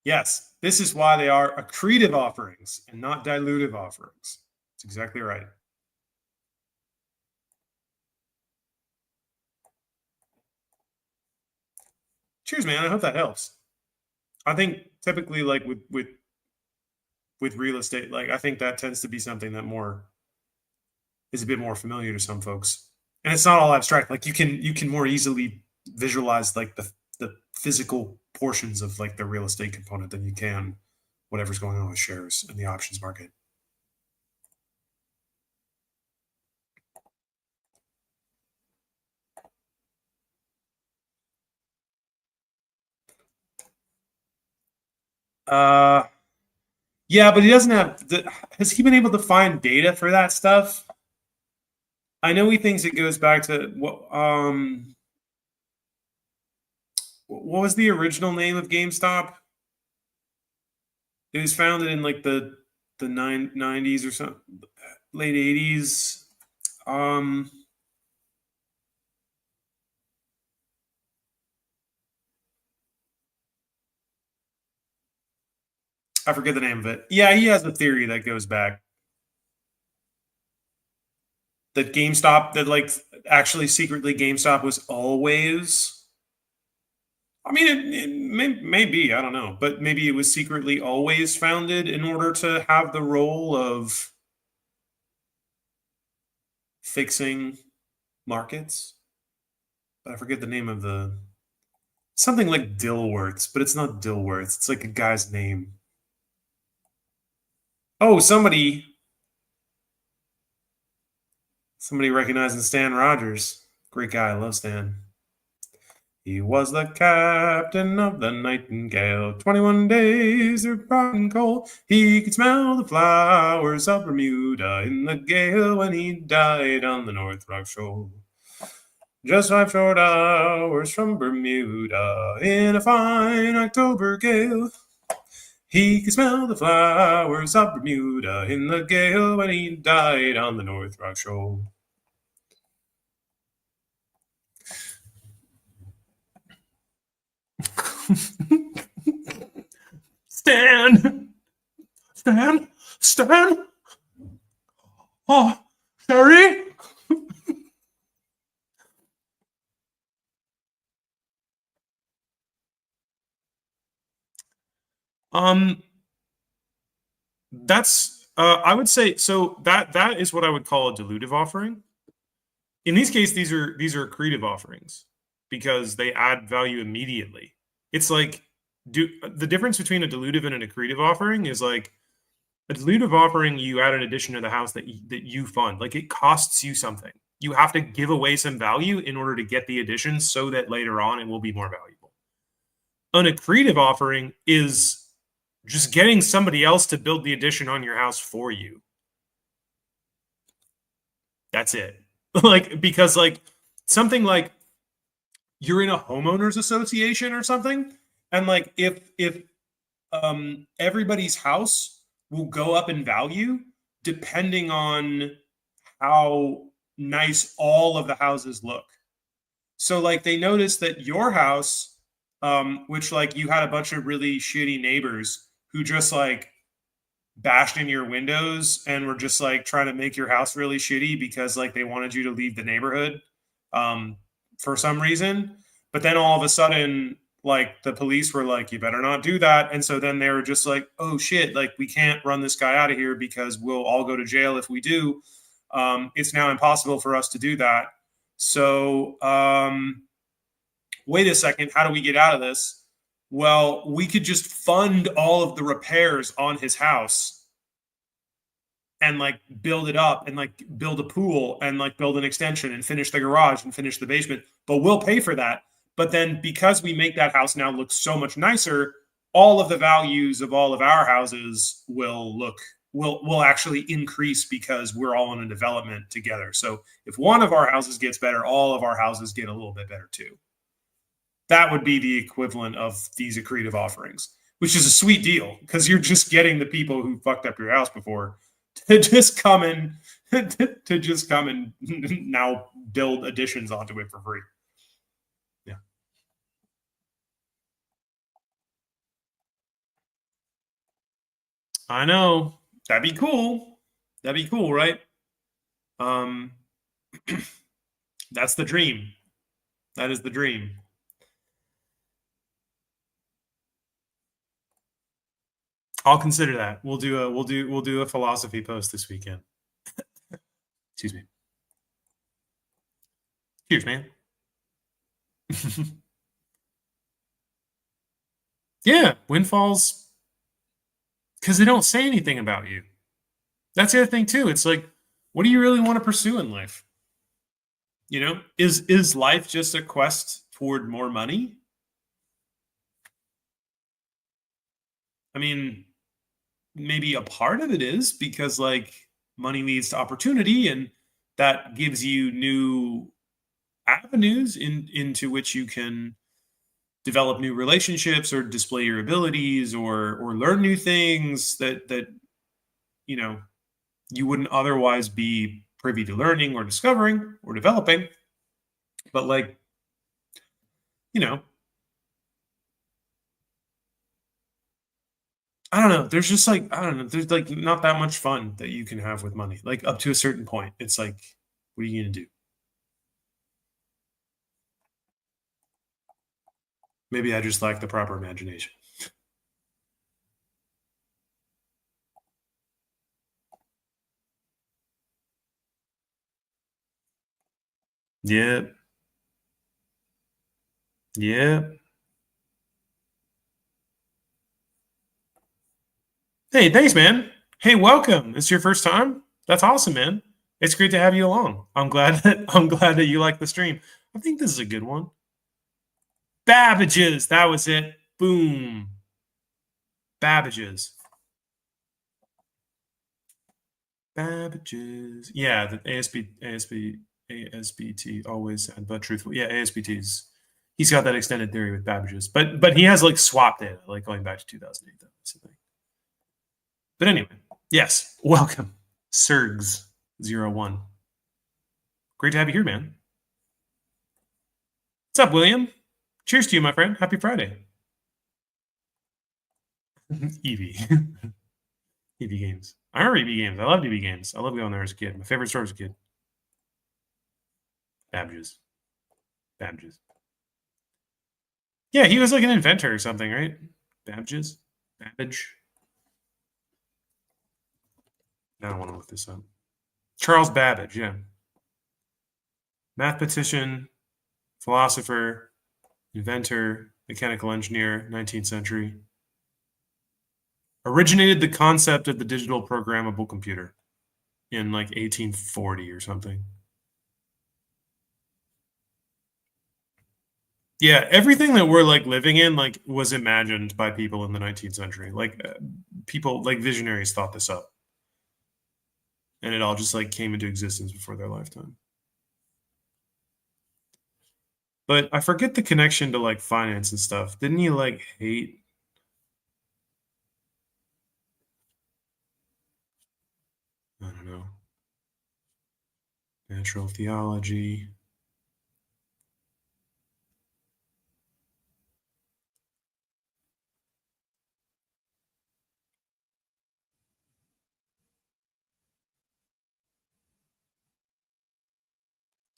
Yes, this is why they are accretive offerings and not dilutive offerings. That's exactly right. Cheers, man. I hope that helps. I think typically, like with real estate, like I think that tends to be something that more is a bit more familiar to some folks, and it's not all abstract. Like you can more easily visualize like the physical portions of like the real estate component than you can whatever's going on with shares in the options market. Yeah, but he doesn't have. Has he been able to find data for that stuff? I know he thinks it goes back to what was the original name of GameStop? It was founded in like the 90s or something, late 80s. I forget the name of it. Yeah, he has a theory that goes back that GameStop, that like actually secretly GameStop was always. I mean, it may be, I don't know, but maybe it was secretly always founded in order to have the role of fixing markets. But I forget the name of the something like Dilworths, but it's not Dilworths. It's like a guy's name. Oh, somebody recognizing Stan Rogers. Great guy. I love Stan. He was the captain of the Nightingale. 21 days of bright and cold. He could smell the flowers of Bermuda in the gale when he died on the North Rock Shoal. Just 5 short hours from Bermuda in a fine October gale. He could smell the flowers of Bermuda in the gale when he died on the North Rock Shoal. Stan! Oh, Sherry? That's I would say so that is what I would call a dilutive offering. In these cases, these are accretive offerings because they add value immediately. It's like the difference between a dilutive and an accretive offering is like a dilutive offering, you add an addition to the house that you fund. Like it costs you something. You have to give away some value in order to get the addition so that later on it will be more valuable. An accretive offering is just getting somebody else to build the addition on your house for you. That's it. Like, because like something like you're in a homeowners association or something, and like if everybody's house will go up in value depending on how nice all of the houses look. So like they noticed that your house, which like you had a bunch of really shitty neighbors who just like bashed in your windows and were just like trying to make your house really shitty because like they wanted you to leave the neighborhood for some reason. But then all of a sudden, like the police were like, you better not do that. And so then they were just like, oh shit, like we can't run this guy out of here because we'll all go to jail if we do. It's now impossible for us to do that. So wait a second, how do we get out of this? Well, we could just fund all of the repairs on his house and like build it up and like build a pool and like build an extension and finish the garage and finish the basement, but we'll pay for that. But then because we make that house now look so much nicer, all of the values of all of our houses will actually increase because we're all in a development together. So if one of our houses gets better, all of our houses get a little bit better too. That would be the equivalent of these accretive offerings, which is a sweet deal because you're just getting the people who fucked up your house before to just come and now build additions onto it for free. Yeah. I know. That'd be cool. That'd be cool, right? That's the dream. That is the dream. I'll consider that. We'll do a philosophy post this weekend. Excuse me. Cheers, man. Yeah, windfalls, because they don't say anything about you. That's the other thing too. It's like, what do you really want to pursue in life? You know, is life just a quest toward more money? I mean, maybe a part of it is because like money leads to opportunity, and that gives you new avenues into which you can develop new relationships or display your abilities or learn new things that you know you wouldn't otherwise be privy to learning or discovering or developing. But like, you know, I don't know. There's just like, I don't know. There's like not that much fun that you can have with money. Like up to a certain point, it's like, what are you gonna do? Maybe I just lack the proper imagination. Yeah. Yeah. Hey, thanks, man. Hey, welcome. It's your first time? That's awesome, man. It's great to have you along. I'm glad that you like the stream. I think this is a good one. Babbage's. That was it. Boom. Babbage's. Babbage's. Yeah, the ASBT always said, but truthful. Yeah, ASBT's. He's got that extended theory with Babbage's, but he has like swap data, like going back to 2008. That's the thing. But anyway, yes, welcome, Sergs01. Great to have you here, man. What's up, William? Cheers to you, my friend. Happy Friday. EV. EV games. I remember EV games. I loved EV games. I loved going there as a kid. My favorite store as a kid. Babbage's. Babbage's. Yeah, he was like an inventor or something, right? Babbage's? Babbage? I don't want to look this up. Charles Babbage, yeah. Mathematician, philosopher, inventor, mechanical engineer, 19th century. Originated the concept of the digital programmable computer in like 1840 or something. Yeah, everything that we're like living in like was imagined by people in the 19th century. Like people like visionaries thought this up. And it all just like came into existence before their lifetime. But I forget the connection to like finance and stuff. Didn't he like hate? I don't know. Natural theology.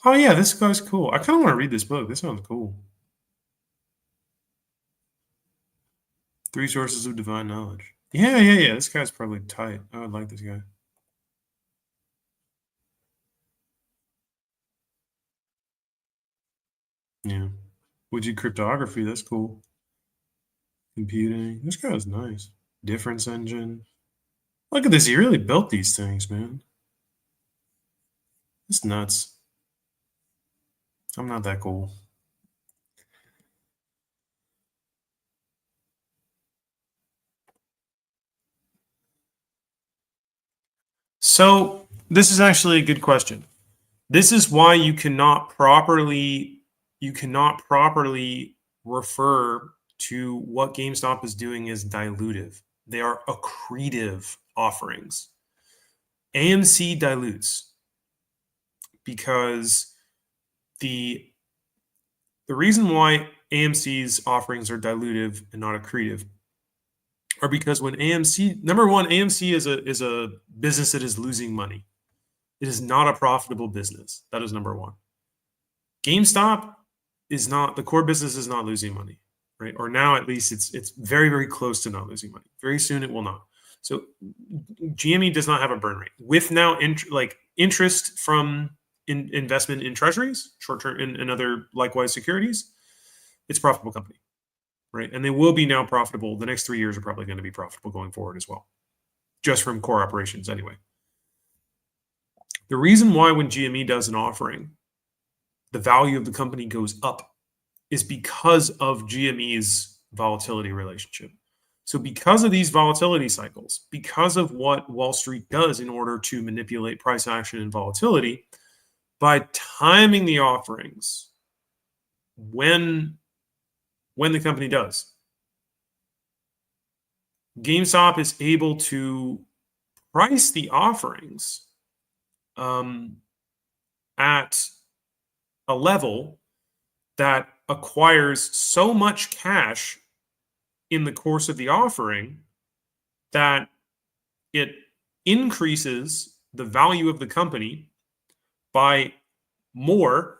Oh yeah, this guy's cool. I kind of want to read this book. This sounds cool. 3 sources of divine knowledge. Yeah. This guy's probably tight. I would like this guy. Yeah. Widget cryptography. That's cool. Computing. This guy's nice. Difference engine. Look at this. He really built these things, man. It's nuts. I'm not that cool. So this is actually a good question. This is why you cannot properly refer to what GameStop is doing as dilutive. They are accretive offerings. AMC dilutes because the reason why AMC's offerings are dilutive and not accretive are because when AMC, number one, AMC is a business that is losing money. It is not a profitable business. That is number one. GameStop is not, the core business is not losing money, right? Or now at least it's very, very close to not losing money. Very soon it will not. So GME does not have a burn rate. With now interest from investment in treasuries, short-term and other likewise securities, it's a profitable company, right? And they will be now profitable. The next 3 years are probably going to be profitable going forward as well, just from core operations anyway. The reason why when GME does an offering, the value of the company goes up is because of GME's volatility relationship. So because of these volatility cycles, because of what Wall Street does in order to manipulate price action and volatility, by timing the offerings when the company does, GameStop is able to price the offerings at a level that acquires so much cash in the course of the offering that it increases the value of the company by more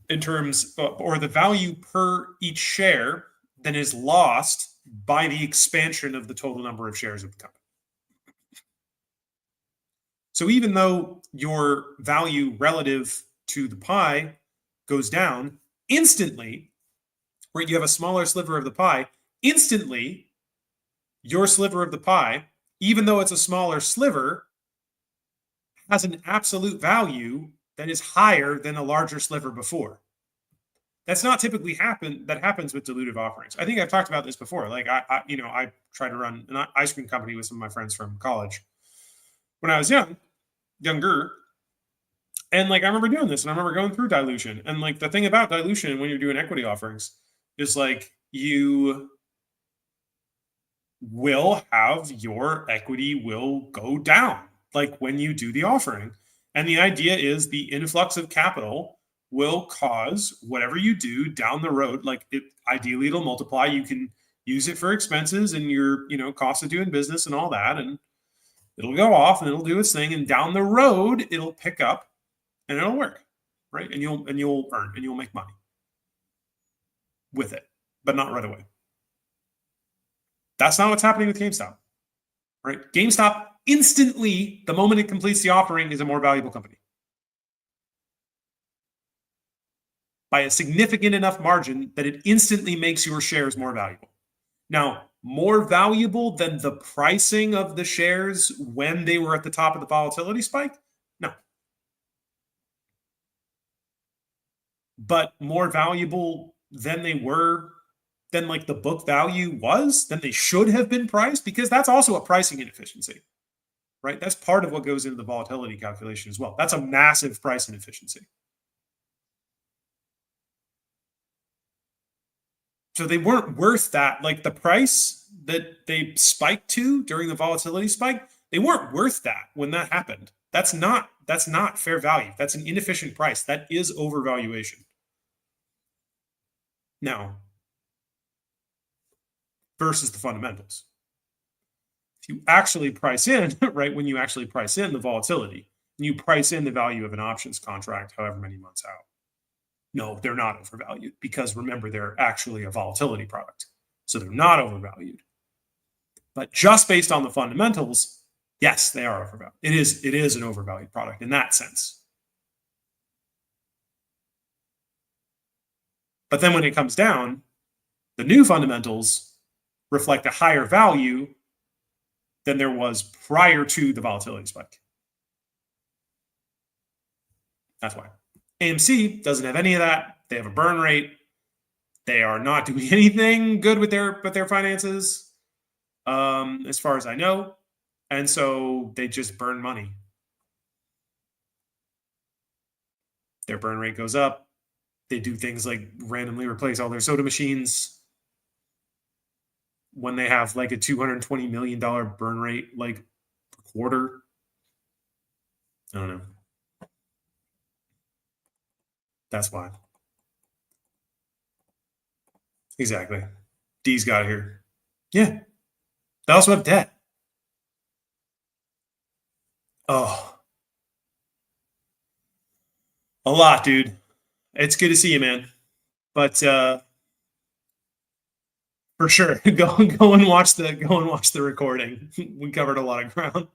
in terms or the value per each share than is lost by the expansion of the total number of shares of the company. So even though your value relative to the pie goes down instantly, right? You have a smaller sliver of the pie, instantly your sliver of the pie, even though it's a smaller sliver, has an absolute value that is higher than a larger sliver before. That's not typically happens with dilutive offerings. I think I've talked about this before. Like I tried to run an ice cream company with some of my friends from college when I was younger. And like I remember doing this, and I remember going through dilution. And like the thing about dilution when you're doing equity offerings is like you will have your equity will go down like when you do the offering. And the idea is the influx of capital will cause whatever you do down the road, like ideally it'll multiply. You can use it for expenses and your cost of doing business and all that, and it'll go off and it'll do its thing, and down the road it'll pick up and it'll work, right? And you'll earn and you'll make money with it, but not right away. That's not what's happening with GameStop, right? GameStop instantly, the moment it completes the offering, is a more valuable company by a significant enough margin that it instantly makes your shares more valuable. Now, more valuable than the pricing of the shares when they were at the top of the volatility spike? No. But more valuable than they were, than like the book value was, than they should have been priced, because that's also a pricing inefficiency, right? That's part of what goes into the volatility calculation as well. That's a massive price inefficiency. So they weren't worth that. Like the price that they spiked to during the volatility spike, they weren't worth that when that happened. That's not fair value. That's an inefficient price. That is overvaluation. Now, versus the fundamentals. If you actually price in, right, when you actually price in the volatility, and you price in the value of an options contract however many months out, no, they're not overvalued, because remember, they're actually a volatility product. So they're not overvalued. But just based on the fundamentals, yes, they are overvalued. It is an overvalued product in that sense. But then when it comes down, the new fundamentals reflect a higher value than there was prior to the volatility spike. That's why. AMC doesn't have any of that. They have a burn rate. They are not doing anything good with their finances, as far as I know. And so they just burn money. Their burn rate goes up. They do things like randomly replace all their soda machines when they have like a $220 million burn rate, like per quarter. I don't know. That's why. Exactly. D's got here. Yeah. They also have debt. Oh, a lot, dude. It's good to see you, man. But for sure, go and watch the recording. We covered a lot of ground.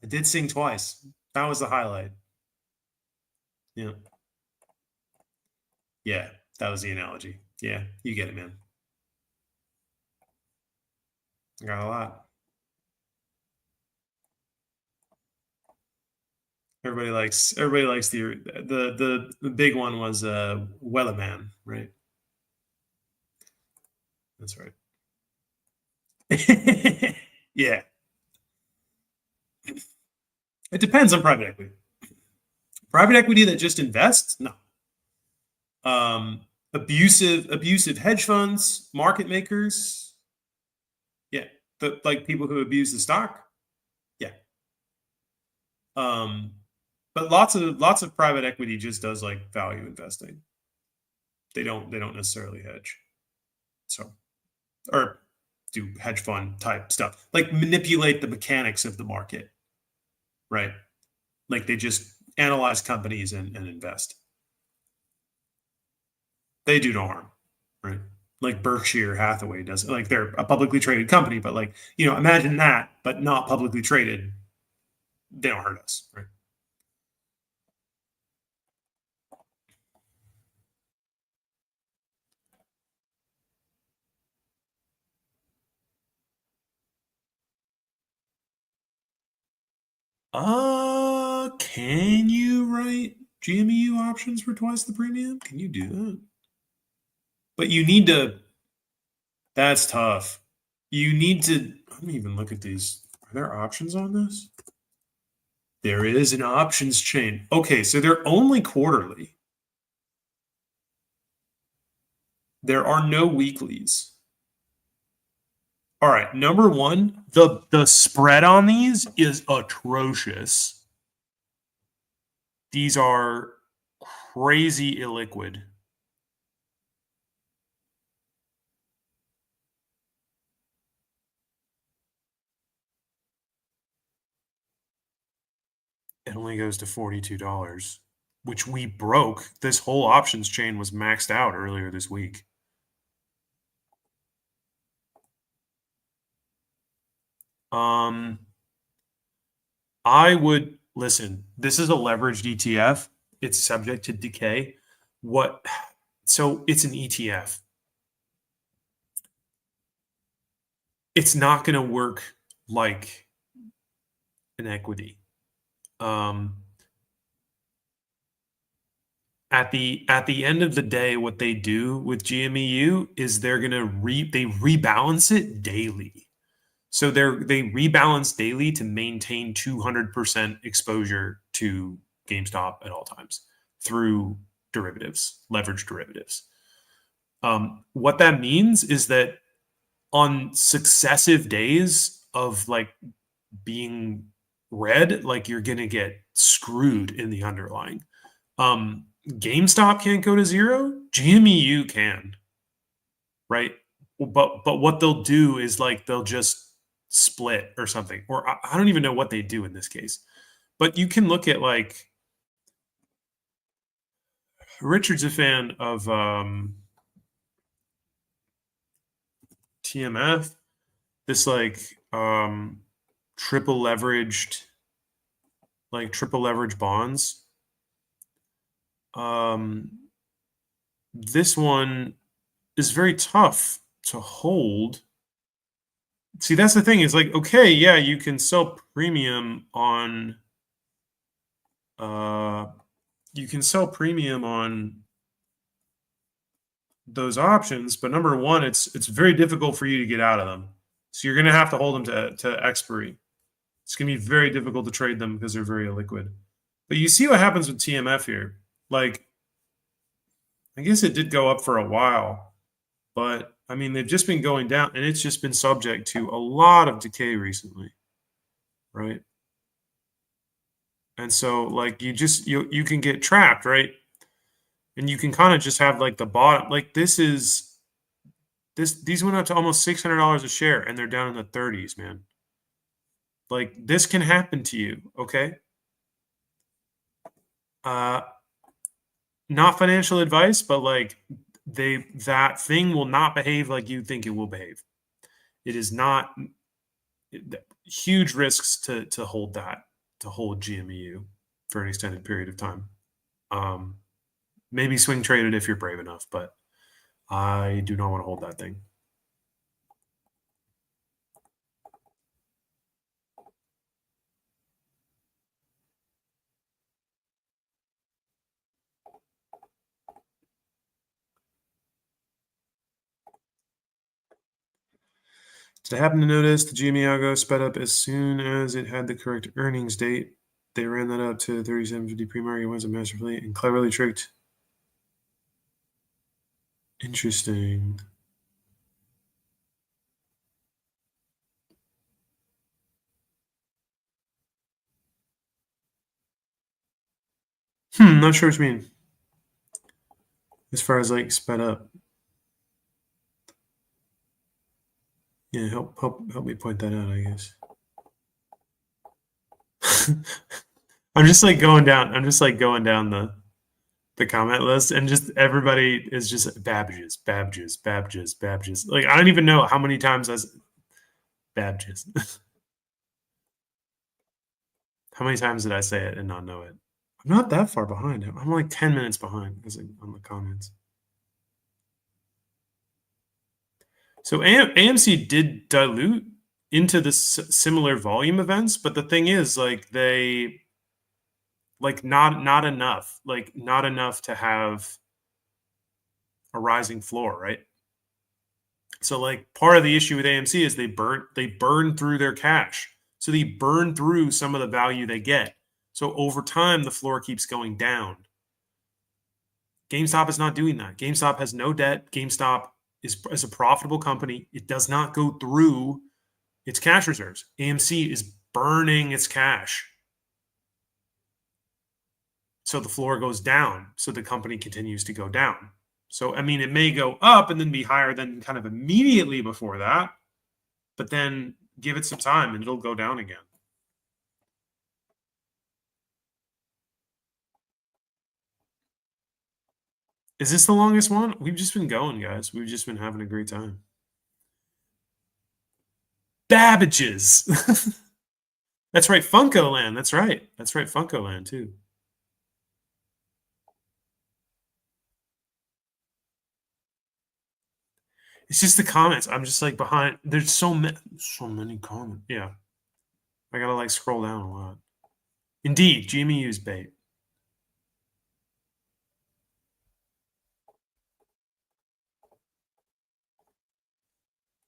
I did sing twice. That was the highlight. Yeah. Yeah, that was the analogy. Yeah, you get it, man. I got a lot. Everybody likes the big one was Wellerman, right? That's right. Yeah. It depends on private equity. Private equity that just invests, no. Abusive hedge funds, market makers, yeah. But like people who abuse the stock, yeah. But lots of private equity just does like value investing. They don't necessarily hedge. So, or do hedge fund type stuff, like manipulate the mechanics of the market, right? Like they just analyze companies and invest. They do no harm, right? Like Berkshire Hathaway does. Like they're a publicly traded company, but like, imagine that, but not publicly traded. They don't hurt us, right? Can you write GME options for twice the premium? Can you do that? But you need to. That's tough. You need to. Let me even look at these. Are there options on this? There is an options chain. Okay, so they're only quarterly. There are no weeklies. All right, number one, the spread on these is atrocious. These are crazy illiquid. It only goes to $42, which we broke. This whole options chain was maxed out earlier this week. I would listen. This is a leveraged ETF. It's subject to decay. So it's an ETF. It's not going to work like an equity. At the end of the day, what they do with GMEU is they're going to they rebalance it daily. So they rebalance daily to maintain 200% exposure to GameStop at all times through derivatives, leveraged derivatives. What that means is that on successive days of like being red, like you're going to get screwed in the underlying. GameStop can't go to zero. GMEU can, right? But what they'll do is like they'll just split or something, or I don't even know what they do in this case. But you can look at like Richard's a fan of TMF, this like triple leveraged bonds. This one is very tough to hold See, that's the thing. Is like, okay, yeah, you can sell premium on those options, but number one, it's very difficult for you to get out of them. So you're going to have to hold them to expiry. It's going to be very difficult to trade them because they're very illiquid. But you see what happens with TMF here. Like, I guess it did go up for a while, but I mean, they've just been going down, and it's just been subject to a lot of decay recently, right? And so, like, you can get trapped, right? And you can kind of just have like the bottom, like these went up to almost $600 a share, and they're down in the 30s, man. Like, this can happen to you, okay? Not financial advice, but like that thing will not behave like you think it will behave. It is not huge risks to hold GMEU for an extended period of time. Maybe swing trade it if you're brave enough, but I do not want to hold that thing. Did I happen to notice the GME algo sped up as soon as it had the correct earnings date? They ran that up to 37.50 pre-market, wins it masterfully, and cleverly tricked. Interesting. Not sure what you mean. As far as like sped up. Yeah, help me point that out, I guess. I'm just going down the comment list, and just everybody is just Babbages. Like, I don't even know how many times Babbages. How many times did I say it and not know it? I'm not that far behind. I'm like 10 minutes behind on the comments. So AMC did dilute into the similar volume events, but the thing is, like, they not enough to have a rising floor, right? So, like, part of the issue with AMC is they burn through their cash. So they burn through some of the value they get. So over time, the floor keeps going down. GameStop is not doing that. GameStop has no debt. GameStop is a profitable company. It does not go through its cash reserves. AMC is burning its cash. So the floor goes down. So the company continues to go down. So, I mean, it may go up and then be higher than kind of immediately before that, but then give it some time and it'll go down again. Is this the longest one? We've just been going, guys. We've just been having a great time. Babbages. That's right. Funko Land. That's right. Funko Land, too. It's just the comments. I'm just like behind. There's so many comments. Yeah. I gotta like scroll down a lot. Indeed, GMEU's bait.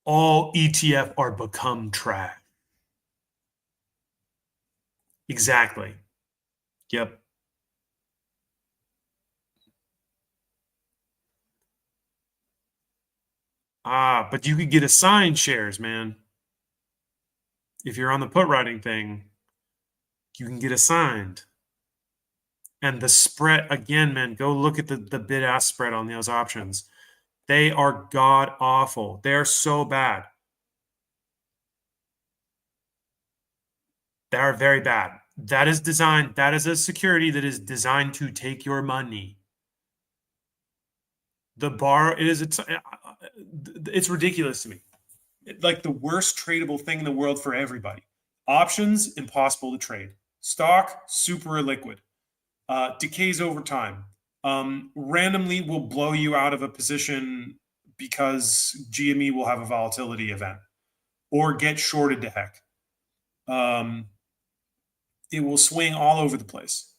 All ETF are become trash. Exactly. Yep. But you could get assigned shares, man. If you're on the put writing thing, you can get assigned. And the spread, again, man, go look at the bid-ask spread on those options. They are god awful. They're so bad. They are very bad. That is a security that is designed to take your money. The bar it's ridiculous to me. Like, the worst tradable thing in the world for everybody. Options, impossible to trade. Stock, super illiquid. Decays over time. Randomly will blow you out of a position because GME will have a volatility event. or get shorted to heck. It will swing all over the place.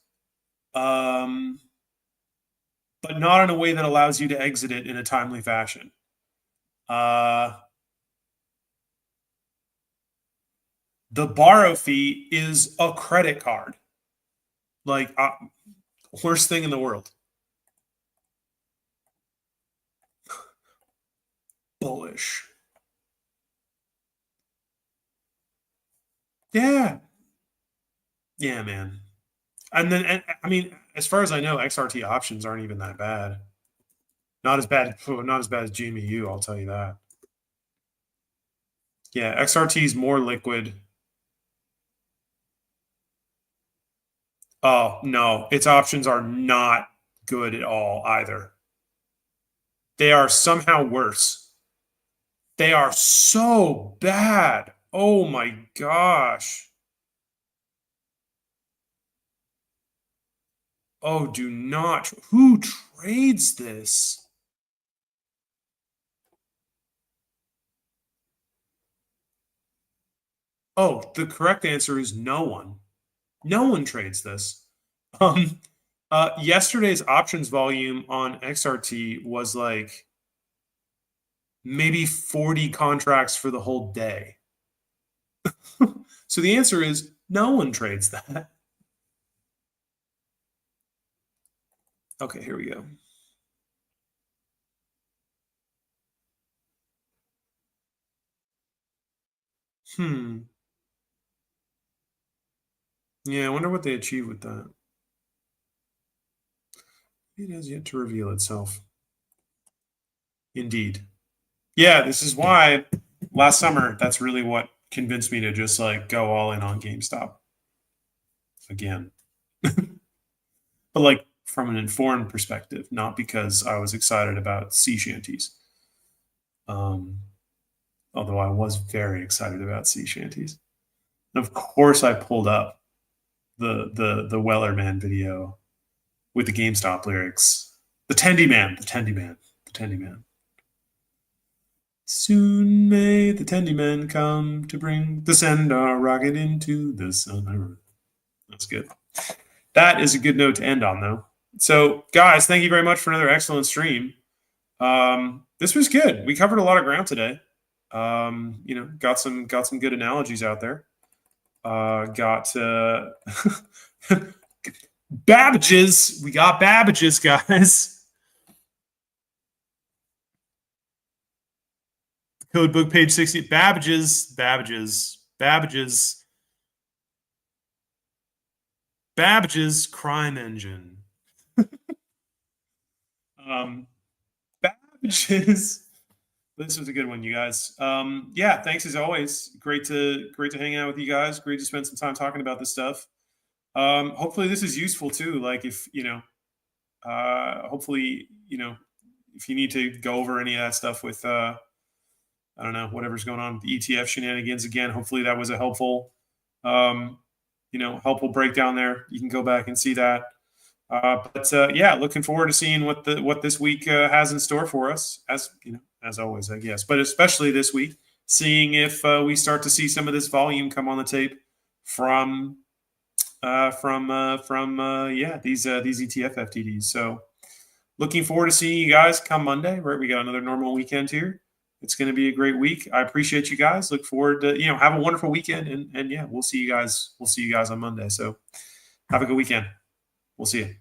But not in a way that allows you to exit it in a timely fashion. The borrow fee is a credit card. Like, worst thing in the world. Bullish. Yeah. Yeah, man. And then, I mean, as far as I know, XRT options aren't even that bad. Not as bad as GME, I'll tell you that. Yeah, XRT is more liquid. Oh, no, its options are not good at all either. They are somehow worse. They are so bad. Oh my gosh. Oh, do not. Who trades this? Oh, the correct answer is no one. No one trades this. Yesterday's options volume on XRT was like maybe 40 contracts for the whole day. So the answer is no one trades that. Okay, here we go. Yeah, I wonder what they achieve with that. It has yet to reveal itself. Indeed. Yeah, this is why last summer, that's really what convinced me to just like go all in on GameStop again. But like from an informed perspective, not because I was excited about sea shanties. Although I was very excited about sea shanties. And of course I pulled up the Wellerman video with the GameStop lyrics. The Tendy Man. Soon may the Tendy Man come to bring the send our rocket into the sun. That's good. That is a good note to end on, though. So, guys, thank you very much for another excellent stream. This was good. We covered a lot of ground today. Got some good analogies out there. Got Babbages. We got Babbages, guys. Code book page 60. Babbages. Babbage's crime engine. Babbage's. This was a good one, you guys. Yeah, thanks as always. Great to hang out with you guys. Great to spend some time talking about this stuff. Hopefully this is useful too. Like if hopefully if you need to go over any of that stuff with I don't know, whatever's going on with the ETF shenanigans again. Hopefully that was a helpful helpful breakdown there. You can go back and see that. Yeah, looking forward to seeing what this week has in store for us, as always, I guess, but especially this week, seeing if we start to see some of this volume come on the tape from these ETF FTDs. So looking forward to seeing you guys come Monday. Right, we got another normal weekend here. It's going to be a great week. I appreciate you guys. Look forward to have a wonderful weekend, and yeah, we'll see you guys. We'll see you guys on Monday. So have a good weekend. We'll see you.